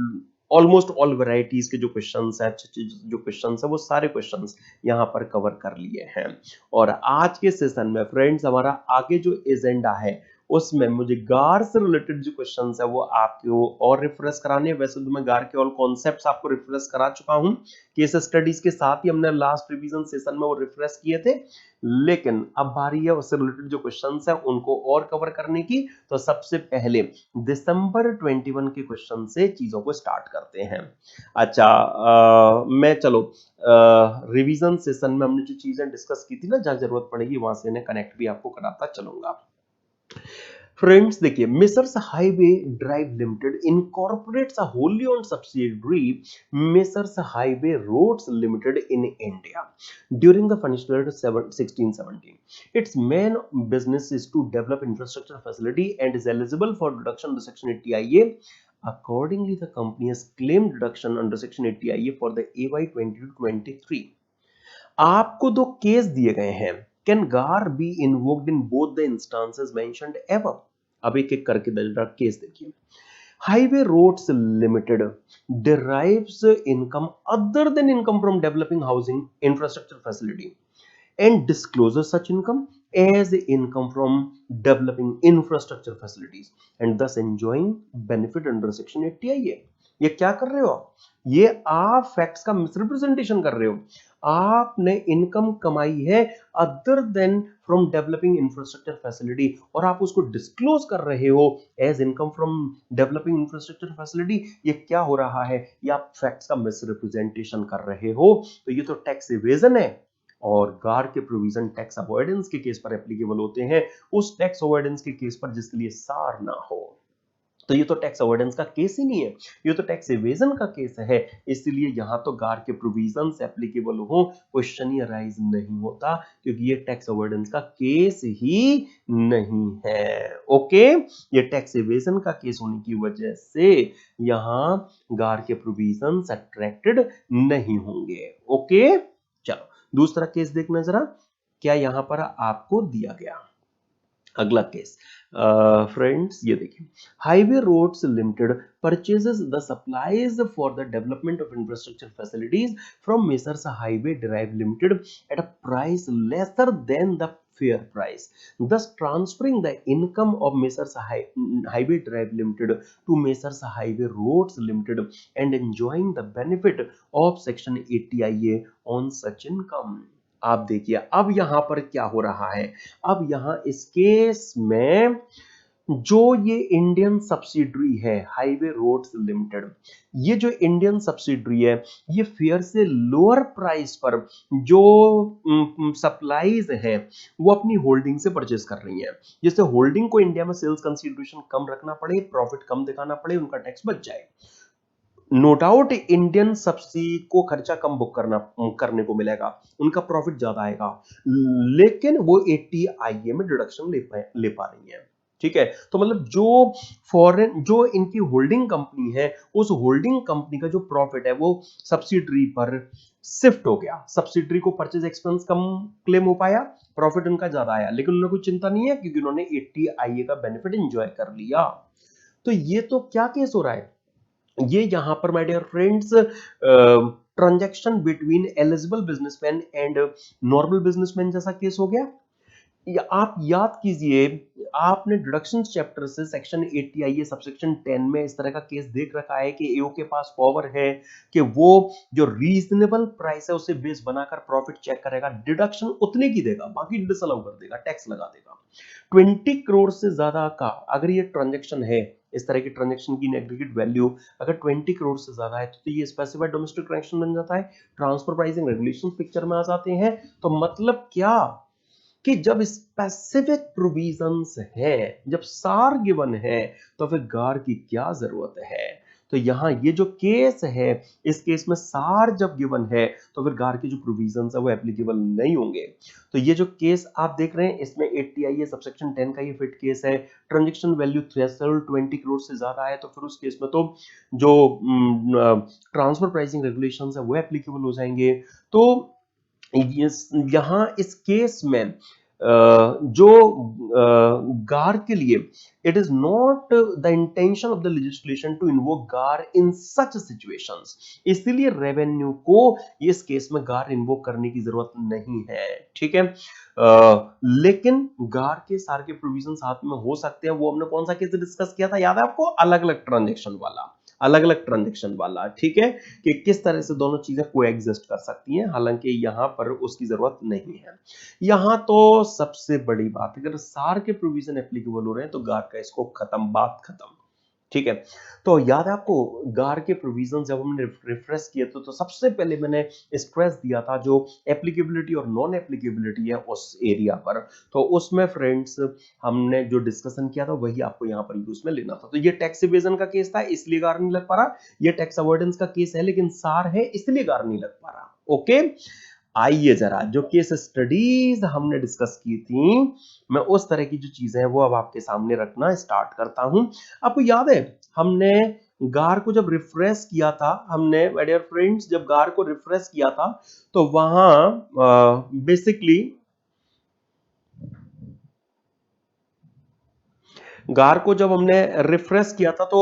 ऑलमोस्ट ऑल वैरायटीज के जो क्वेश्चंस है, जो क्वेश्चंस है वो सारे क्वेश्चंस यहाँ पर कवर कर लिए हैं। और आज के सेशन में फ्रेंड्स हमारा आगे जो एजेंडा है उसमें मुझे गार से रिलेटेड जो क्वेश्चंस है वो आपको और रिफ्रेश कराने, वैसे तो मैं गार के ऑल कॉन्सेप्ट्स आपको रिफ्रेश करा चुका हूं, केस स्टडीज के साथ ही हमने लास्ट रिवीजन सेशन में वो रिफ्रेश किए थे, लेकिन अब बारी है उससे रिलेटेड जो क्वेश्चंस है उनको और कवर करने की। तो सबसे पहले दिसंबर 21 के क्वेश्चन से चीजों को स्टार्ट करते हैं। अच्छा, मैं चलो रिवीजन सेशन में हमने जो चीजें डिस्कस की थी ना, जहां जरूरत पड़ेगी वहां से इन्हें कनेक्ट भी आपको कराता चलूंगा। फ्रेंड्स देखिए, messrs Highway Drive Limited incorporates a wholly owned subsidiary messrs Highway Roads Limited in India during the financial year 16-17. Its main business is to develop infrastructure facility and is eligible for deduction under Section 80IA. Accordingly, the company has claimed deduction under Section 80IA for the AY 2023. आपको दो case दिए गए हैं, can GAAR be invoked in both the instances mentioned above. अब एक एक करके जरा केस देखिए। Highway Roads Limited derives income other than income from developing housing infrastructure facility and discloses such income as income from developing infrastructure facilities and thus enjoying benefit under section 80IA। ये क्या कर रहे हो आप, ये आप facts का misrepresentation कर रहे हो। आपने इनकम कमाई है other than from developing infrastructure facility और आप उसको डिस्क्लोज कर रहे हो as income from developing infrastructure facility. ये क्या हो रहा है, ये आप फैक्ट्स का मिसरिप्रेजेंटेशन कर रहे हो, तो ये तो टैक्स इवेजन है। और गार के प्रोविजन टैक्स अवॉइडेंस के केस पर एप्लीकेबल होते हैं, उस टैक्स अवॉइडेंस के केस पर जिसके लिए सार ना हो। तो ये तो टैक्स अवॉइडेंस का केस ही नहीं है, ये तो टैक्स इवेजन का केस है, इसलिए यहां तो गार के प्रोविजन से एप्लीकेबल हो क्वेश्चन ही अराइज नहीं होता, क्योंकि ये टैक्स अवॉइडेंस का केस ही नहीं है। ओके, ये टैक्स इवेजन का केस होने की वजह से यहां गार के प्रोविजन अट्रैक्टेड नहीं होंगे। ओके, चलो दूसरा केस देखना जरा, क्या यहां पर आपको दिया गया। अगला केस फ्रेंड्स ये देखिए, Highway Roads Limited purchases the supplies for the development of infrastructure facilities from messrs Highway Drive Limited at a price lesser than the fair price, thus transferring the income of Messrs Highway Drive Limited to Messrs Highway Roads Limited and enjoying the benefit of Section 80IA on such income। आप देखिए अब यहां पर क्या हो रहा है, अब यहां इस केस में जो ये इंडियन सब्सिडरी है हाईवे रोड्स लिमिटेड, ये जो इंडियन सब्सिडरी है, ये फेयर से लोअर प्राइस पर जो सप्लाईज है वो अपनी होल्डिंग से परचेज कर रही है, जिससे होल्डिंग को इंडिया में सेल्स कंसिडरेशन कम रखना पड़े, प्रॉफिट कम दिखाना पड़े, उनका टैक्स बच जाए। नो डाउट इंडियन सब्सिडी को खर्चा कम बुक करने को मिलेगा, उनका प्रॉफिट ज्यादा आएगा, लेकिन वो 80 IA में डिडक्शन ले पा रही है। ठीक है, तो मतलब जो फॉरेन जो इनकी होल्डिंग कंपनी है, उस होल्डिंग कंपनी का जो प्रॉफिट है वो सब्सिडरी पर शिफ्ट हो गया, सब्सिडरी को परचेज एक्सपेंस कम क्लेम हो पाया, प्रॉफिट उनका ज्यादा आया, लेकिन उन्हें कोई चिंता नहीं है क्योंकि उन्होंने 80 IA का बेनिफिट एंजॉय कर लिया। तो ये तो क्या केस हो रहा है, ये यहां पर my dear friends transaction between eligible businessman and normal businessman जैसा केस हो गया। आप याद कीजिए, आपने डिडक्शन चैप्टर से सेक्शन 80 सबसेक्शन 10 में इस तरह का केस देख रखा है कि एओ के पास पावर है कि वो जो रीजनेबल प्राइस है उसे बेस बनाकर प्रॉफिट चेक करेगा, डिडक्शन उतने की देगा, बाकी डिसअलाउ कर देगा, टैक्स लगा देगा। 20 करोड़ से ज्यादा का अगर ये ट्रांजैक्शन है, इस तरह की ट्रांजैक्शन की एग्रीगेट वैल्यू अगर 20 करोड़ से ज्यादा है तो ये स्पेसिफाइड डोमेस्टिक ट्रांजैक्शन बन जाता है, ट्रांसफर प्राइसिंग रेगुलेशंस पिक्चर में आ जाते हैं। तो मतलब क्या कि जब स्पेसिफिक प्रोविजंस है, जब सार गिवन है, तो फिर गार की क्या जरूरत है। तो यहां ये जो केस है, इस केस में सार जब गिवन है तो फिर गार के जो प्रोविजंस है वो एप्लीकेबल नहीं होंगे। तो ये जो केस आप देख रहे हैं इसमें 80 सबसेक्शन 10 का ये फिट केस है, ट्रांजैक्शन वैल्यू थ्रेशोल्ड 20 करोड़ से ज्यादा है तो फिर उस केस में तो जो ट्रांसफर प्राइसिंग रेगुलेशंस है वो एप्लीकेबल हो जाएंगे। तो यहां इस केस में जो गार के लिए it is not the intention of the legislation to invoke GAAR in such situations, इसलिए रेवेन्यू को इस केस में गार इन्वोक करने की जरूरत नहीं है। ठीक है, लेकिन गार के सार के प्रोविजन साथ में हो सकते हैं। वो हमने कौन सा केस डिस्कस किया था, याद है आपको, अलग अलग ट्रांजेक्शन वाला, अलग अलग ट्रांजेक्शन वाला। ठीक है, कि किस तरह से दोनों चीजें कोएग्जिस्ट कर सकती हैं, हालांकि यहां पर उसकी जरूरत नहीं है। यहां तो सबसे बड़ी बात, अगर सार के प्रोविजन एप्लीकेबल हो रहे हैं तो गार का स्कोप खत्म, बात खत्म। ठीक है, तो याद है आपको गार के प्रोविजन जब हमने रिफ्रेश किए तो सबसे पहले मैंने स्ट्रेस दिया था जो एप्लीकेबिलिटी और नॉन एप्लीकेबिलिटी है उस एरिया पर। तो उसमें फ्रेंड्स हमने जो डिस्कशन किया था वही आपको यहाँ पर यूज में लेना था। तो ये टैक्स इवेजन का केस था इसलिए गार नहीं लग पा रहा, ये टैक्स अवॉइडेंस का केस है लेकिन सार है इसलिए गार नहीं लग पा रहा। ओके, आइए जरा जो केस स्टडीज हमने डिस्कस की थी, मैं उस तरह की जो चीजें हैं वो अब आपके सामने रखना स्टार्ट करता हूं। आपको याद है हमने गार को जब रिफ्रेश किया था, हमने माय डियर फ्रेंड्स जब गार को रिफ्रेश किया था तो वहां बेसिकली गार को जब हमने रिफ्रेश किया था तो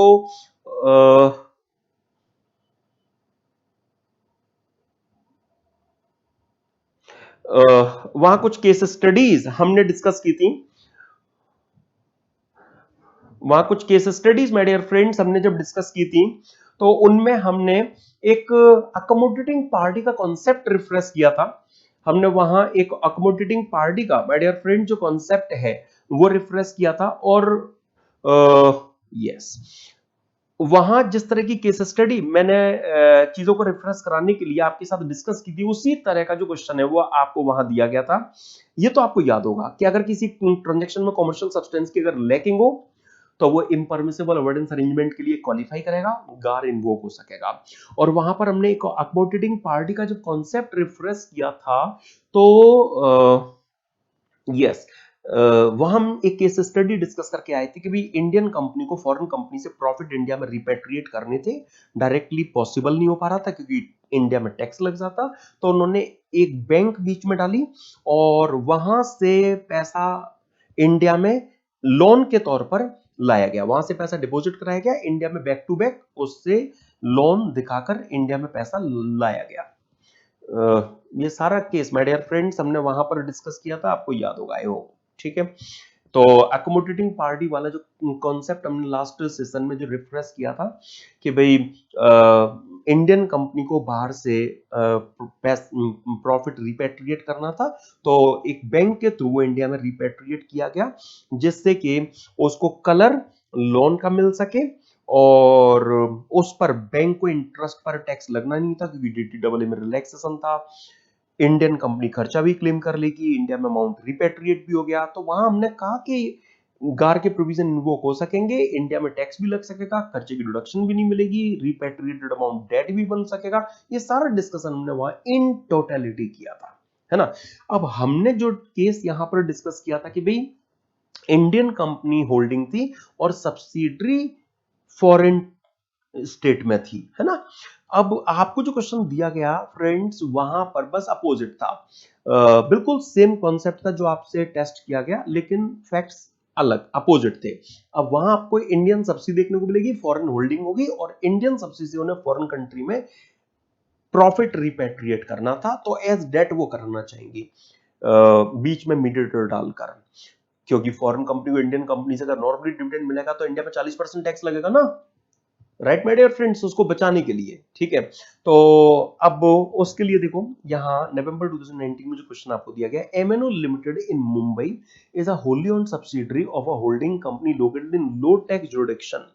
वहां कुछ केस स्टडीज हमने डिस्कस की थी, वहां कुछ case studies my dear friends हमने जब डिस्कस की थी तो उनमें हमने एक अकोमोडेटिंग पार्टी का कॉन्सेप्ट रिफ्रेश किया था। हमने वहां एक अकोमोडेटिंग पार्टी का माय डियर फ्रेंड जो कॉन्सेप्ट है वो रिफ्रेश किया था। और यस, वहां जिस तरह की केस स्टडी मैंने चीजों को रिफ्रेश कराने के लिए आपके साथ डिस्कस की थी, उसी तरह का जो क्वेश्चन है वो आपको वहां दिया गया था। ये तो आपको याद होगा कि अगर किसी ट्रांजैक्शन में कमर्शियल सब्सटेंस की अगर लैकिंग हो तो वो इम्परमिसिबल अवॉइडेंस अरेंजमेंट के लिए क्वालिफाई करेगा, गार इन्वोक हो सकेगा। और वहां पर हमने एक अकोमोडेटिंग पार्टी का जब कॉन्सेप्ट रिफ्रेश किया था तो यस, वह हम एक केस स्टडी डिस्कस करके आए थे कि भाई इंडियन कंपनी को फॉरेन कंपनी से प्रॉफिट इंडिया में रिपेट्रिएट करने थे, डायरेक्टली पॉसिबल नहीं हो पा रहा था क्योंकि इंडिया में टैक्स लग जाता। तो उन्होंने एक बैंक बीच में डाली और वहां से पैसा इंडिया में लोन के तौर पर लाया गया, वहां से पैसा डिपॉजिट कराया गया इंडिया में, बैक टू बैक उससे लोन दिखाकर इंडिया में पैसा लाया गया। ये सारा केस माय डियर फ्रेंड्स हमने वहां पर डिस्कस किया था, आपको याद होगा। I hope. ठीक है, तो अकोमोडेटिंग पार्टी वाला जो कॉन्सेप्ट हमने लास्ट सेशन में जो रिफ्रेश किया था कि भाई इंडियन कंपनी को बाहर से प्रॉफिट रिपेट्रिएट करना था, तो एक बैंक के थ्रू वो इंडिया में रिपेट्रिएट किया गया, जिससे कि उसको कलर लोन का मिल सके और उस पर बैंक को इंटरेस्ट पर टैक्स लगना नहीं था क्योंकि DTAA में रिलैक्सेशन था। इंडियन कंपनी खर्चा भी क्लेम कर लेगी, इंडिया में अमाउंट रिपेट्रिएट भी हो गया। तो वहां हमने कहा कि गार के प्रोविजन इन्वोक हो सकेंगे, इंडिया में टैक्स भी लग सकेगा, खर्चे की डिडक्शन भी नहीं मिलेगी, रिपेट्रिएटेड अमाउंट डेट भी बन सकेगा। ये सारा डिस्कशन हमने वहां इन टोटलिटी किया था, है ना। अब हमने जो केस यहां पर डिस्कस किया था कि भाई इंडियन कंपनी होल्डिंग थी और सब्सिडरी फॉरेन स्टेट में थी, है ना। अब आपको जो क्वेश्चन दिया गया फ्रेंड्स वहां पर बस अपोजिट था, बिल्कुल सेम कॉन्सेप्ट था जो आपसे टेस्ट किया गया, लेकिन फैक्ट्स अलग अपोजिट थे। अब वहां आपको इंडियन सब्सिडी देखने को मिलेगी, फॉरेन होल्डिंग होगी और इंडियन सब्सिडी से उन्हें फॉरेन कंट्री में प्रॉफिट रिपेट्रिएट करना था, तो एज डेट वो करना चाहेंगे बीच में मीडिएटर डालकर, क्योंकि फॉरेन कंपनी को इंडियन कंपनी से अगर नॉर्मली डिविडेंड मिलेगा तो इंडिया में 40% टैक्स लगेगा ना, राइट माय डियर फ्रेंड्स, उसको बचाने के लिए, ठीक है। तो अब उसके लिए देखो यहाँ नवंबर 2019 में जो क्वेश्चन आपको दिया गया, MNO limited in Mumbai is a wholly owned subsidiary of a holding company located in low tax jurisdiction.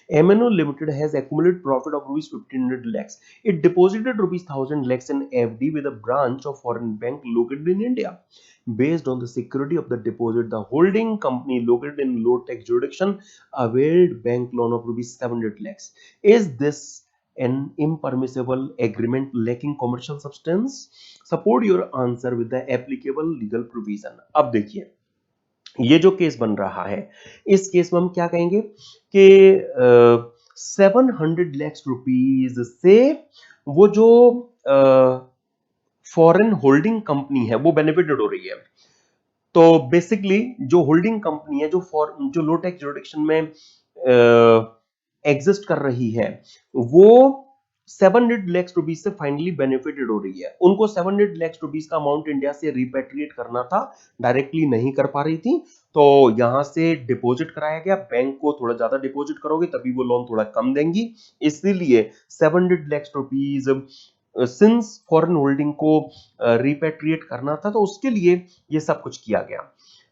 MNO Limited has accumulated profit of rupees 1500 lakhs. It deposited rupees 1000 lakhs in FD with a branch of foreign bank located in India. Based on the security of the deposit, the holding company located in low tax jurisdiction availed bank loan of rupees 700 lakhs. Is this an impermissible agreement lacking commercial substance? Support your answer with the applicable legal provision. अब देखिए ये जो case बन रहा है, इस case में हम क्या कहेंगे कि 700 लाख रुपीज से वो जो फॉरेन होल्डिंग कंपनी है वो बेनिफिटेड हो रही है। तो बेसिकली जो होल्डिंग कंपनी है जो लो टैक्स जुरिडिक्शन में एग्जिस्ट कर रही है वो 700 लाख रुपीज से फाइनली बेनिफिटेड हो रही है। उनको 700 लाख रुपीज का अमाउंट इंडिया से रिपेट्रिएट करना था, डायरेक्टली नहीं कर पा रही थी, तो यहां से डिपॉजिट कराया गया। बैंक को थोड़ा ज्यादा डिपॉजिट करोगे तभी वो लोन थोड़ा कम देंगी, इसलिए 700 lakh rupees since foreign holding को रिपेट्रिएट करना था, तो उसके लिए ये सब कुछ किया गया।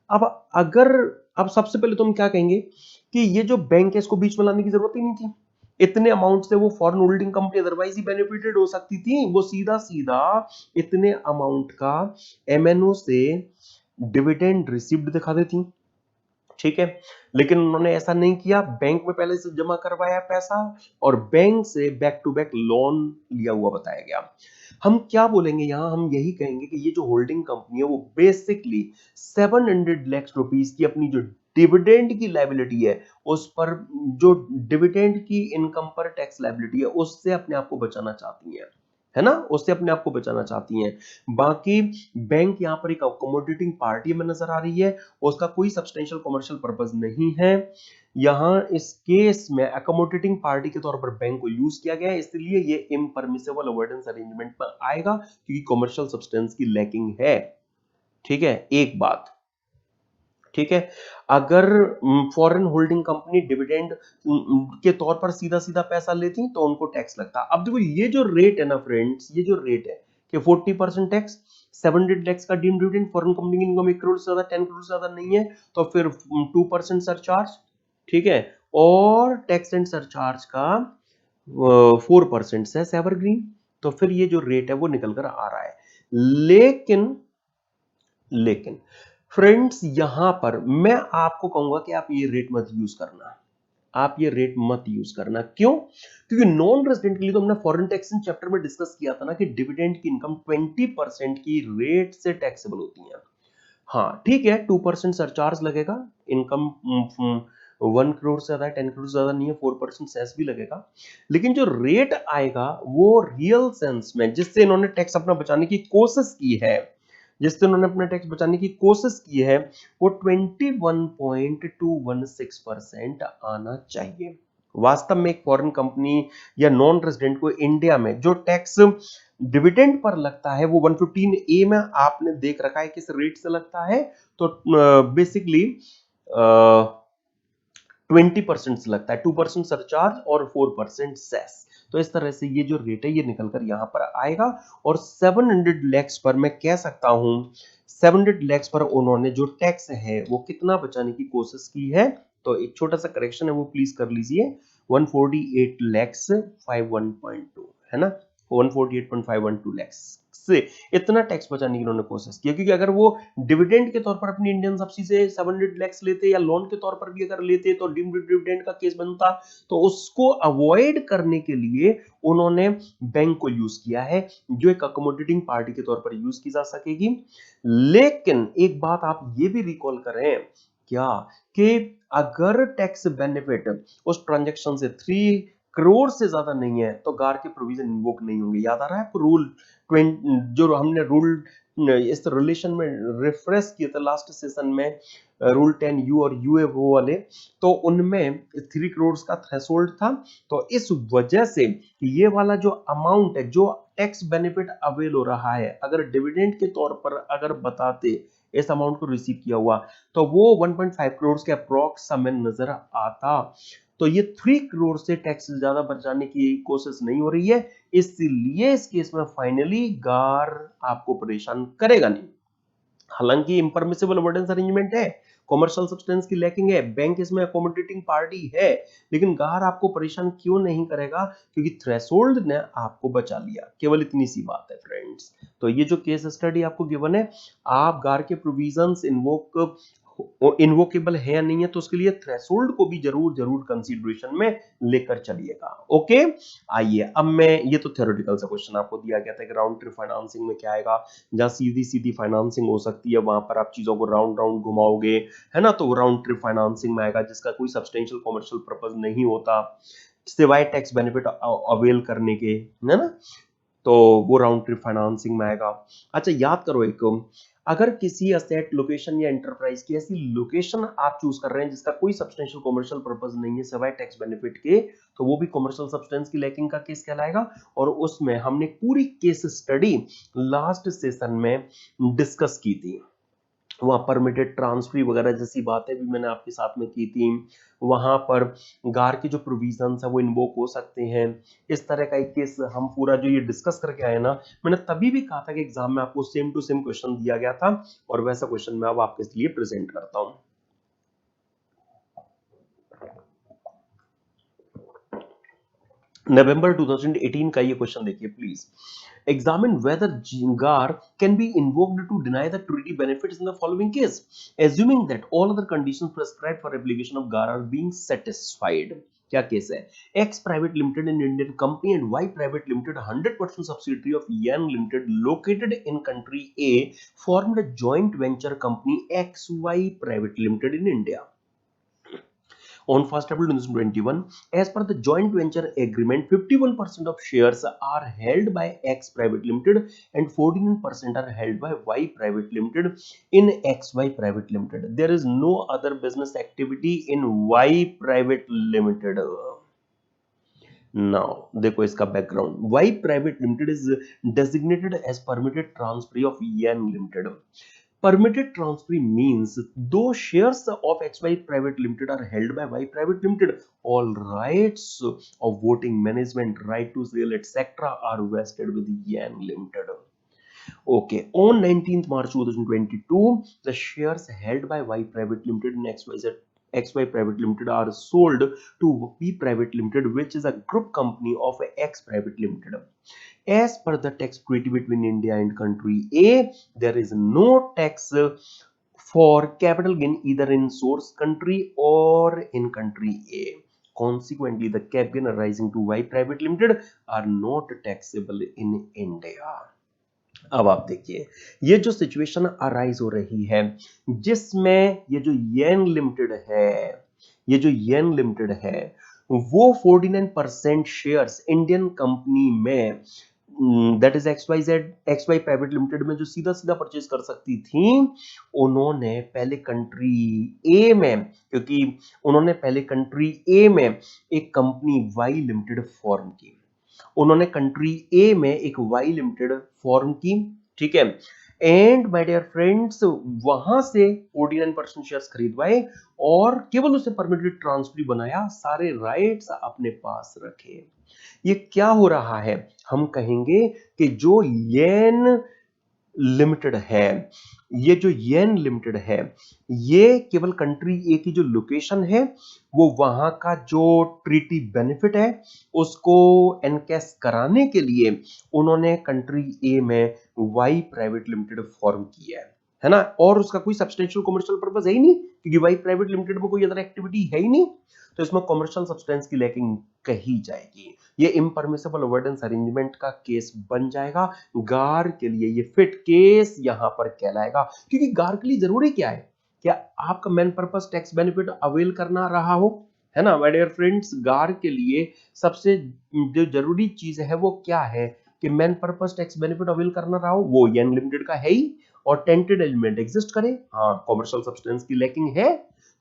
अब सबसे पहले तो हम क्या कहेंगे कि ये जो बैंक है इसको बीच में लाने की जरूरत ही नहीं थी। इतने अमाउंट से वो foreign holding company otherwise he benefited हो सकती थी, वो सीधा सीधा इतने अमाउंट का एमएनओ से डिविडेंड रिसीव्ड दिखा देती, ठीक है। लेकिन उन्होंने ऐसा नहीं किया, बैंक में पहले से जमा करवाया पैसा और बैंक से बैक टू बैक लोन लिया हुआ बताया गया। हम क्या बोलेंगे यहां, हम यही कहेंगे कि ये जो होल्डिंग कंपनी है वो बेसिकली 700 लाख रुपीस की अपनी जो डिविडेंड की लायबिलिटी है उस पर, जो डिविडेंड की इनकम पर टैक्स लायबिलिटी है उससे अपने आप को बचाना चाहती है ना, उससे अपने आप को बचाना चाहती हैं। बाकी बैंक यहां पर एक अकोमोडेटिंग पार्टी में नजर आ रही है, उसका कोई सब्सटेंशियल कमर्शियल पर्पस नहीं है। यहां इस केस में अकोमोडेटिंग पार्टी के तौर पर बैंक को यूज किया गया है, इसलिए ये इम्परमिसिबल अवॉइडेंस अरेंजमेंट पर आएगा क्योंकि कमर्शियल सब्सटेंस की लैकिंग है, ठीक है। एक बात, ठीक है, अगर फॉरेन होल्डिंग कंपनी डिविडेंड के तौर पर सीधा सीधा पैसा लेती तो उनको टैक्स लगता। अब देखो ये जो रेट है ना फ्रेंड्स, ये जो रेट है कि 40% टैक्स, 700 लैक्स का डीम्ड डिविडेंड, फॉरेन कंपनी की इनकम 1 करोड़ से ज्यादा 10 करोड़ से ज्यादा नहीं है तो फिर 2% सरचार्ज, ठीक है, और टैक्स एंड सरचार्ज का 4% से एवरग्रीन, तो फिर ये जो रेट है वो निकल कर आ रहा है। लेकिन फ्रेंड्स यहां पर मैं आपको कहूंगा कि आप ये रेट मत यूज करना, आप ये रेट मत यूज करना। क्यों? क्योंकि नॉन रेजिडेंट के लिए तो हमने फॉरेन टैक्सेशन चैप्टर में डिस्कस किया था ना कि डिविडेंड की इनकम 20% की रेट से टैक्सेबल होती है। हाँ ठीक है, 2% सरचार्ज लगेगा, इनकम 1 करोड़ से ज्यादा 10 करोड़ से ज्यादा नहीं है, 4% सेस भी लगेगा, लेकिन जो रेट आएगा वो रियल सेंस में जिससे इन्होंने टैक्स अपना बचाने की कोशिश की है, जिससे उन्होंने अपना टैक्स बचाने की कोशिश की है, वो 21.216% आना चाहिए। वास्तव में एक फॉरेन कंपनी या नॉन रेजिडेंट को इंडिया में जो टैक्स डिविडेंड पर लगता है वो 115A में आपने देख रखा है किस रेट से लगता है, तो बेसिकली 20% से लगता है, 2% सरचार्ज और 4% सेस। तो इस तरह से ये जो रेट है ये निकलकर यहां पर आएगा। और 700 लैक्स पर मैं कह सकता हूं 700 लैक्स पर उन्होंने जो टैक्स है वो कितना बचाने की कोशिश की है। तो एक छोटा सा करेक्शन है वो प्लीज कर लीजिए, 148 लैक्स 51.2 है ना, 148.512 लैक्स से इतना टैक्स बचाने की उन्होंने कोशिश की। क्योंकि अगर वो डिविडेंड के तौर पर अपनी इंडियन सब्सिडी से 700 लैक्स लेते या लोन के तौर पर भी अगर लेते तो डिविडेंड का केस बनता। तो उसको अवॉइड करने के लिए उन्होंने बैंक को यूज किया है, जो एक अकोमोडेटिंग पार्टी के तौर पर यूज की जा सकेगी। लेकिन एक बात आप ये भी रिकॉल करें क्या कि अगर टैक्स बेनिफिट उस ट्रांजैक्शन से 3 करोड़ से ज्यादा नहीं है तो गार के प्रोविजन इन्वोक नहीं होंगे। याद आ रहा है आपको रूल जो हमने रूल इस रिलेशन में रिफ्रेश किया था लास्ट सेशन में, रूल 10 यू और यूए वो वाले, तो उनमें 3 करोड़ का थ्रेशोल्ड था। तो इस वजह से ये वाला जो अमाउंट है जो टैक्स बेनिफिट अवेल हो रहा है, अगर डिविडेंड के तौर पर अगर बताते इस अमाउंट को रिसीव किया हुआ तो वो 1.5 करोड़ के अप्रॉक्स हमें नजर आता। तो ये 3 करोड़ से टैक्स ज्यादा बचाने की कोशिश नहीं हो रही है, इसलिए इस केस में फाइनली गार आपको परेशान करेगा नहीं। हालांकि इम्परमिसिबल अवॉइडेंस अरेंजमेंट है, कॉमर्शियल सब्सटेंस की लैकिंग है, बैंक इसमें अकोमोडेटिंग पार्टी है, लेकिन गार आपको परेशान क्यों नहीं करेगा, क्योंकि थ्रेशोल्ड ने आपको बचा लिया। केवल इतनी सी बात है फ्रेंड्स। तो ये जो केस स्टडी आपको गिवन है, आप गार के प्रोविजंस इन्वोकेबल है या नहीं है तो उसके लिए थ्रेशोल्ड को भी जरूर जरूर कंसीडरेशन में लेकर चलिएगा। ओके, आइए अब मैं, ये तो थ्योरेटिकल सा क्वेश्चन आपको दिया गया था कि राउंड ट्रिप फाइनेंसिंग में क्या आएगा, जहां सीधी सीधी फाइनेंसिंग हो सकती है वहां पर आप चीजों को राउंड राउंड घुमाओगे, है ना, तो राउंड ट्रिप फाइनेंसिंग में आएगा, जिसका कोई सब्सटेंशियल कमर्शियल पर्पस नहीं होता सिवाय टैक्स बेनिफिट अवेल करने के, है ना, तो वो राउंड ट्रिप फाइनेंसिंग में आएगा। अच्छा याद करो एक, अगर किसी असेट लोकेशन या एंटरप्राइज की ऐसी लोकेशन आप चूज कर रहे हैं जिसका कोई सब्सटेंशियल कमर्शियल पर्पस नहीं है सिवाय टैक्स बेनिफिट के, तो वो भी कमर्शियल सब्सटेंस की लैकिंग का केस कहलाएगा। और उसमें हमने पूरी केस स्टडी लास्ट सेशन में डिस्कस की थी। वहां परमिटेड ट्रांसफर वगैरह जैसी बातें भी मैंने आपके साथ में की थी। वहां पर गार के जो प्रोविजंस है वो इन्वोक हो सकते हैं। इस तरह का एक केस हम पूरा जो ये डिस्कस करके आए ना, मैंने तभी भी कहा था कि एग्जाम में आपको सेम टू सेम क्वेश्चन दिया गया था, और वैसा क्वेश्चन मैं अब आपके लिए प्रेजेंट करता हूं। नवंबर 2018 का ये क्वेश्चन देखिए please. Examine whether GAR can be invoked to deny the treaty benefits in the following case, assuming that all other conditions prescribed for application of GAR are being satisfied. क्या case है? X Private Limited in Indian company and Y Private Limited 100% subsidiary of YAN Limited located in country A formed a joint venture company XY Private Limited in India. On 1st April 2021, as per the joint venture agreement, 51% of shares are held by X Private Limited and 49% are held by Y Private Limited in XY Private Limited. There is no other business activity in Y Private Limited. Now, देखो इसका background, Y Private Limited is designated as permitted transferee of YAN Limited. Permitted transfer means those shares of XY Private Limited are held by Y Private Limited. All rights of voting, management, right to sale, etc. are vested with YAN Limited. Okay, on 19th March 2022, the shares held by Y Private Limited and XY Private Limited are sold to P Private Limited, which is a group company of X Private Limited. As per the tax treaty between India and country A, there is no tax for capital gain either in source country or in country A. Consequently, the cap gain arising to Y Private Limited are not taxable in India. अब आप देखिए ये जो situation arise हो रही है, जिसमें ये जो YAN लिमिटेड है, ये जो YAN लिमिटेड है वो 49% शेयर्स इंडियन कंपनी में, that is XY private limited में जो सीधा सीधा परचेज कर सकती थी, उन्होंने पहले कंट्री ए में, क्योंकि उन्होंने पहले कंट्री ए में एक कंपनी Y लिमिटेड फॉर्म की, उन्होंने कंट्री ए में एक Y लिमिटेड फॉर्म की, ठीक है। एंड माय डियर फ्रेंड्स वहां से 49% शेयर्स खरीदवाए और केवल उसे परमिटेड ट्रांसफर बनाया, सारे राइट्स अपने पास रखे। ये क्या हो रहा है, हम कहेंगे कि जो येन लिमिटेड है, ये जो येन लिमिटेड है, ये केवल कंट्री ए की जो लोकेशन है वो वहां का जो ट्रीटी बेनिफिट है उसको एनकैश कराने के लिए उन्होंने कंट्री ए में वाई प्राइवेट लिमिटेड फॉर्म किया है ना, और उसका कोई सब्सटेंशियल कमर्शियल पर्पस है ही नहीं क्योंकि वाई प्राइवेट लिमिटेड में कोई अदर एक्टिविटी है ही नहीं, तो इसमें कमर्शियल सब्सटेंस की लैकिंग कही जाएगी। ये इम्परमिसिबल अवॉइडेंस अरेंजमेंट का केस बन जाएगा, गार के लिए ये फिट केस यहां पर कहलाएगा, क्योंकि गार के लिए जरूरी क्या है, क्या आपका main purpose tax benefit avail करना रहा हो, है ना माय डियर फ्रेंड्स। गार के लिए सबसे जो जरूरी चीज है वो क्या है कि main purpose tax benefit avail करना रहा हो, वो येन लिमिटेड का है ही, और टेंटेड एलिमेंट एग्जिस्ट करे, हाँ कमर्शियल सब्सटेंस की लैकिंग है।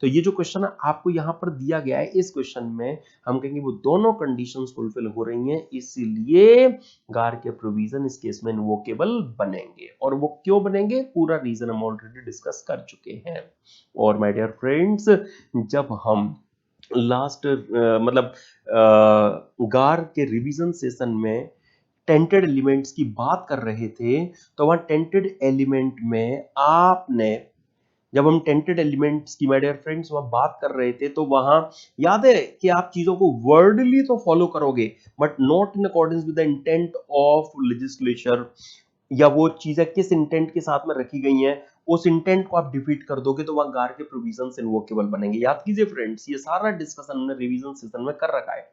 तो ये जो क्वेश्चन आपको यहां पर दिया गया है, इस क्वेश्चन में हम कहेंगे वो दोनों कंडीशंस फुलफिल हो रही हैं, इसीलिए गार के प्रोविजन इस केस में इनवोकेबल बनेंगे। और वो क्यों बनेंगे, पूरा रीजन हम ऑलरेडी डिस्कस कर चुके हैं। और माय डियर फ्रेंड्स जब हम लास्ट मतलब गार के रिवीजन सेशन में टेंटेड एलिमेंट्स की बात कर रहे थे, तो वहां टेंटेड एलिमेंट में आपने, जब हम टेंटेड एलिमेंट्स की माय डियर फ्रेंड्स वहां बात कर रहे थे, तो वहां याद है कि आप चीजों को वर्डली तो फॉलो करोगे but not in accordance with the intent of legislature, या वो चीजें किस इंटेंट के साथ में रखी गई हैं उस इंटेंट को आप डिफीट कर दोगे तो वहां गार के प्रोविजंस इनवोकेबल बनेंगे। याद कीजिए फ्रेंड्स, ये सारा डिस्कशन हमने रिवीजन सेशन में कर रखा है,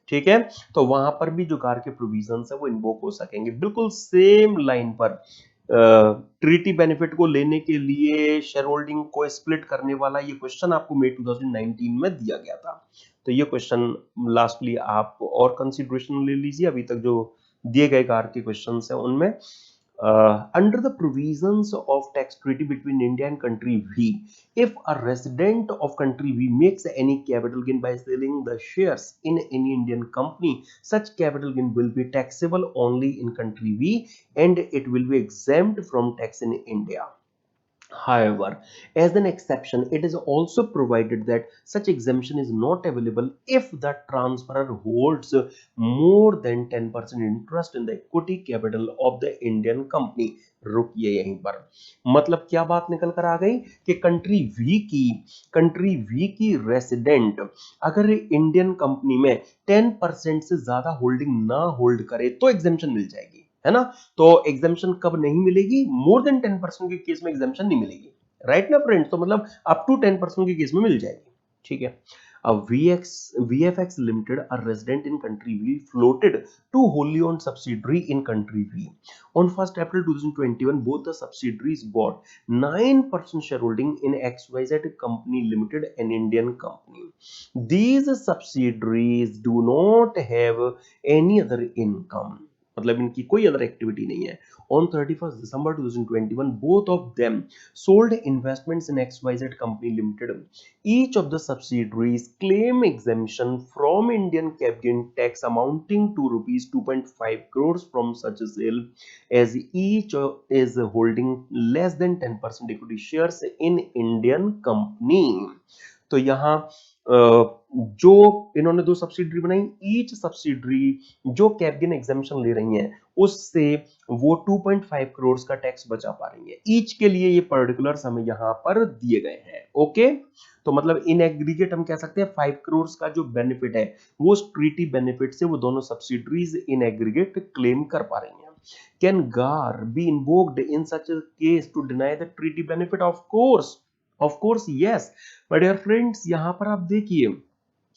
ठीक है। तो वहां पर भी जो गार के प्रोविजंस है वो इन्वोक हो सकेंगे, बिल्कुल सेम लाइन पर। ट्रीटी बेनिफिट को लेने के लिए शेयर होल्डिंग को स्प्लिट करने वाला ये क्वेश्चन आपको मई 2019 में दिया गया था, तो ये क्वेश्चन लास्टली आप और कंसिडरेशन ले लीजिए। अभी तक जो दिए गए गार के क्वेश्चन है उनमें under the provisions of tax treaty between India and country V, if a resident of country V makes any capital gain by selling the shares in any Indian company, such capital gain will be taxable only in country V and it will be exempt from tax in India. However, as an exception, it is also provided that such exemption is not available if the transferor holds more than 10% interest in the equity capital of the Indian company. रुकिए यहीं पर, मतलब क्या बात निकल कर आ गई कि कंट्री वी की रेसिडेंट अगर इंडियन कंपनी में 10% से ज्यादा होल्डिंग ना होल्ड करे तो एग्जेम्पशन मिल जाएगी, है ना। तो एग्जामेशन कब नहीं मिलेगी, मोर देन 10% के केस में एग्जामेशन नहीं मिलेगी, राइट ना फ्रेंड्स। तो मतलब अप टू 10% के केस में मिल जाएगी, ठीक है। अब VFX Limited, a resident in country V, floated two wholly owned subsidiary in country V. On 1st April 2021, both the subsidiaries bought 9% shareholding in XYZ Company Limited, an Indian company. These subsidiaries do not have any other income, मतलब इनकी कोई other activity नहीं है। On 31st December 2021, both of them sold investments in XYZ Company Limited. Each of the subsidiaries claim exemption from Indian capital tax amounting to rupees 2.5 crores from such a sale, as each is holding less than 10% equity shares in Indian company. तो यहाँ जो इन्होंने दो subsidiary बनाई, each subsidiary जो capital एग्जामिशन ले रही हैं उससे वो 2.5 करोड़ का टैक्स बचा पा रही है। ईच के लिए ये पर्टिकुलर्स हमें यहाँ पर दिए गए हैं, ओके। तो मतलब इन एग्रीगेट हम कह सकते हैं 5 करोड़ का जो बेनिफिट है वो ट्रीटी बेनिफिट से वो दोनों सब्सिडरीज इन एग्रीगेट क्लेम कर पा रही हैं। Can GAAR be invoked in such a case to deny the treaty benefit? Of course yes. But dear friends यहां पर आप देखिए,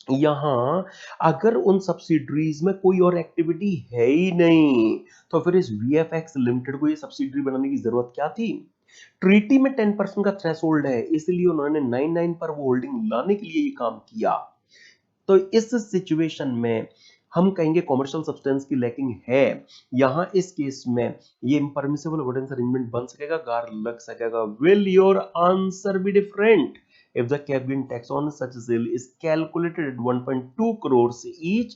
यहां अगर उन सब्सिडरीज में कोई और एक्टिविटी है ही नहीं तो फिर इस VFX लिमिटेड को ये सब्सिडरी बनाने की जरूरत क्या थी। ट्रीटी में 10% का थ्रेशोल्ड है, इसलिए उन्होंने 99 पर वो होल्डिंग लाने के लिए ये काम किया। तो इस सिचुएशन में हम कहेंगे कॉमर्शियल सब्सटेंस की लैकिंग है, यहां इस केस में ये इम्परमिसिबल अवॉइडेंस अरेंजमेंट बन सकेगा, गार लग सकेगा। Will your answer be different if the capital tax on such sale is calculated at 1.2 crores each?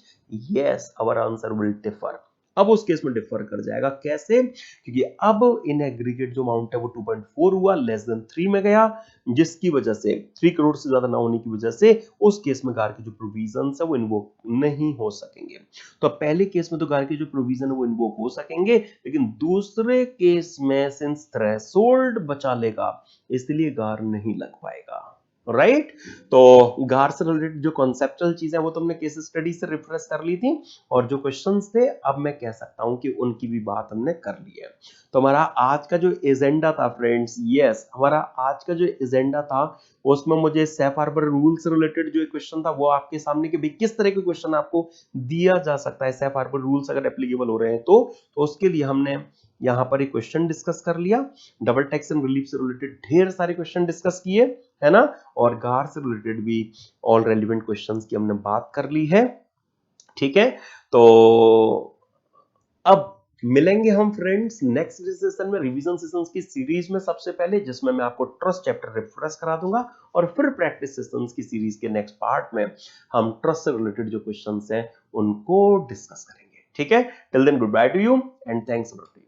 Yes, our answer will differ. अब उस केस में डिफर कर जाएगा। कैसे? क्योंकि अब इन एग्रीगेट जो अमाउंट है वो 2.4 हुआ, लेस देन 3 में गया, जिसकी वजह से 3 करोड़ से ज्यादा ना होने की वजह से उस केस में गार के जो प्रोविजंस है वो इन्वोक नहीं हो सकेंगे। तो पहले केस में तो गार के जो प्रोविजन है वो इन्वोक हो सकेंगे, लेकिन दूसरे केस में सिंस थ्रेशोल्ड बचा लेगा इसलिए गार नहीं लग पाएगा। राइट तो गार से रिलेटेड जो कॉन्सेप्चुअल चीजें वो तुमने केस स्टडी से रिफ्रेश कर ली थी, और जो क्वेश्चंस थे अब मैं कह सकता हूं कि उनकी भी बात हमने कर ली है। तो हमारा आज का जो एजेंडा था फ्रेंड्स, यस हमारा आज का जो एजेंडा था उसमें मुझे सेफ हार्बर रूल से रिलेटेड जो क्वेश्चन था वो आपके सामने के भी किस तरह के क्वेश्चन आपको दिया जा सकता है सेफ हार्बर रूल्स अगर एप्लीकेबल हो रहे हैं तो उसके लिए हमने यहां पर एक क्वेश्चन डिस्कस कर लिया। डबल टैक्स एंड रिलीफ से रिलेटेड ढेर सारे क्वेश्चन डिस्कस किए, है ना, और गार से रिलेटेड भी ऑल रेलिवेंट क्वेश्चंस की हमने बात कर ली है। ठीक है, तो अब मिलेंगे हम फ्रेंड्स नेक्स्ट सेशन में, रिवीजन सेशंस की सीरीज में सबसे पहले, जिसमें मैं आपको ट्रस्ट चैप्टर रिफ्रेश करा दूंगा, और फिर प्रैक्टिस सेशंस की सीरीज के नेक्स्ट पार्ट में हम ट्रस्ट से रिलेटेड जो क्वेश्चंस हैं उनको डिस्कस करेंगे। ठीक है, till then good bye to you and thanks a lot.